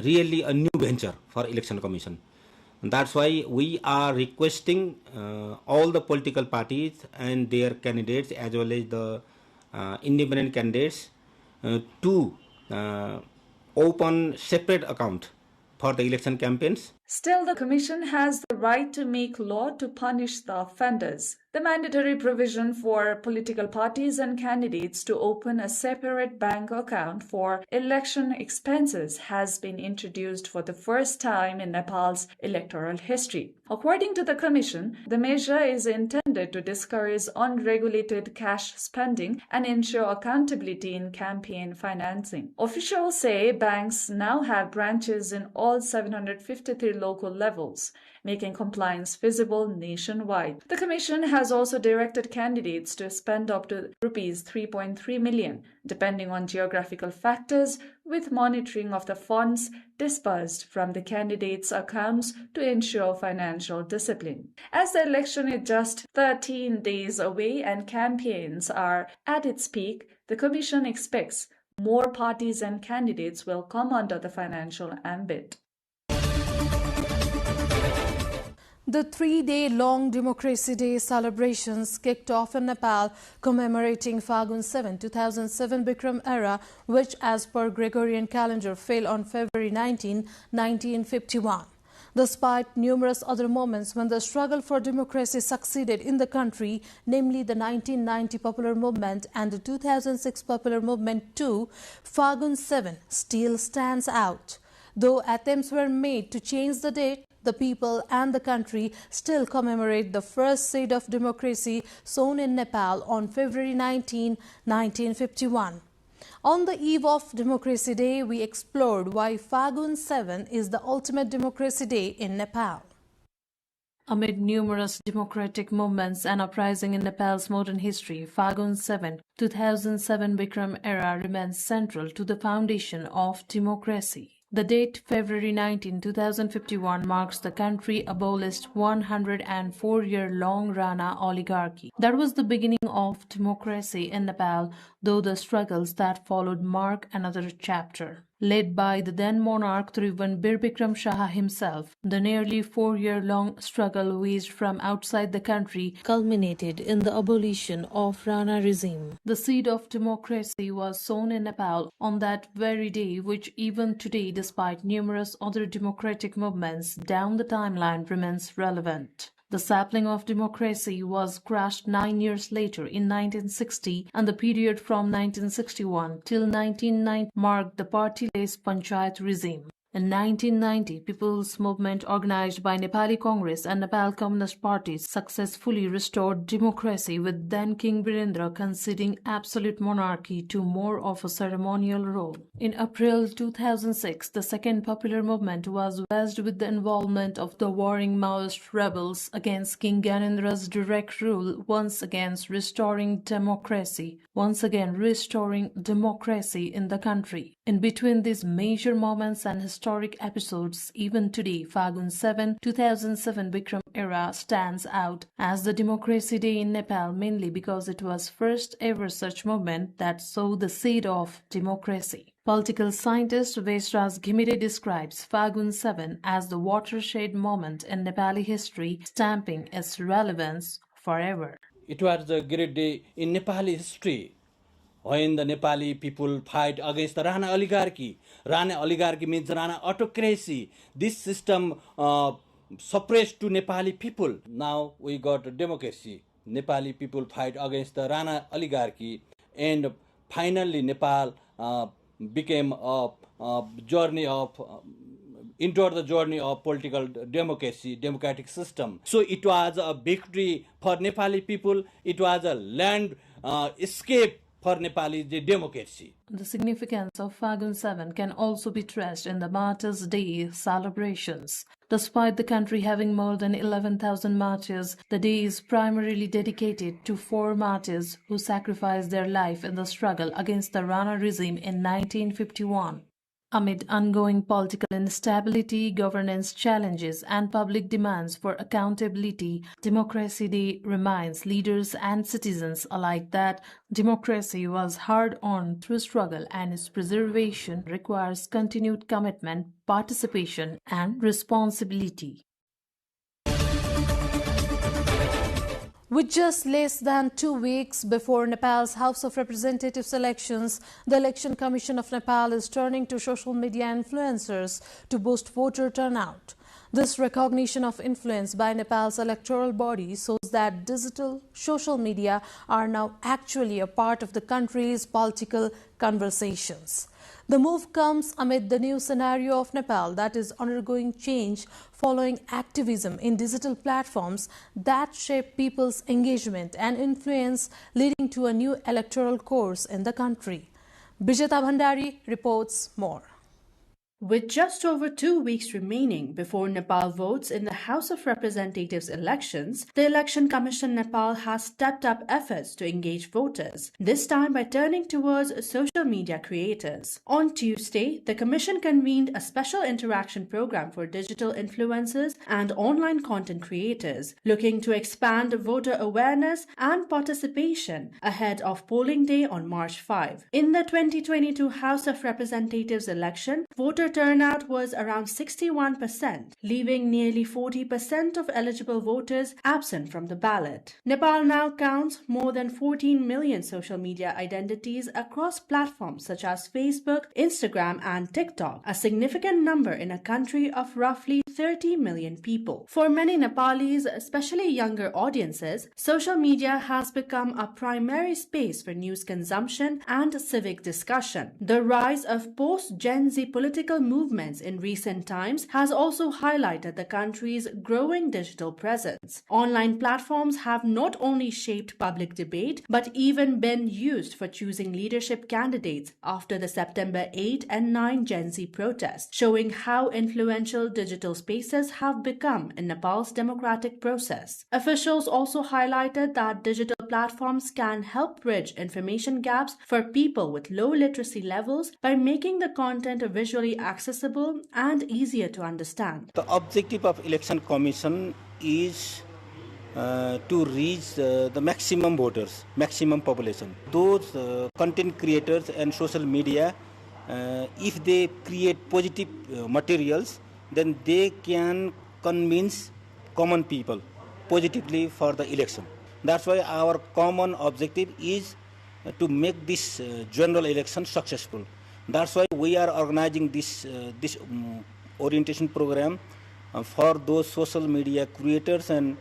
really a new venture for Election Commission. And that's why we are requesting all the political parties and their candidates as well as the independent candidates to open separate account for the election campaigns. Still, the Commission has the right to make law to punish the offenders. The mandatory provision for political parties and candidates to open a separate bank account for election expenses has been introduced for the first time in Nepal's electoral history. According to the Commission, the measure is intended to discourage unregulated cash spending and ensure accountability in campaign financing. Officials say banks now have branches in all 753 local levels, making compliance visible nationwide. The Commission has also directed candidates to spend up to Rs 3.3 million, depending on geographical factors, with monitoring of the funds disbursed from the candidates' accounts to ensure financial discipline. As the election is just 13 days away and campaigns are at its peak, the Commission expects more parties and candidates will come under the financial ambit. The 3-day-long Democracy Day celebrations kicked off in Nepal, commemorating Phagun 7, 2007 Bikram era, which as per Gregorian calendar fell on February 19, 1951. Despite numerous other moments when the struggle for democracy succeeded in the country, namely the 1990 Popular Movement and the 2006 Popular Movement too, Phagun 7 still stands out. Though attempts were made to change the date, the people and the country still commemorate the first seed of democracy sown in Nepal on February 19, 1951. On the eve of Democracy Day, we explored why Phagun 7 is the ultimate democracy day in Nepal. Amid numerous democratic movements and uprisings in Nepal's modern history, Phagun 7, 2007 Bikram era remains central to the foundation of democracy. The date February 19, 2051 marks the country abolished 104-year-long Rana oligarchy. That was the beginning of democracy in Nepal, though the struggles that followed mark another chapter. Led by the then monarch Tribhuvan Birbikram Shah himself, the nearly 4-year-long struggle waged from outside the country culminated in the abolition of Rana regime. The seed of democracy was sown in Nepal on that very day, which even today, despite numerous other democratic movements down the timeline, remains relevant. The sapling of democracy was crushed 9 years later in 1960, and the period from 1961 till 1990 marked the partyless Panchayat regime. In 1990, People's Movement organized by Nepali Congress and Nepal Communist parties successfully restored democracy, with then King Birendra conceding absolute monarchy to more of a ceremonial role. In April 2006, the second popular movement was wedged with the involvement of the warring Maoist rebels against King Gyanendra's direct rule, once again restoring democracy in the country. In between these major moments and historic episodes, even today, Phagun 7, 2007 Bikram era stands out as the Democracy Day in Nepal, mainly because it was first ever such movement that sowed the seed of democracy. Political scientist Vesraj Ghimire describes Phagun 7 as the watershed moment in Nepali history, stamping its relevance forever. It was a great day in Nepali history, when the Nepali people fight against the Rana oligarchy. Rana oligarchy means Rana autocracy. This system suppressed to Nepali people. Now we got democracy. Nepali people fight against the Rana oligarchy, and finally Nepal became a journey of entered the journey of political democracy, democratic system. So it was a victory for Nepali people. It was a land escape for Nepali democracy. The significance of Phagun 7 can also be traced in the Martyrs' Day celebrations. Despite the country having more than 11,000 martyrs, the day is primarily dedicated to 4 martyrs who sacrificed their life in the struggle against the Rana regime in 1951. Amid ongoing political instability, governance challenges, and public demands for accountability, Democracy Day reminds leaders and citizens alike that democracy was hard-earned through struggle, and its preservation requires continued commitment, participation, and responsibility. With just less than 2 weeks before Nepal's House of Representatives elections, the Election Commission of Nepal is turning to social media influencers to boost voter turnout. This recognition of influence by Nepal's electoral body shows that digital social media are now actually a part of the country's political conversations. The move comes amid the new scenario of Nepal that is undergoing change following activism in digital platforms that shape people's engagement and influence, leading to a new electoral course in the country. Bijeta Bhandari reports more. With just over 2 weeks remaining before Nepal votes in the House of Representatives elections, the Election Commission Nepal has stepped up efforts to engage voters, this time by turning towards social media creators. On Tuesday, the Commission convened a special interaction program for digital influencers and online content creators, looking to expand voter awareness and participation ahead of polling day on March 5. In the 2022 House of Representatives election, voter turnout was around 61%, leaving nearly 40% of eligible voters absent from the ballot. Nepal now counts more than 14 million social media identities across platforms such as Facebook, Instagram, and TikTok, a significant number in a country of roughly 30 million people. For many Nepalis, especially younger audiences, social media has become a primary space for news consumption and civic discussion. The rise of post-Gen Z political movements in recent times has also highlighted the country's growing digital presence. Online platforms have not only shaped public debate, but even been used for choosing leadership candidates after the September 8 and 9 Gen Z protests, showing how influential digital spaces have become in Nepal's democratic process. Officials also highlighted that digital platforms can help bridge information gaps for people with low literacy levels by making the content visually accessible and easier to understand. The objective of Election Commission is to reach the maximum voters, maximum population. Those content creators and social media, if they create positive materials, then they can convince common people positively for the election. That's why our common objective is to make this general election successful. That's why we are organizing this orientation program for those social media creators and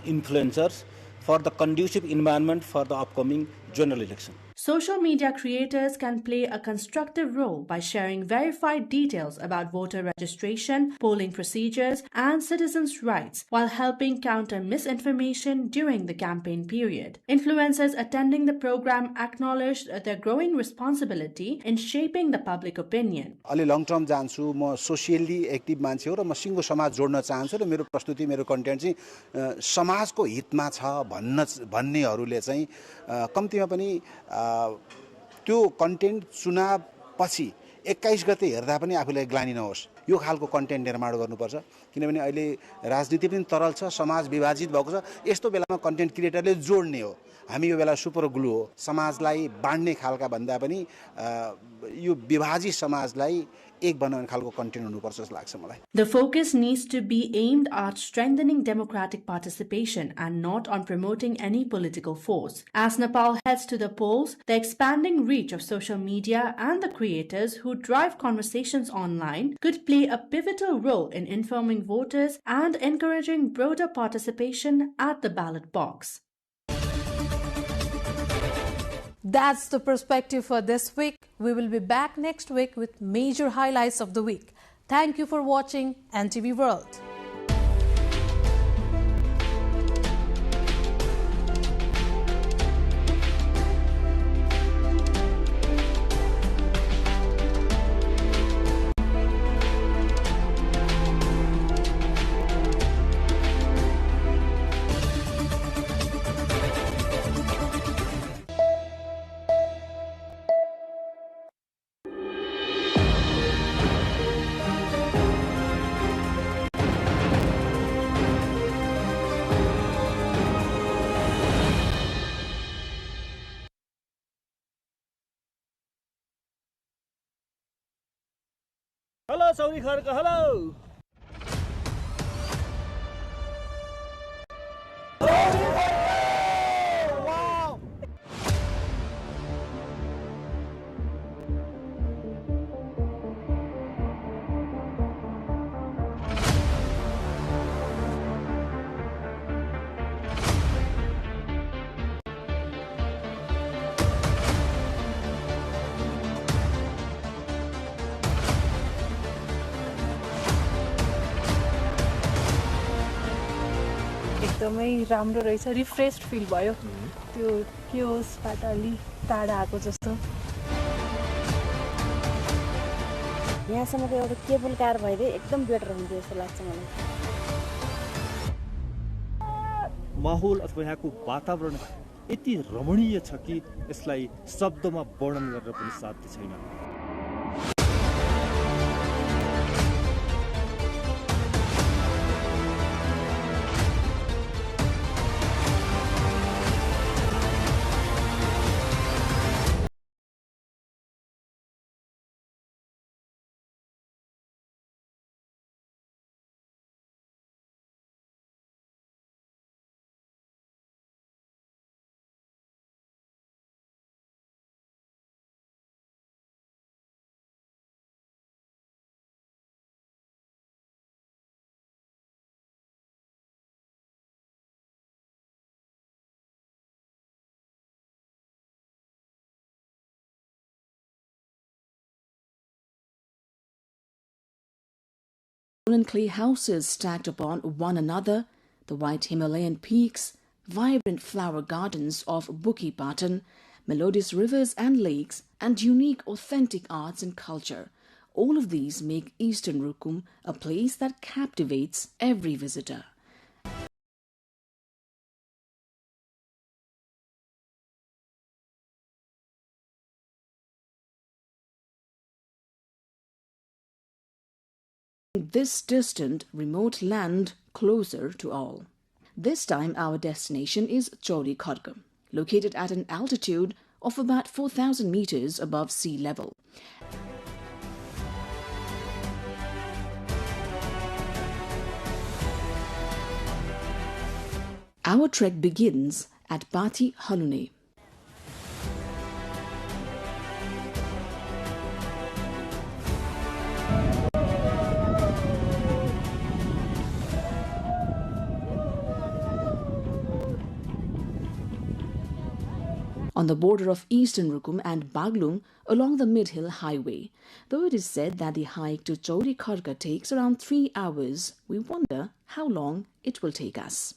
influencers for the conducive environment for the upcoming general election. Social media creators can play a constructive role by sharing verified details about voter registration, polling procedures, and citizens' rights while helping counter misinformation during the campaign period. Influencers attending the program acknowledged their growing responsibility in shaping the public opinion. अलि long term जान्छु म socially active मान्छे हो र म सिङ्गो समाज जोड्न चाहन्छु र मेरो प्रस्तुति मेरो कन्टेन्ट चाहिँ समाजको हितमा छ भन्नेहरूले चाहिँ कम्तीमा पनि त्यो कन्टेन्ट चुनाव पछि 21 गते हेर्दा पनि आफूलाई ग्लानि नहोस् यो खालको कन्टेन्ट निर्माण गर्नुपर्छ किनभने अहिले राजनीति पनि तरल छ समाज विभाजित भएको छ यस्तो बेलामा कन्टेन्ट क्रिएटरले जोड्ने हो हामी यो बेला सुपर ग्लु हो समाजलाई बाँड्ने खालका भन्दा पनि यो विभाजित समाजलाई एक बनाउने खालको कन्टेन्ट हुनुपर्छ जस्तो लाग्छ मलाई. The focus needs to be aimed at strengthening democratic participation and not on promoting any political force. As Nepal heads to the polls, the expanding reach of social media and the creators who drive conversations online could play a pivotal role in informing voters and encouraging broader participation at the ballot box. That's the perspective for this week. We will be back next week with major highlights of the week. Thank you for watching NTV World. Hello, Saudi Kharka, hello! एकदमै राम्रो रहेछ refreshed fill भयो त्यो क्योसबाट अलि टाढा आएको जस्तो यहाँसम्मको एउटा केबल कार भइदिए एकदम बेटर हुन्थ्यो जस्तो लाग्छ मलाई माहौल अथवा यहाँको वातावरण यति रमणीय छ कि यसलाई शब्दमा वर्णन गरेर पनि साध्य छैन Clay houses stacked upon one another, the white Himalayan peaks, vibrant flower gardens of Bukit Batan, melodious rivers and lakes, and unique authentic arts and culture. All of these make Eastern Rukum a place that captivates every visitor. This distant, remote land closer to all. This time our destination is Chauri Khorg, located at an altitude of about 4,000 meters above sea level. Our trek begins at Pati Halune. On the border of eastern Rukum and Baglung along the Mid-Hill Highway. Though it is said that the hike to Chauri Khorg takes around 3 hours, we wonder how long it will take us.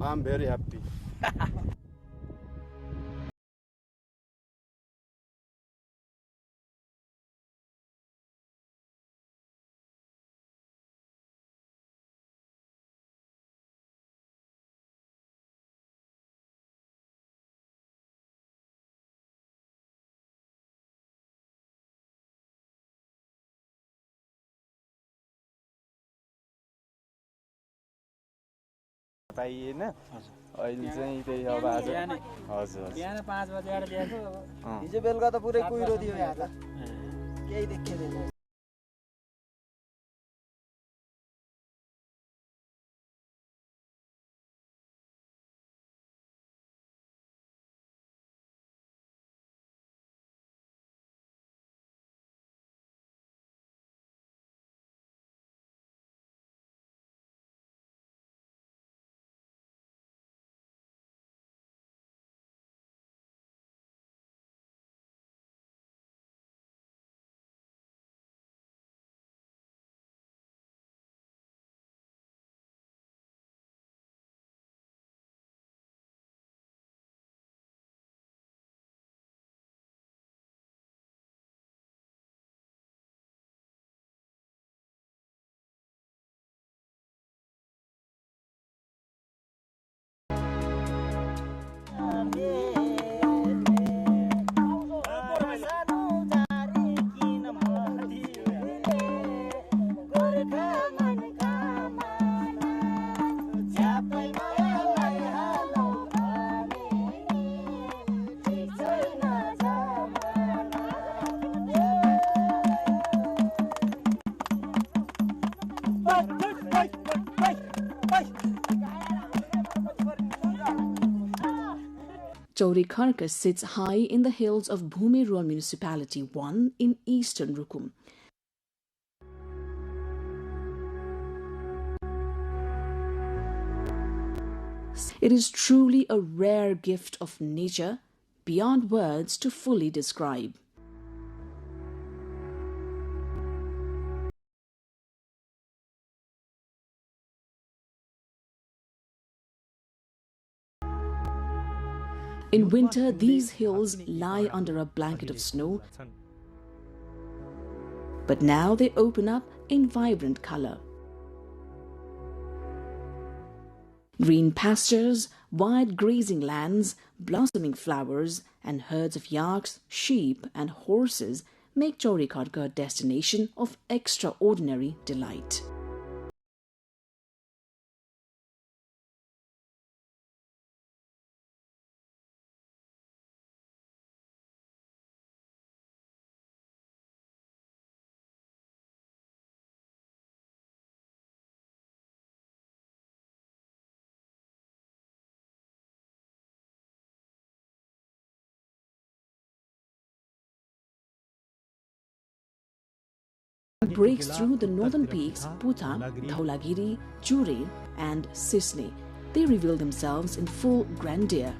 I'm very happy. पाइएन अहिले चाहिँ त्यही अब आज हजुर बिहान 5 बजेबाट ल्याएको हिजो बेलुका त पुरै कुहिरो थियो यहाँ त केही देखिँदैन Chorikarka sits high in the hills of Bhumi Rural Municipality 1 in eastern Rukum. It is truly a rare gift of nature, beyond words to fully describe. In winter, these hills lie under a blanket of snow, but now they open up in vibrant color. Green pastures, wide grazing lands, blossoming flowers, and herds of yaks, sheep, and horses make Chorikarka a destination of extraordinary delight. Breaks through the northern peaks Puta, Dhaulagiri, Churi, and Sisne. They reveal themselves in full grandeur.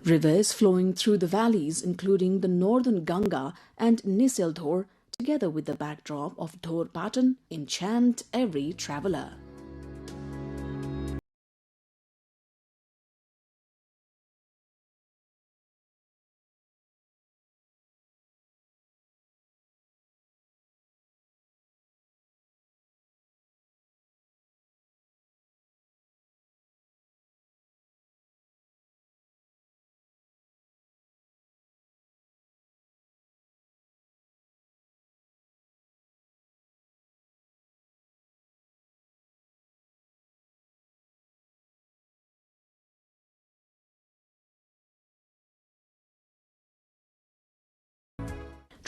Rivers flowing through the valleys, including the northern Ganga and Niseldhor, together with the backdrop of Dhor Patan, enchant every traveler.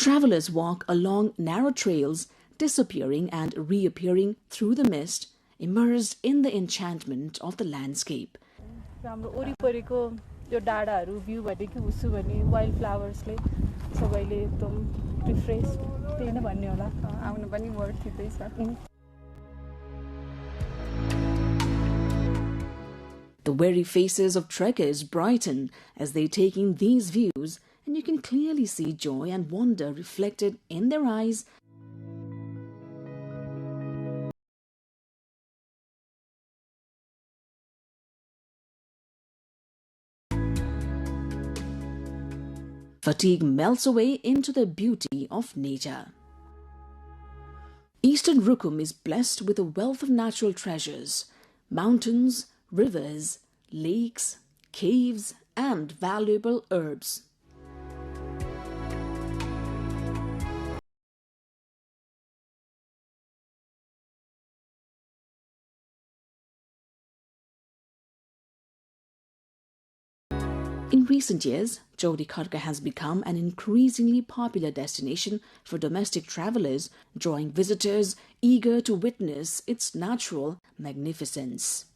Travelers walk along narrow trails, disappearing and reappearing through the mist, immersed in the enchantment of the landscape. हाम्रो वरिपरिको यो डाँडाहरू view भनेको उसु भने wild फ्लावर्सले सबैले एकदम refresh त्यही नै भन्ने होला आउनु पनि वर्थ इट छ The weary faces of trekkers brighten as they take in these views, and you can clearly see joy and wonder reflected in their eyes. Fatigue melts away into the beauty of nature. Eastern Rukum is blessed with a wealth of natural treasures, mountains, rivers, lakes, caves, and valuable herbs. recent years, Chaudhry Kharga has become an increasingly popular destination for domestic travelers, drawing visitors eager to witness its natural magnificence.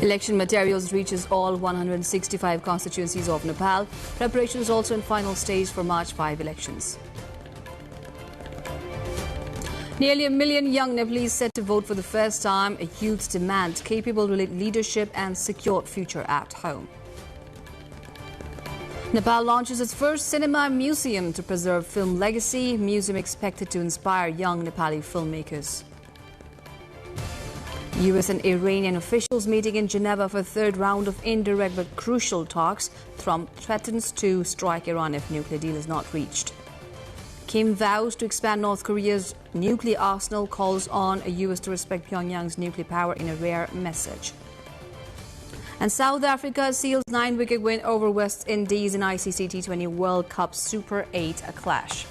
Election materials reaches all 165 constituencies of Nepal. Preparations also in final stage for March 5 elections. Nearly 1 million young Nepalese set to vote for the first time. A youth demand capable leadership and secure future at home. Nepal launches its first cinema museum to preserve film legacy. Museum expected to inspire young Nepali filmmakers. US and Iranian officials meeting in Geneva for a third round of indirect but crucial talks. Trump threatens to strike Iran if nuclear deal is not reached. Kim vows to expand North Korea's nuclear arsenal, calls on the US to respect Pyongyang's nuclear power in a rare message. And South Africa seals 9-wicket win over West Indies in ICC T20 World Cup Super 8, a clash.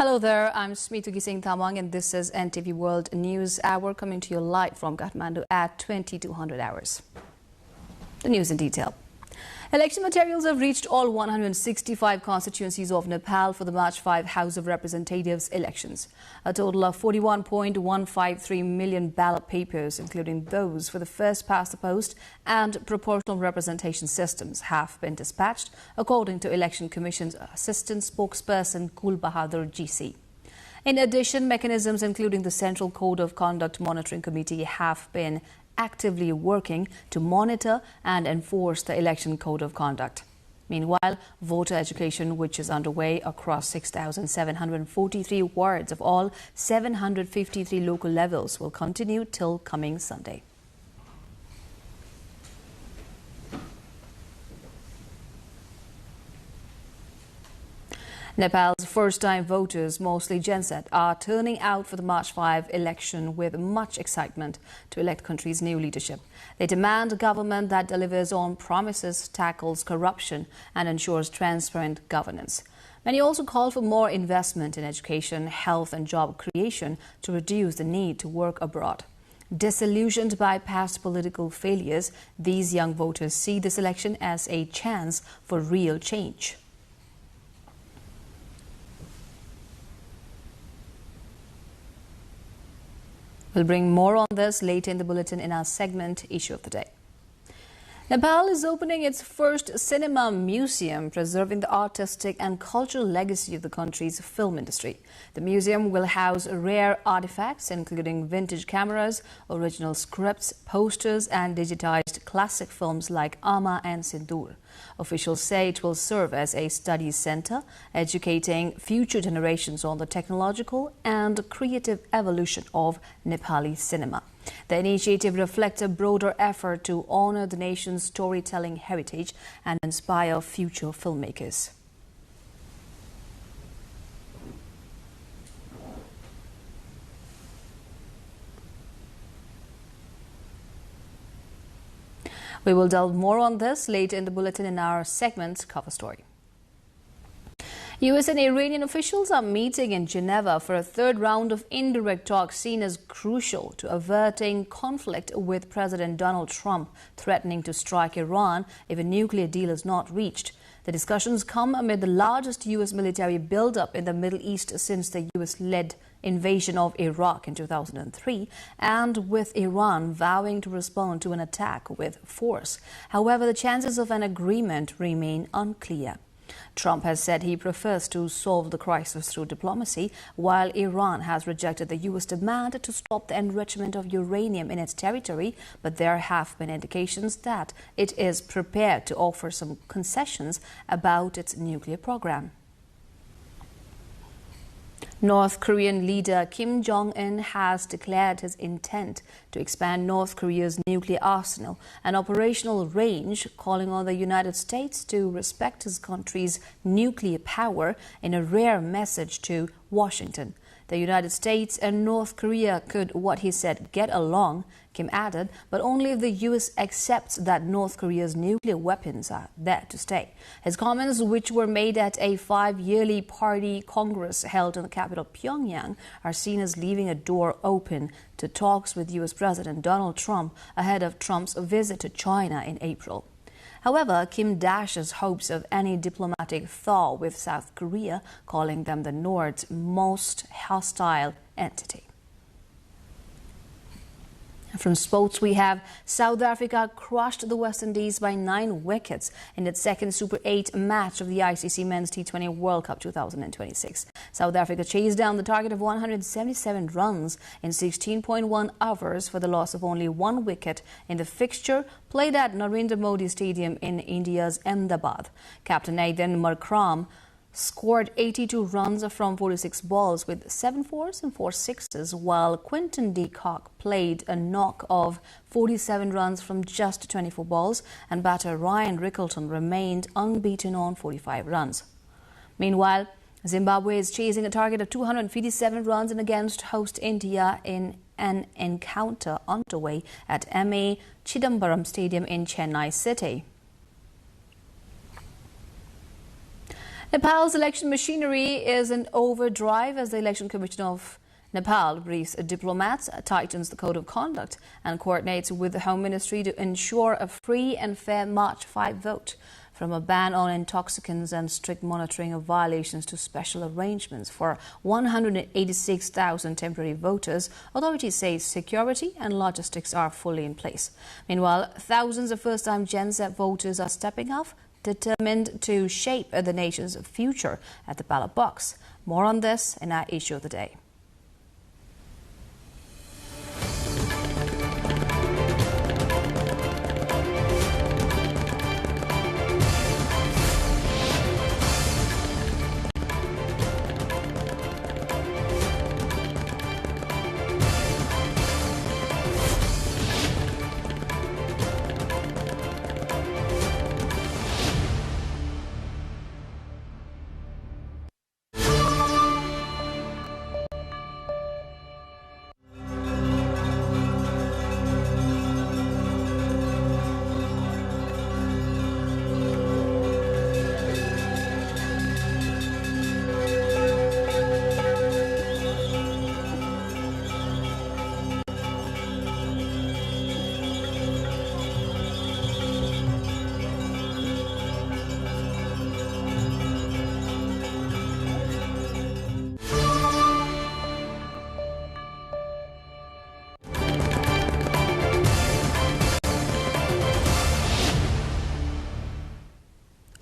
Hello there, I'm Smita Gising Thamang and this is NTV World News Hour coming to you live from Kathmandu at 2200 hours. The news in detail. Election materials have reached all 165 constituencies of Nepal for the March 5 House of Representatives elections. A total of 41.153 million ballot papers, including those for the first past the post and proportional representation systems, have been dispatched, according to Election Commission's Assistant Spokesperson Kul Bahadur GC. In addition, mechanisms including the Central Code of Conduct Monitoring Committee have been actively working to monitor and enforce the election code of conduct. Meanwhile, voter education, which is underway across 6,743 wards of all 753 local levels, will continue till coming Sunday. Nepal's first-time voters, mostly Gen Z, are turning out for the March 5 election with much excitement to elect country's new leadership. They demand a government that delivers on promises, tackles corruption and ensures transparent governance. Many also call for more investment in education, health and job creation to reduce the need to work abroad. Disillusioned by past political failures, these young voters see this election as a chance for real change. We'll bring more on this later in the bulletin in our segment Issue of the Day. Nepal is opening its first cinema museum, preserving the artistic and cultural legacy of the country's film industry. The museum will house rare artifacts, including vintage cameras, original scripts, posters, and digitized classic films like Ama and Sindoor. Officials say it will serve as a study center, educating future generations on the technological and creative evolution of Nepali cinema. The initiative reflects a broader effort to honor the nation's storytelling heritage and inspire future filmmakers. We will delve more on this later in the bulletin in our segment Cover Story. US and Iranian officials are meeting in Geneva for a third round of indirect talks seen as crucial to averting conflict, with President Donald Trump threatening to strike Iran if a nuclear deal is not reached. The discussions come amid the largest US military buildup in the Middle East since the US-led invasion of Iraq in 2003, and with Iran vowing to respond to an attack with force. However, the chances of an agreement remain unclear. Trump has said he prefers to solve the crisis through diplomacy, while Iran has rejected the U.S. demand to stop the enrichment of uranium in its territory, but there have been indications that it is prepared to offer some concessions about its nuclear program. North Korean leader Kim Jong-un has declared his intent to expand North Korea's nuclear arsenal and operational range, calling on the United States to respect his country's nuclear power in a rare message to Washington. The United States and North Korea could, what he said, get along, Kim added, but only if the U.S. accepts that North Korea's nuclear weapons are there to stay. His comments, which were made at a 5-yearly party congress held in the capital Pyongyang, are seen as leaving a door open to talks with U.S. President Donald Trump ahead of Trump's visit to China in April. However, Kim dashes hopes of any diplomatic thaw with South Korea, calling them the North's most hostile entity. From sports, we have South Africa crushed the West Indies by 9 wickets in its second Super 8 match of the ICC Men's T20 World Cup 2026. South Africa chased down the target of 177 runs in 16.1 overs for the loss of only 1 wicket in the fixture played at Narendra Modi Stadium in India's Ahmedabad. Captain Nathan Markram scored 82 runs from 46 balls with 7 fours and 4 sixes, while Quinton de Kock played a knock of 47 runs from just 24 balls, and batter Ryan Rickleton remained unbeaten on 45 runs. Meanwhile, Zimbabwe is chasing a target of 257 runs and against host India in an encounter underway at MA Chidambaram Stadium in Chennai City. Nepal's election machinery is in overdrive as the Election Commission of Nepal briefs diplomats, tightens the code of conduct, and coordinates with the Home Ministry to ensure a free and fair March 5 vote. From a ban on intoxicants and strict monitoring of violations to special arrangements for 186,000 temporary voters, authorities say security and logistics are fully in place. Meanwhile, thousands of first-time Gen Z voters are stepping up, determined to shape the nation's future at the ballot box. More on this in our issue of the day.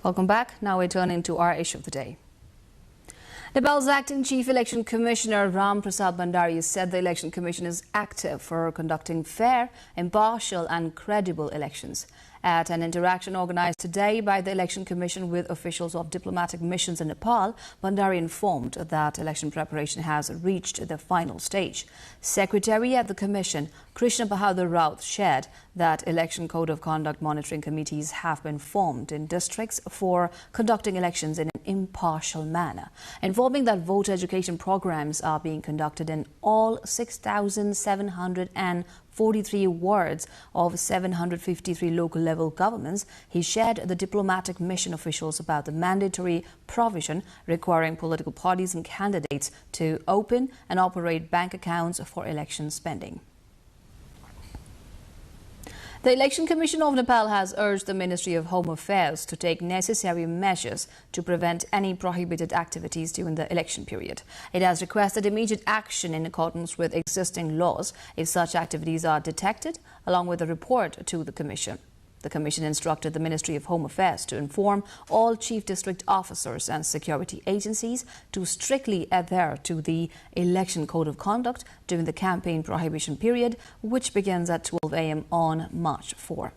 Welcome back. Now we turn into our issue of the day. Nepal's acting Chief Election Commissioner Ram Prasad Bhandari said the Election Commission is active for conducting fair, impartial and credible elections. At an interaction organized today by the Election Commission with officials of diplomatic missions in Nepal, Bhandari informed that election preparation has reached the final stage. Secretary at the Commission, Krishna Bahadur Raut, shared that election code of conduct monitoring committees have been formed in districts for conducting elections in an impartial manner, informing that voter education programs are being conducted in all 6,743 wards of 753 local level governments. He shared the diplomatic mission officials about the mandatory provision requiring political parties and candidates to open and operate bank accounts for election spending. The Election Commission of Nepal has urged the Ministry of Home Affairs to take necessary measures to prevent any prohibited activities during the election period. It has requested immediate action in accordance with existing laws if such activities are detected, along with a report to the Commission. The Commission instructed the Ministry of Home Affairs to inform all chief district officers and security agencies to strictly adhere to the Election Code of Conduct during the campaign prohibition period, which begins at 12 a.m. on March 4.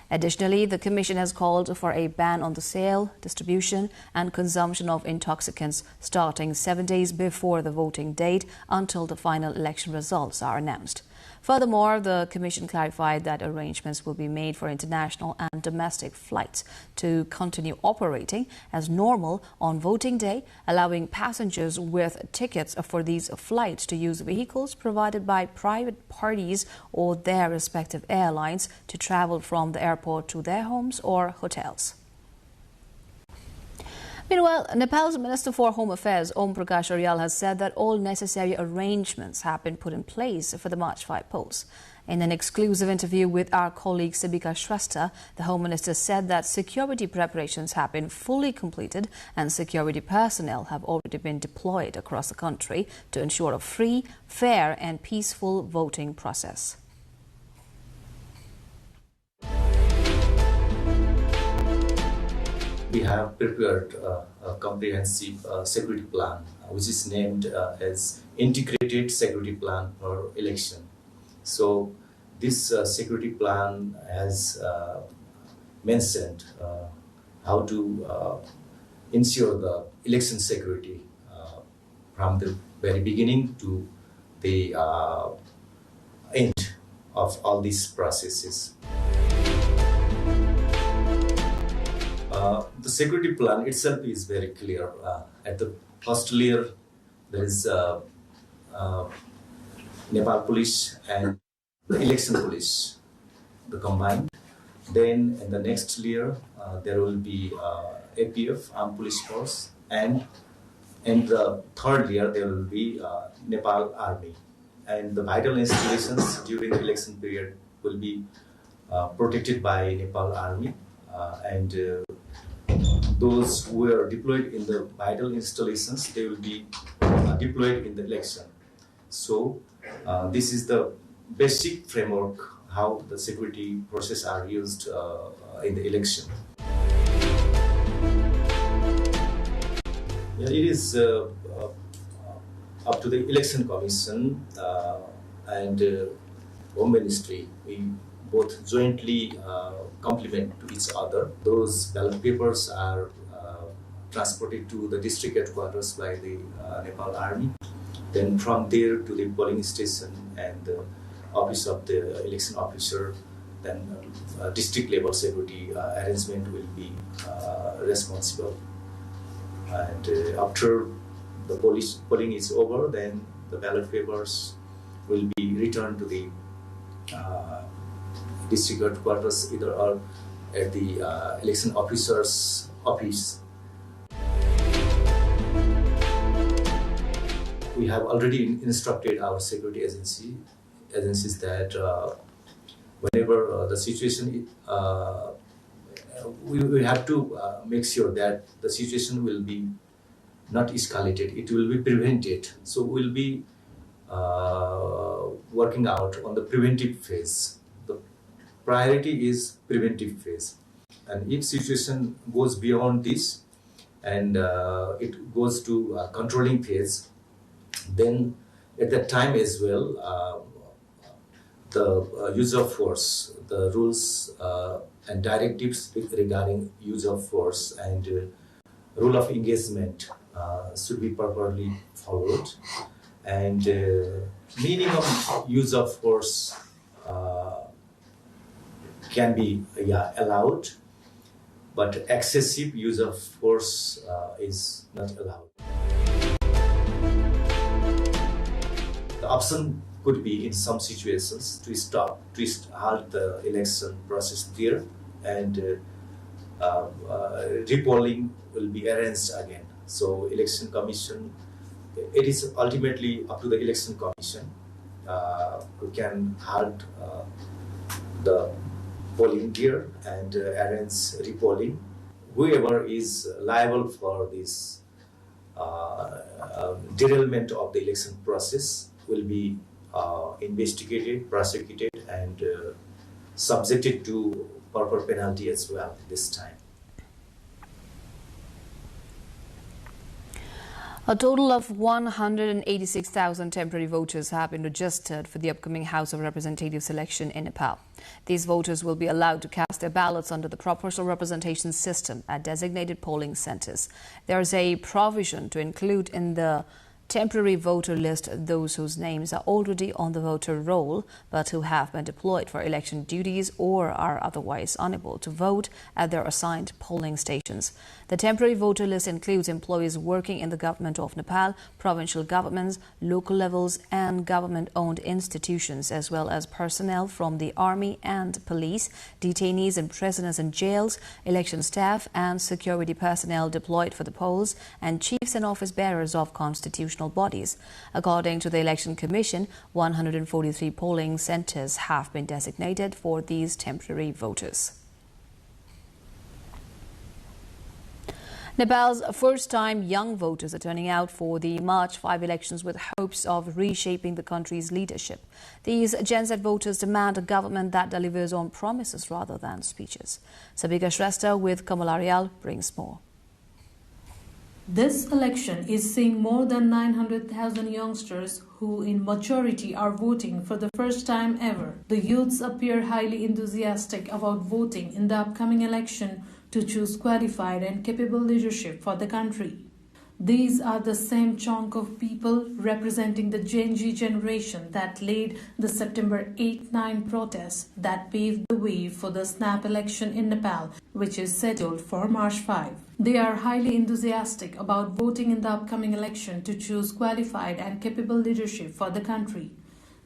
Additionally, the Commission has called for a ban on the sale, distribution and consumption of intoxicants starting 7 days before the voting date until the final election results are announced. Furthermore, the Commission clarified that arrangements will be made for international and domestic flights to continue operating as normal on voting day, allowing passengers with tickets for these flights to use vehicles provided by private parties or their respective airlines to travel from the airport to their homes or hotels. Meanwhile, Nepal's Minister for Home Affairs, Om Prakash Aryal, has said that all necessary arrangements have been put in place for the March 5 polls. In an exclusive interview with our colleague Sibika Shrestha, the Home Minister said that security preparations have been fully completed and security personnel have already been deployed across the country to ensure a free, fair and peaceful voting process. We have prepared a comprehensive security plan, which is named as Integrated Security Plan for Election. So this security plan has mentioned how to ensure the election security from the very beginning to the end of all these processes. The security plan itself is very clear. At the first layer, there is Nepal Police and the Election Police, the combined. Then in the next layer, there will be APF, Armed Police Force, and in the third layer, there will be Nepal Army. And the vital installations during the election period will be protected by Nepal Army. And those who are deployed in the vital installations, they will be deployed in the election. So this is the basic framework how the security process are used in the election. Yeah, it is up to the Election Commission and Home Ministry. We both jointly complement to each other. Those ballot papers are transported to the district headquarters by the Nepal Army. Then from there to the polling station and the office of the election officer, then district level security arrangement will be responsible. And after the polling is over, then the ballot papers will be returned to the district headquarters, either or at the election officer's office. We have already instructed our security agencies that whenever the situation, we have to make sure that the situation will be not escalated, it will be prevented. So we'll be working out on the preventive phase. The priority is preventive phase. And if situation goes beyond this and it goes to controlling phase, then at that time as well, the use of force, the rules and directives regarding use of force and rule of engagement should be properly followed, and minimum use of force can be allowed, but excessive use of force is not allowed. The option could be in some situations to halt the election process there, and repolling will be arranged again. So election commission, it is ultimately up to the election commission who can halt the polling there and arrange repolling. Whoever is liable for this derailment of the election process will be investigated, prosecuted, and subjected to proper penalty as well this time. A total of 186,000 temporary voters have been registered for the upcoming House of Representatives election in Nepal. These voters will be allowed to cast their ballots under the proportional representation system at designated polling centres. There is a provision to include in the temporary voter list those whose names are already on the voter roll but who have been deployed for election duties or are otherwise unable to vote at their assigned polling stations. The temporary voter list includes employees working in the government of Nepal, provincial governments, local levels and government-owned institutions, as well as personnel from the army and police, detainees and prisoners in jails, election staff and security personnel deployed for the polls, and chiefs and office bearers of constitutional bodies. According to the Election Commission, 143 polling centres have been designated for these temporary voters. Nepal's first-time young voters are turning out for the March 5 elections with hopes of reshaping the country's leadership. These Gen Z voters demand a government that delivers on promises rather than speeches. Sabika Shrestha with Kamal Aryal brings more. This election is seeing more than 900,000 youngsters who in majority are voting for the first time ever. The youths appear highly enthusiastic about voting in the upcoming election to choose qualified and capable leadership for the country. These are the same chunk of people representing the Gen Z generation that led the September 8-9 protests that paved the way for the snap election in Nepal, which is scheduled for March 5. They are highly enthusiastic about voting in the upcoming election to choose qualified and capable leadership for the country.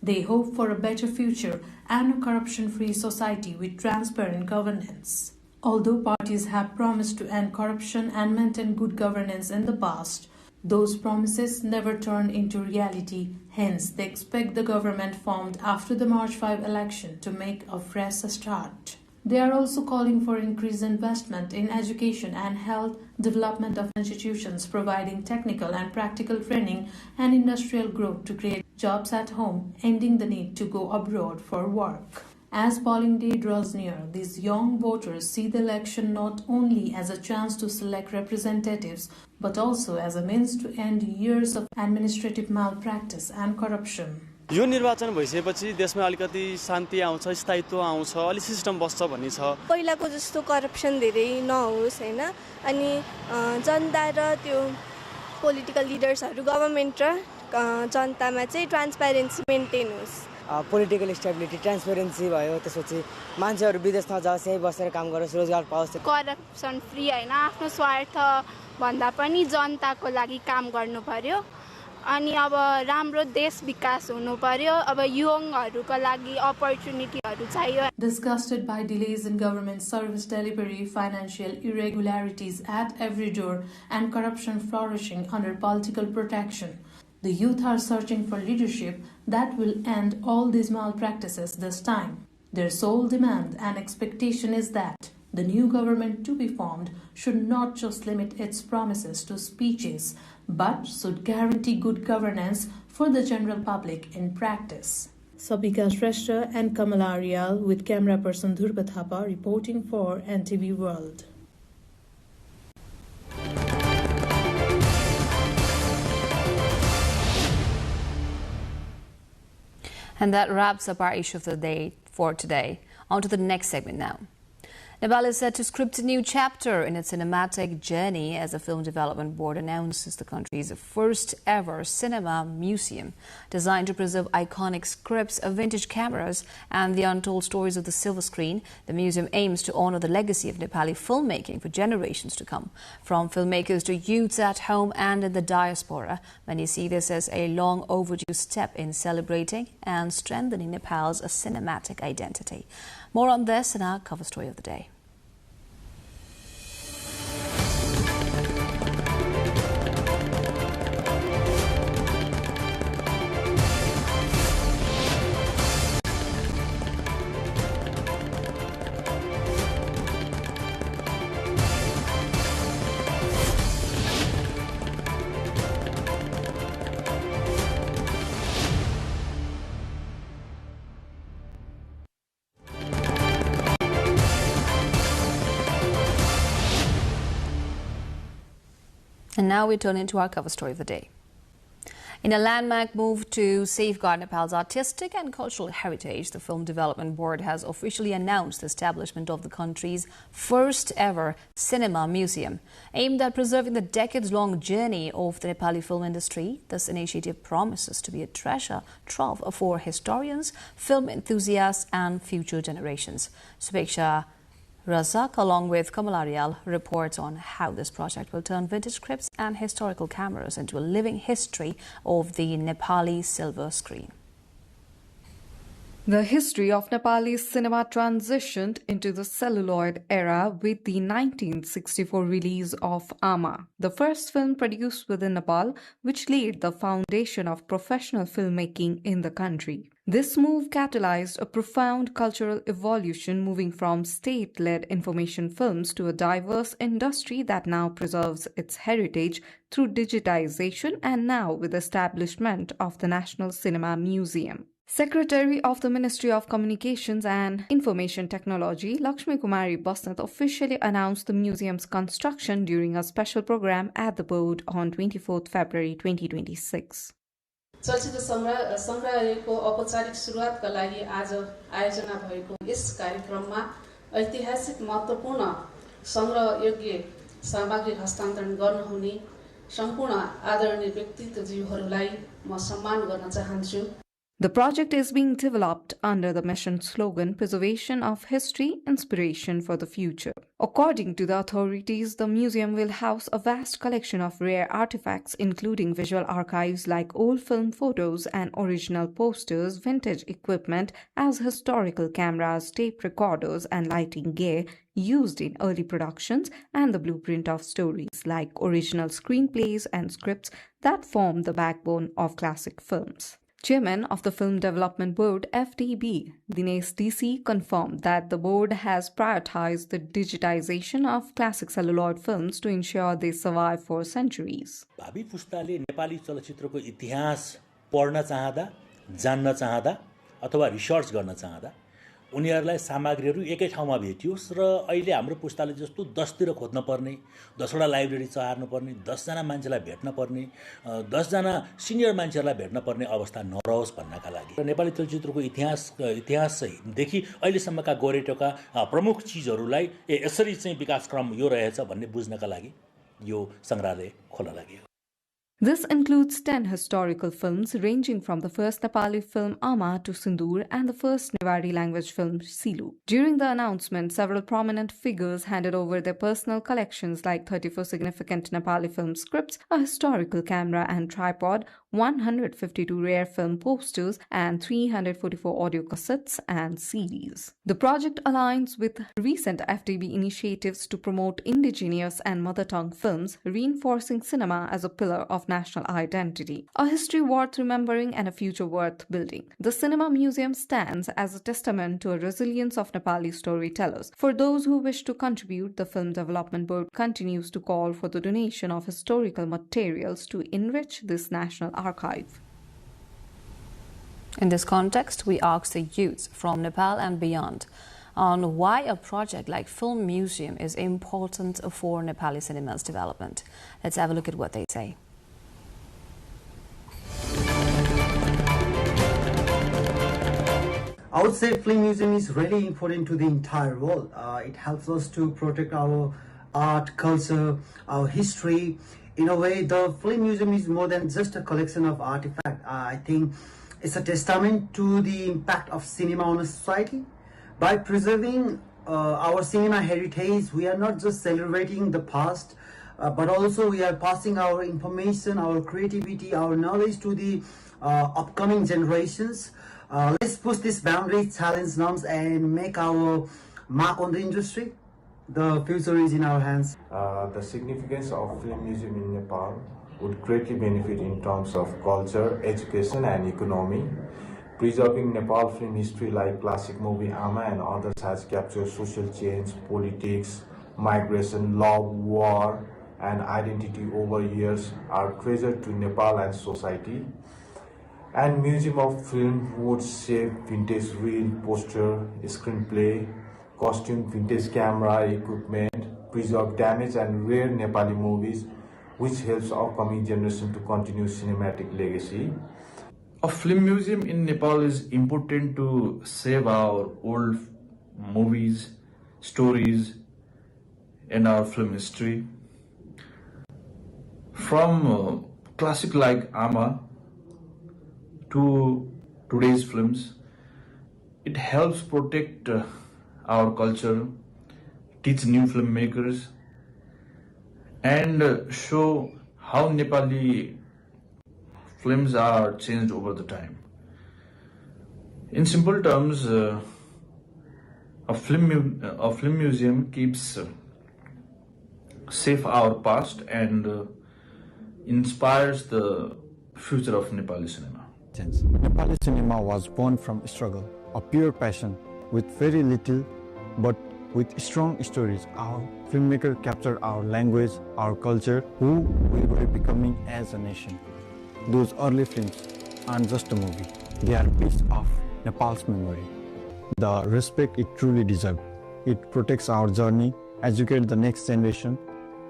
They hope for a better future and a corruption-free society with transparent governance. Although parties have promised to end corruption and maintain good governance in the past, those promises never turned into reality. Hence, they expect the government formed after the March 5 election to make a fresh start. They are also calling for increased investment in education and health, development of institutions providing technical and practical training and industrial growth to create jobs at home, ending the need to go abroad for work. As polling day draws near, these young voters see the election not only as a chance to select representatives, but also as a means to end years of administrative malpractice and corruption. यो निर्वाचन भइसकेपछि देशमा अलिकति शान्ति आउँछ, स्थायित्व आउँछ, अलि system बस्छ भन्ने छ। पहिलाको जस्तो करप्सन धेरै नहोस् हैन, अनि जनता र त्यो पोलिटिकल लिडर्सहरु गभर्नमेन्ट र जनतामा चाहिँ ट्रान्सपेरेन्सी मेन्टेन होस्। पोलिटिकल स्टेबिलिटी ट्रान्सपेरेन्सी भयो, त्यसपछि मान्छेहरु विदेश नजाओस्, यही बसेर काम गरोस्, रोजगार पाओस्। करप्सन फ्री हैन, आफ्नो स्वार्थ भन्दा पनि जनताको लागि काम गर्नु पर्यो। अनि अब राम्रो देश विकास हुनु पर्यो, अब युवाहरुको लागि अपर्चुनिटीहरु चाहियो। Disgusted by delays in government service delivery, financial irregularities at every door and corruption flourishing under political protection, the youth are searching for leadership that will end all these malpractices this time. Their sole demand and expectation is that the new government to be formed should not just limit its promises to speeches, but should guarantee good governance for the general public in practice. Sabika Shrestha and Kamala Arial with camera person Dhurba Thapa reporting for NTV World. And that wraps up our issue of the day for today. On to the next segment now. Nepal is set to script a new chapter in its cinematic journey as the Film Development Board announces the country's first ever cinema museum designed to preserve iconic scripts, vintage cameras and the untold stories of the silver screen. The museum aims to honor the legacy of Nepali filmmaking for generations to come. From filmmakers to youths at home and in the diaspora, many see this as a long overdue step in celebrating and strengthening Nepal's cinematic identity. More on this in our cover story of the day. And now we turn into our cover story of the day. In a landmark move to safeguard Nepal's artistic and cultural heritage, the Film Development Board has officially announced the establishment of the country's first ever cinema museum. Aimed at preserving the decades-long journey of the Nepali film industry, this initiative promises to be a treasure trove for historians, film enthusiasts and future generations. Subeksha Razak, along with Kamala Arial, reports on how this project will turn vintage scripts and historical cameras into a living history of the Nepali silver screen. The history of Nepali cinema transitioned into the celluloid era with the 1964 release of Ama, the first film produced within Nepal, which laid the foundation of professional filmmaking in the country. This move catalyzed a profound cultural evolution, moving from state-led information films to a diverse industry that now preserves its heritage through digitization and now with the establishment of the National Cinema Museum. Secretary of the Ministry of Communications and Information Technology, Lakshmi Kumari Basnath, officially announced the museum's construction during a special program at the board on 24th February 2026. चलचित्र संग्रहालयको औपचारिक सुरुवातका लागि आज आयोजना भएको yes कार्यक्रममा ऐतिहासिक महत्त्वपूर्ण संग्रहयोग्य सामग्री हस्तान्तरण गर्नुहुने सम्पूर्ण आदरणीय व्यक्तित्वज्यूहरूलाई म सम्मान गर्न चाहन्छु। The project is being developed under the mission slogan, Preservation of History, Inspiration for the Future. According to the authorities, the museum will house a vast collection of rare artifacts, including visual archives like old film photos and original posters, vintage equipment as historical cameras, tape recorders, and lighting gear used in early productions, and the blueprint of stories like original screenplays and scripts that form the backbone of classic films. Chairman of the Film Development Board, FDB, Dinesh DC, confirmed that the board has prioritized the digitization of classic celluloid films to ensure they survive for centuries. भावी पुस्ताले नेपाली चलचित्रको इतिहास पढ्न चाहदा, जान्न चाहदा अथवा research गर्न चाहदा उनीहरूलाई सामग्रीहरू एकै ठाउँमा भेटियोस् र अहिले हाम्रो पुस्ताले जस्तो 10 तिर खोज्न पर्ने, 10 वटा लाइब्रेरी चहार्नु पर्ने, 10 जना मान्छेलाई भेट्न पर्ने, 10 जना सिनियर मान्छेहरूलाई भेट्न पर्ने अवस्था नरहोस् भन्नका लागि र नेपाली चलचित्रको इतिहासदेखि अहिलेसम्मका गोरेटोका प्रमुख चीजहरूलाई यसरी चाहिँ विकासक्रम यो रहेछ भन्ने बुझ्नका लागि यो संग्रहालय खोल्न लागि। This includes 10 historical films ranging from the first Nepali film Ama to Sindoor and the first Newari language film Silu. During the announcement, several prominent figures handed over their personal collections like 34 significant Nepali film scripts, a historical camera and tripod, 152 rare film posters, and 344 audio cassettes and CDs. The project aligns with recent FDB initiatives to promote indigenous and mother tongue films, reinforcing cinema as a pillar of national identity, a history worth remembering and a future worth building. The Cinema Museum stands as a testament to a resilience of Nepali storytellers. For those who wish to contribute, the Film Development Board continues to call for the donation of historical materials to enrich this national archive. In this context, we asked the youth from Nepal and beyond on why a project like Film Museum is important for Nepali cinema's development. Let's have a look at what they say. I would say Film Museum is really important to the entire world. It helps us to protect our art, culture, our history. In a way, the Film Museum is more than just a collection of artifacts. I think it's a testament to the impact of cinema on a society. By preserving our cinema heritage, we are not just celebrating the past, but also we are passing our information, our creativity, our knowledge to the upcoming generations. Let's push this boundary, challenge norms, and make our mark on the industry. The future is in our hands. The significance of Film Museum in Nepal would greatly benefit in terms of culture, education, and economy. Preserving Nepal film history like classic movie Ama and others has captured social change, politics, migration, love, war, and identity over years are treasure to Nepal and society. And Museum of Film would save vintage reel, poster, screenplay, costume, vintage camera, equipment, preserve damaged and rare Nepali movies, which helps upcoming generation to continue cinematic legacy. A film museum in Nepal is important to save our old movies, stories, and our film history. From classic like Ama to today's films, it helps protect our culture, teach new filmmakers, and show how Nepali films are changed over the time. In simple terms, a film museum keeps safe our past and inspires the future of Nepali cinema. Nepali cinema was born from struggle, a pure passion with very little but with strong stories. Our filmmaker captured our language, our culture, who we were becoming as a nation. Those early films aren't just a movie, they are a piece of Nepal's memory. The respect it truly deserves. It protects our journey, educates the next generation,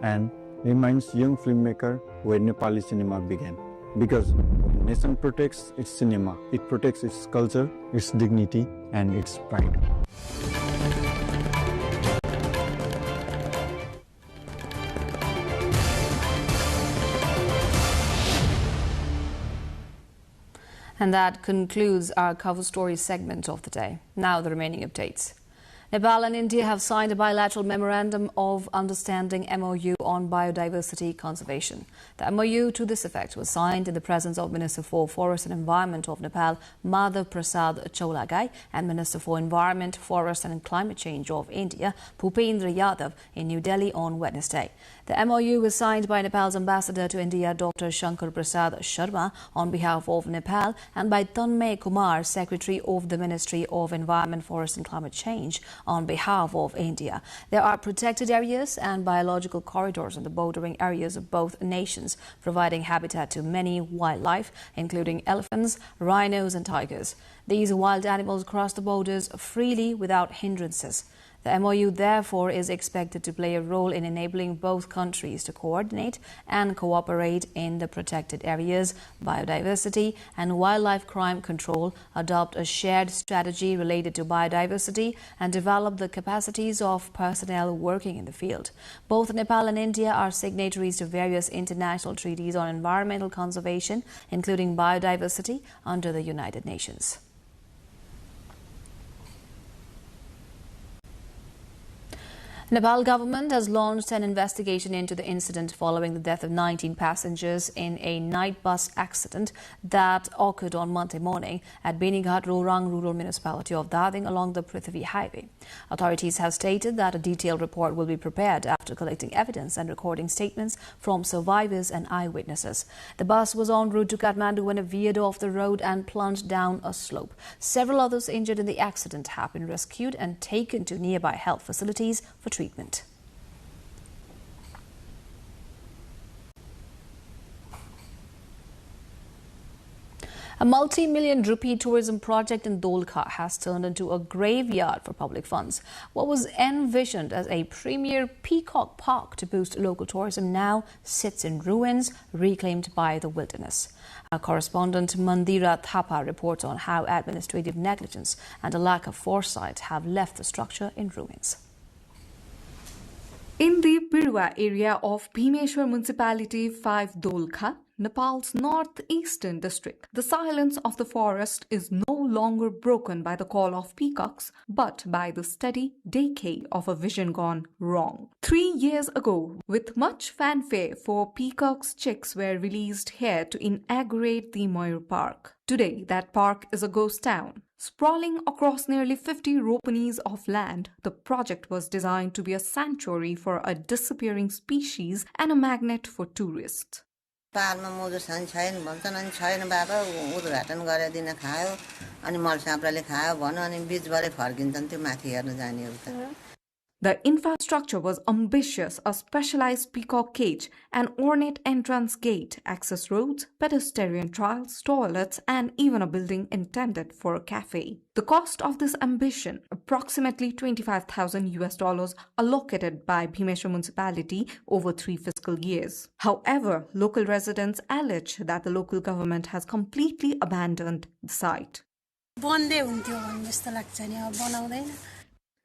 and reminds young filmmakers where Nepali cinema began. Because when a nation protects its cinema, it protects its culture, its dignity, and its pride. And that concludes our cover story segment of the day. Now the remaining updates. Nepal and India have signed a bilateral memorandum of understanding MOU on biodiversity conservation. The MOU to this effect was signed in the presence of Minister for Forest and Environment of Nepal, Madhav Prasad Chaulagai, and Minister for Environment, Forest and Climate Change of India, Bhupendra Yadav, in New Delhi on Wednesday. The MOU was signed by Nepal's ambassador to India, Dr. Shankar Prasad Sharma, on behalf of Nepal, and by Tanmay Kumar, Secretary of the Ministry of Environment, Forest and Climate Change, on behalf of India. There are protected areas and biological corridors in the bordering areas of both nations, providing habitat to many wildlife, including elephants, rhinos and tigers. These wild animals cross the borders freely without hindrances. The MOU, therefore, is expected to play a role in enabling both countries to coordinate and cooperate in the protected areas, biodiversity and wildlife crime control, adopt a shared strategy related to biodiversity, and develop the capacities of personnel working in the field. Both Nepal and India are signatories to various international treaties on environmental conservation, including biodiversity, under the United Nations. Nepal government has launched an investigation into the incident following the death of 19 passengers in a night bus accident that occurred on Monday morning at Benighat Rorang rural municipality of Dading along the Prithvi highway. Authorities have stated that a detailed report will be prepared after collecting evidence and recording statements from survivors and eyewitnesses. The bus was en route to Kathmandu when it veered off the road and plunged down a slope. Several others injured in the accident have been rescued and taken to nearby health facilities for treatment. A multi-million rupee tourism project in Dolkha has turned into a graveyard for public funds. What was envisioned as a premier peacock park to boost local tourism now sits in ruins, reclaimed by the wilderness. Our correspondent Mandira Thapa reports on how administrative negligence and a lack of foresight have left the structure in ruins. In the Birua area of Bhimeshwar Municipality 5 Dolkha, Nepal's northeastern district, the silence of the forest is no longer broken by the call of peacocks, but by the steady decay of a vision gone wrong. 3 years ago, with much fanfare, 4 peacocks' chicks were released here to inaugurate the Mayur Park. Today, that park is a ghost town. Sprawling across nearly 50 ropenis of land, the project was designed to be a sanctuary for a disappearing species and a magnet for tourists. पालमा मौजु छैन भन्छन् अनि छैन बाबा उद्घाटन गराइदिन खायो अनि मलसाप्राले खायो भन्यो अनि बीचबाटै फर्किन्छन् त्यो माथि हेर्न जानेहरु त The infrastructure was ambitious: a specialized peacock cage, an ornate entrance gate, access roads, pedestrian trails, toilets, and even a building intended for a cafe. The cost of this ambition, approximately $25,000 allocated by Bhimeshwar municipality over 3 fiscal years. However, local residents allege that the local government has completely abandoned the site.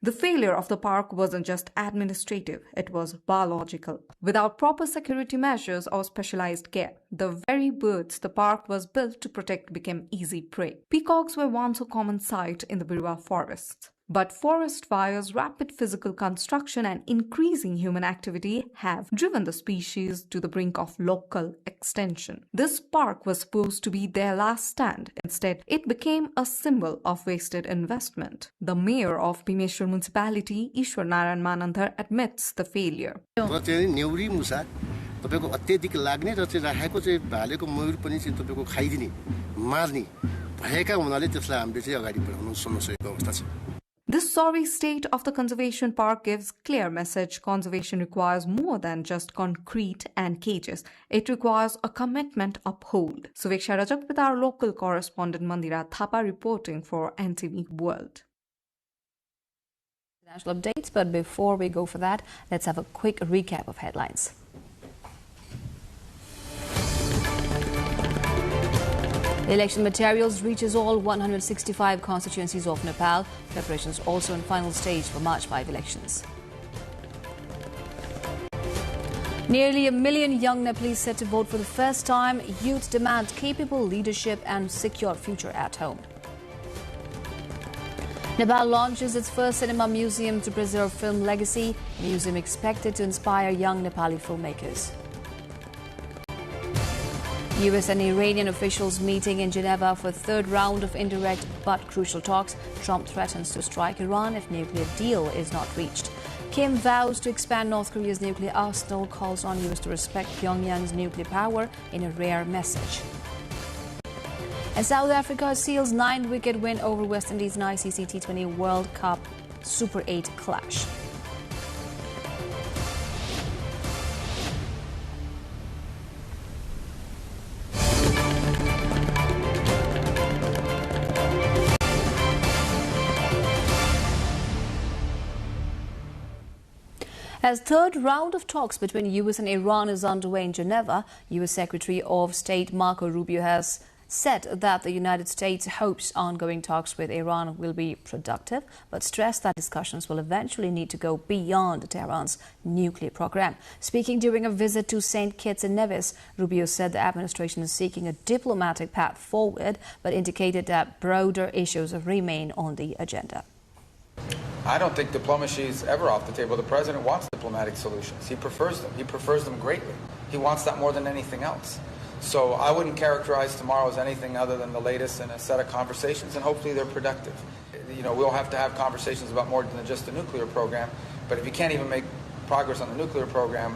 The failure of the park wasn't just administrative, it was biological. Without proper security measures or specialized care, the very birds the park was built to protect became easy prey. Peacocks were once a common sight in the Birua forests. But forest fires, rapid physical construction, and increasing human activity have driven the species to the brink of local extinction. This park was supposed to be their last stand. Instead, it became a symbol of wasted investment. The mayor of Bhimeshwar municipality, Ishwar Narayan Manandhar, admits the failure. This sorry state of the conservation park gives clear message: conservation requires more than just concrete and cages. It requires a commitment uphold. Suveksha Rajak with our local correspondent Mandira Thapa reporting for NTV World. National updates, but before we go for that, let's have a quick recap of headlines. Election materials reaches all 165 constituencies of Nepal. Preparations also in final stage for March 5 elections. Nearly 1 million young Nepalese set to vote for the first time. Youth demand capable leadership and secure future at home. Nepal launches its first cinema museum to preserve film legacy. Museum expected to inspire young Nepali filmmakers. US and Iranian officials meeting in Geneva for third round of indirect but crucial talks. Trump threatens to strike Iran if nuclear deal is not reached. Kim vows to expand North Korea's nuclear arsenal, calls on US to respect Pyongyang's nuclear power in a rare message. And South Africa seals 9-wicket win over West Indies in ICC T20 World Cup Super 8 clash. As third round of talks between US and Iran is underway in Geneva, US Secretary of State Marco Rubio has said that the United States hopes ongoing talks with Iran will be productive, but stressed that discussions will eventually need to go beyond Tehran's nuclear program. Speaking during a visit to St. Kitts and Nevis, Rubio said the administration is seeking a diplomatic path forward, but indicated that broader issues remain on the agenda. I don't think diplomacy is ever off the table. The president wants diplomatic solutions. He prefers them. He prefers them greatly. He wants that more than anything else. So I wouldn't characterize tomorrow as anything other than the latest in a set of conversations, and hopefully they're productive. You know, we'll have to have conversations about more than just the nuclear program, but if you can't even make progress on the nuclear program,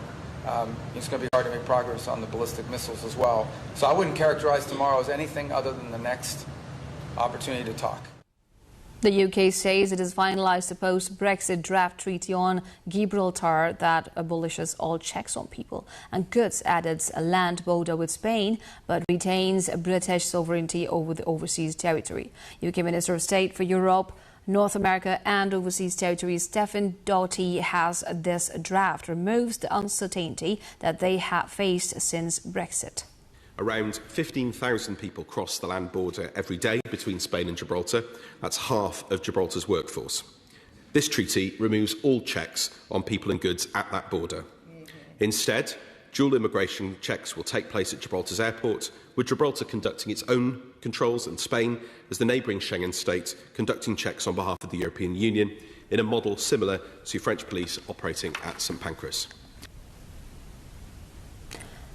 it's going to be hard to make progress on the ballistic missiles as well. So I wouldn't characterize tomorrow as anything other than the next opportunity to talk. The UK says it has finalised a post-Brexit draft treaty on Gibraltar that abolishes all checks on people and goods at its land border with Spain, but retains British sovereignty over the overseas territory. UK Minister of State for Europe, North America and Overseas Territories Stephen Doughty has this draft removes the uncertainty that they have faced since Brexit. Around 15,000 people cross the land border every day between Spain and Gibraltar. That's half of Gibraltar's workforce. This treaty removes all checks on people and goods at that border. Instead, dual immigration checks will take place at Gibraltar's airport, with Gibraltar conducting its own controls and Spain, as the neighbouring Schengen state, conducting checks on behalf of the European Union in a model similar to French police operating at St Pancras.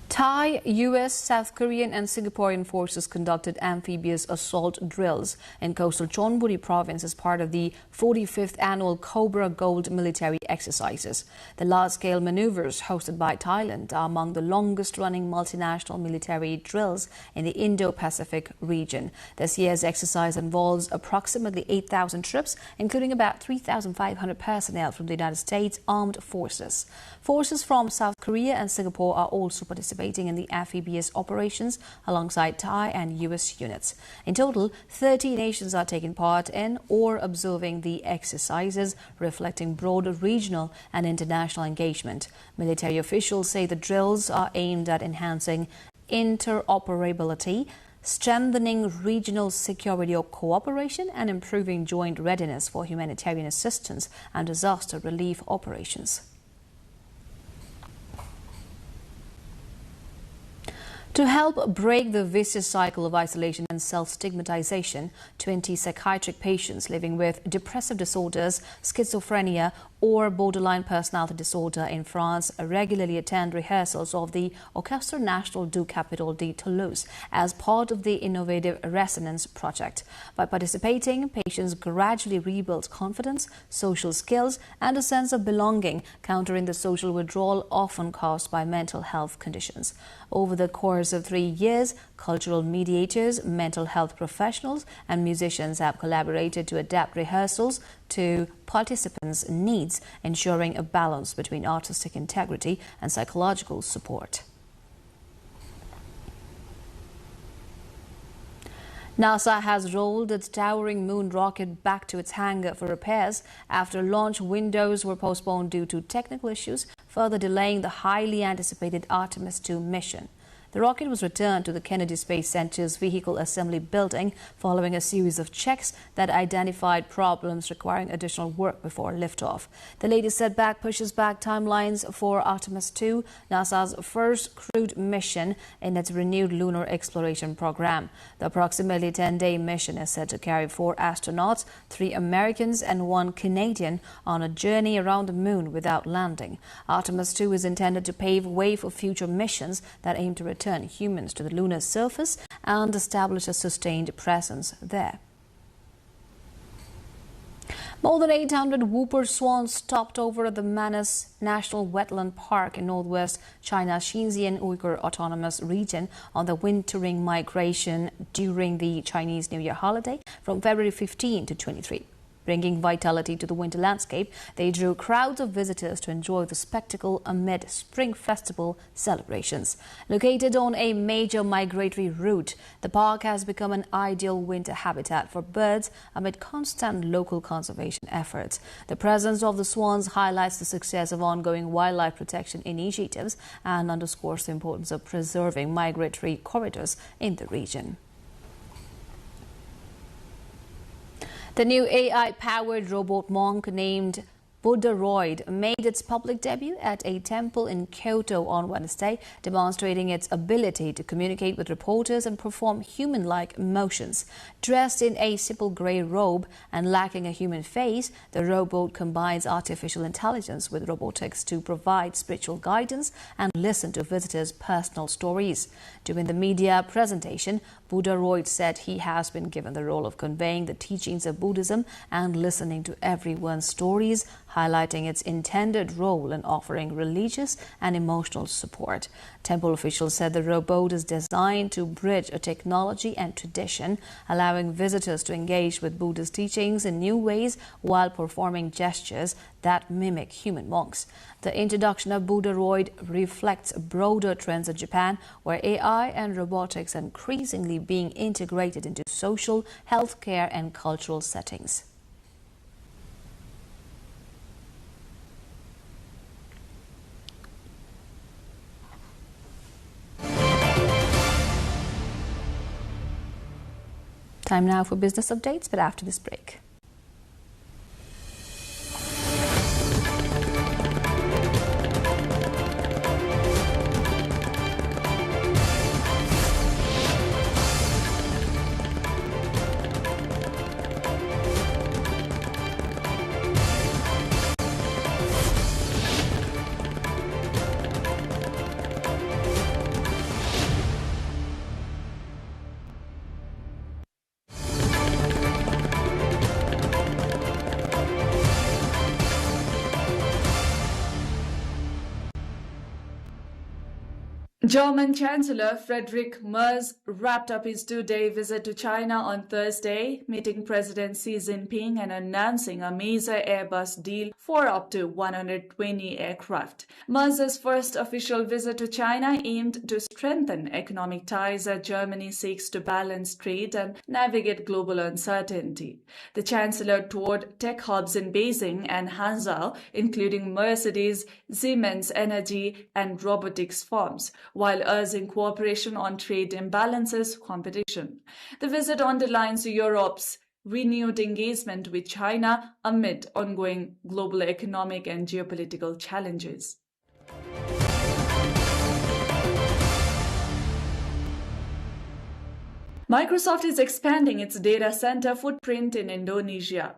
Thai, US, South Korean and Singaporean forces conducted amphibious assault drills in coastal Chonburi province as part of the 45th annual Cobra Gold military exercises. The large-scale maneuvers hosted by Thailand are among the longest-running multinational military drills in the Indo-Pacific region. This year's exercise involves approximately 8,000 troops, including about 3,500 personnel from the United States Armed Forces. Forces from South Korea and Singapore are also participating in the amphibious operations alongside Thai and US units. In total, 30 nations are taking part in or observing the exercises, reflecting broader regional and international engagement. Military officials say the drills are aimed at enhancing interoperability, strengthening regional security or cooperation, and improving joint readiness for humanitarian assistance and disaster relief operations. To help break the vicious cycle of isolation and self-stigmatization, 20 psychiatric patients living with depressive disorders, schizophrenia, or borderline personality disorder in France regularly attend rehearsals of the Orchestre National du Capitole de Toulouse as part of the Innovative Resonance project. By participating, patients gradually rebuild confidence, social skills, and a sense of belonging, countering the social withdrawal often caused by mental health conditions. Over the course of 3 years, cultural mediators, mental health professionals, and musicians have collaborated to adapt rehearsals to participants' needs, ensuring a balance between artistic integrity and psychological support. NASA has rolled its towering moon rocket back to its hangar for repairs after launch windows were postponed due to technical issues, further delaying the highly anticipated Artemis II mission. The rocket was returned to the Kennedy Space Center's Vehicle Assembly Building following a series of checks that identified problems requiring additional work before liftoff. The latest setback pushes back timelines for Artemis II, NASA's first crewed mission in its renewed lunar exploration program. The approximately 10-day mission is set to carry 4 astronauts, 3 Americans and 1 Canadian, on a journey around the moon without landing. Artemis II is intended to pave way for future missions that aim to return humans to the lunar surface and establish a sustained presence there. More than 800 whooper swans stopped over at the Manus National Wetland Park in northwest China's Xinjiang Uyghur Autonomous Region on the wintering migration during the Chinese New Year holiday from February 15 to 23. Bringing vitality to the winter landscape, they drew crowds of visitors to enjoy the spectacle amid Spring Festival celebrations. Located on a major migratory route, the park has become an ideal winter habitat for birds amid constant local conservation efforts. The presence of the swans highlights the success of ongoing wildlife protection initiatives and underscores the importance of preserving migratory corridors in the region. The new AI-powered robot monk named Buddharoid made its public debut at a temple in Kyoto on Wednesday, demonstrating its ability to communicate with reporters and perform human-like motions. Dressed in a simple grey robe and lacking a human face, the robot combines artificial intelligence with robotics to provide spiritual guidance and listen to visitors' personal stories. During the media presentation, Buddharoid said he has been given the role of conveying the teachings of Buddhism and listening to everyone's stories, highlighting its intended role in offering religious and emotional support. Temple officials said the robot is designed to bridge a technology and tradition, allowing visitors to engage with Buddhist teachings in new ways while performing gestures that mimic human monks. The introduction of Buddharoid reflects broader trends in Japan, where AI and robotics are increasingly being integrated into social, healthcare, and cultural settings. Time now for business updates, but after this break. German Chancellor Friedrich Merz wrapped up his two-day visit to China on Thursday, meeting President Xi Jinping and announcing a major Airbus deal for up to 120 aircraft. Merz's first official visit to China aimed to strengthen economic ties as Germany seeks to balance trade and navigate global uncertainty. The Chancellor toured tech hubs in Beijing and Hangzhou, including Mercedes, Siemens Energy, and robotics firms, while urging cooperation on trade imbalances competition. The visit underlines Europe's renewed engagement with China amid ongoing global economic and geopolitical challenges. Microsoft is expanding its data center footprint in Indonesia,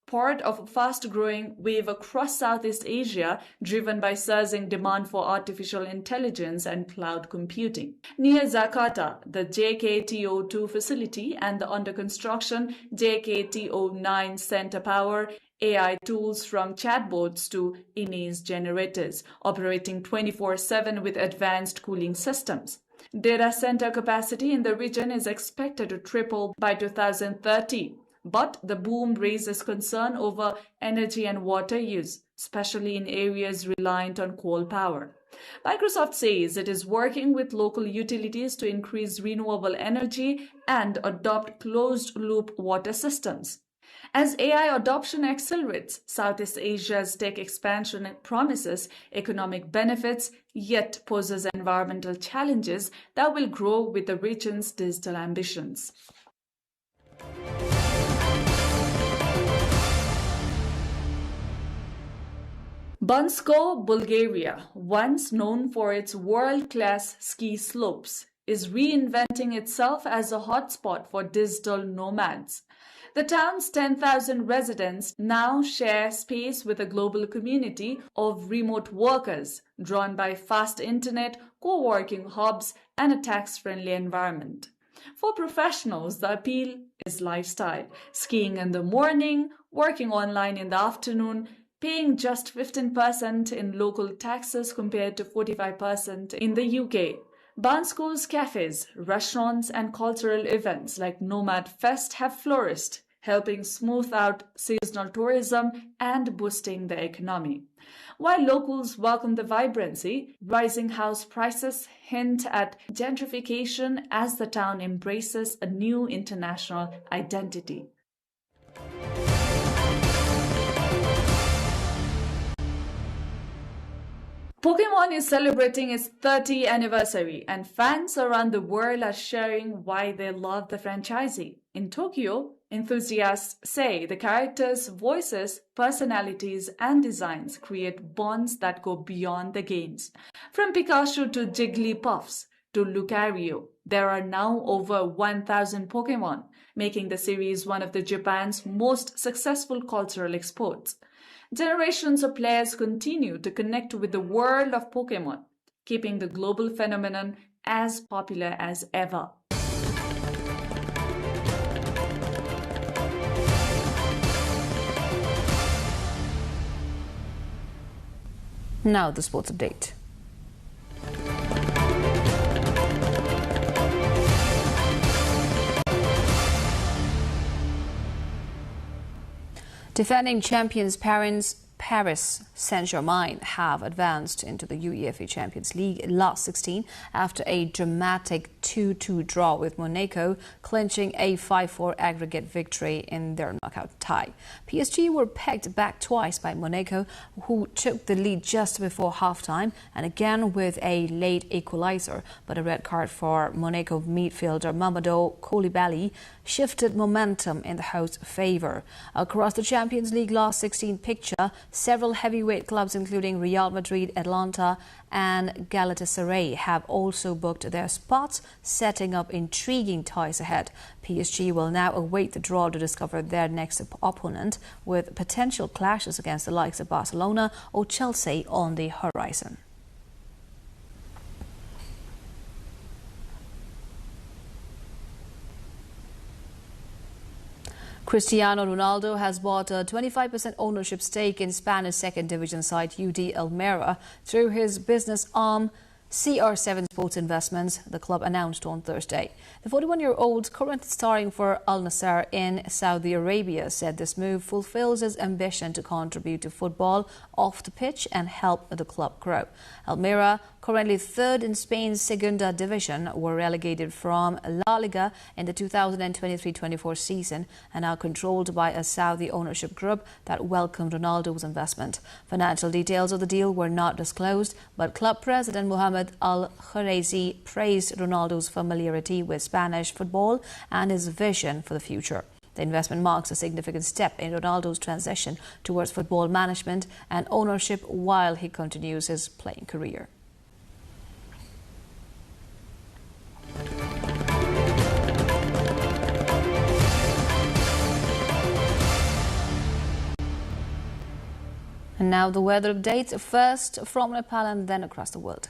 part of a fast-growing wave across Southeast Asia driven by surging demand for artificial intelligence and cloud computing. Near Jakarta, the JKTO2 facility and the under-construction JKTO9 center power AI tools from chatbots to image generators, operating 24/7 with advanced cooling systems. Data center capacity in the region is expected to triple by 2030. But the boom raises concern over energy and water use, especially in areas reliant on coal power. Microsoft says it is working with local utilities to increase renewable energy and adopt closed-loop water systems. As AI adoption accelerates, Southeast Asia's tech expansion promises economic benefits, yet poses environmental challenges that will grow with the region's digital ambitions. Bansko, Bulgaria, once known for its world-class ski slopes, is reinventing itself as a hotspot for digital nomads. The town's 10,000 residents now share space with a global community of remote workers, drawn by fast internet, co-working hubs, and a tax-friendly environment. For professionals, the appeal is lifestyle: skiing in the morning, working online in the afternoon, paying just 15% in local taxes compared to 45% in the UK. Bansko's cafes, restaurants, and cultural events like Nomad Fest have flourished, helping smooth out seasonal tourism and boosting the economy. While locals welcome the vibrancy, rising house prices hint at gentrification as the town embraces a new international identity. Pokemon is celebrating its 30th anniversary, and fans around the world are sharing why they love the franchise. In Tokyo, enthusiasts say the characters' voices, personalities, and designs create bonds that go beyond the games. From Pikachu to Jigglypuffs to Lucario, there are now over 1,000 Pokemon, making the series one of Japan's most successful cultural exports. Generations of players continue to connect with the world of Pokemon, keeping the global phenomenon as popular as ever. Now the sports update. Defending champions Paris Saint-Germain have advanced into the UEFA Champions League last 16 after a dramatic 2-2 draw with Monaco, clinching a 5-4 aggregate victory in their knockout tie. PSG were pegged back twice by Monaco, who took the lead just before halftime and again with a late equalizer, but a red card for Monaco midfielder Mamadou Koulibaly shifted momentum in the host's favour. Across the Champions League last 16 picture, several heavyweight clubs including Real Madrid, Atalanta and Galatasaray have also booked their spots, setting up intriguing ties ahead. PSG will now await the draw to discover their next opponent, with potential clashes against the likes of Barcelona or Chelsea on the horizon. Cristiano Ronaldo has bought a 25% ownership stake in Spanish second division side UD Almeria through his business arm CR7 Sports Investments, the club announced on Thursday. The 41-year-old, currently starring for Al Nassr in Saudi Arabia, said this move fulfills his ambition to contribute to football off the pitch and help the club grow. Almeria, currently third in Spain's Segunda Division, were relegated from La Liga in the 2023-24 season and are controlled by a Saudi ownership group that welcomed Ronaldo's investment. Financial details of the deal were not disclosed, but club president Mohamed Al-Kharezi praised Ronaldo's familiarity with Spanish football and his vision for the future. The investment marks a significant step in Ronaldo's transition towards football management and ownership while he continues his playing career. And now the weather update, first from Nepal and then across the world.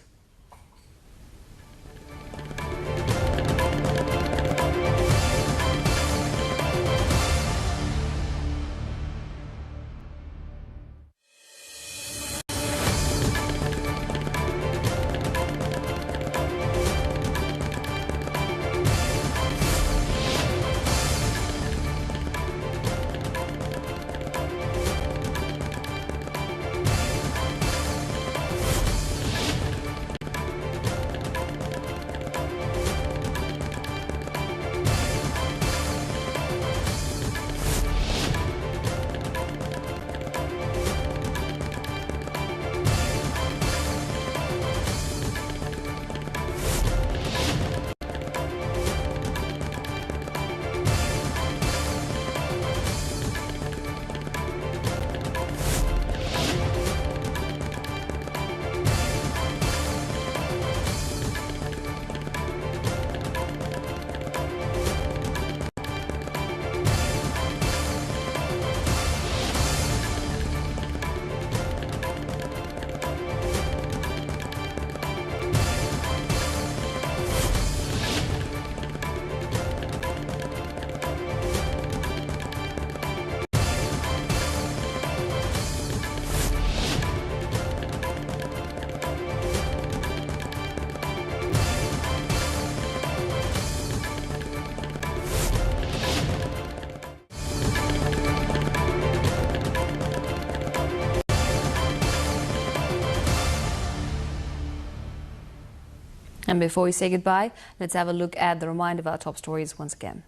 And before we say goodbye, let's have a look at the reminder of our top stories once again.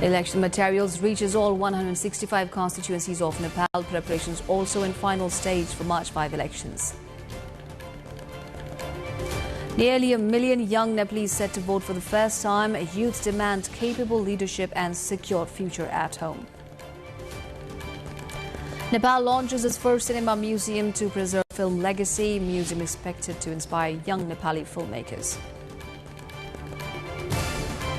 Election materials reaches all 165 constituencies of Nepal. Preparations also in final stage for March 5 elections. Nearly 1 million young Nepalese set to vote for the first time. Youth demand capable leadership and secure future at home. Nepal launches its first cinema museum to preserve film legacy. Museum expected to inspire young Nepali filmmakers.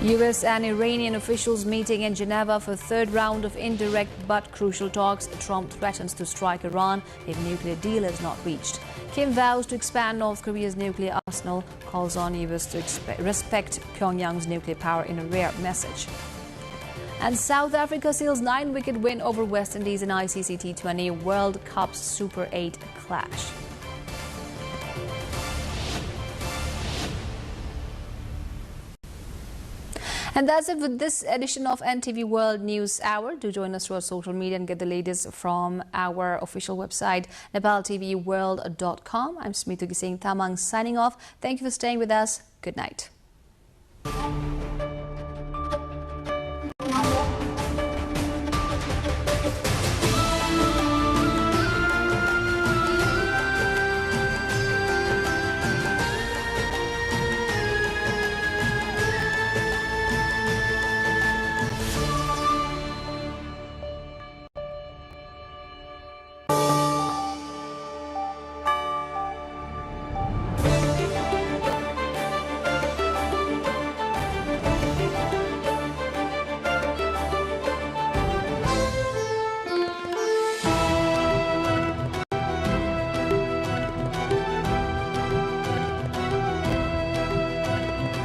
US and Iranian officials meeting in Geneva for third round of indirect but crucial talks. Trump threatens to strike Iran if nuclear deal is not reached. Kim vows to expand North Korea's nuclear arsenal, calls on US to respect Pyongyang's nuclear power in a rare message. And South Africa seals 9-wicket win over West Indies in ICC T20 World Cup Super 8 clash. And that's it with this edition of NTV World News Hour. Do join us through our social media and get the latest from our official website, nepaltelevision.com. I'm Smita Gising Tamang signing off. Thank you for staying with us. Good night.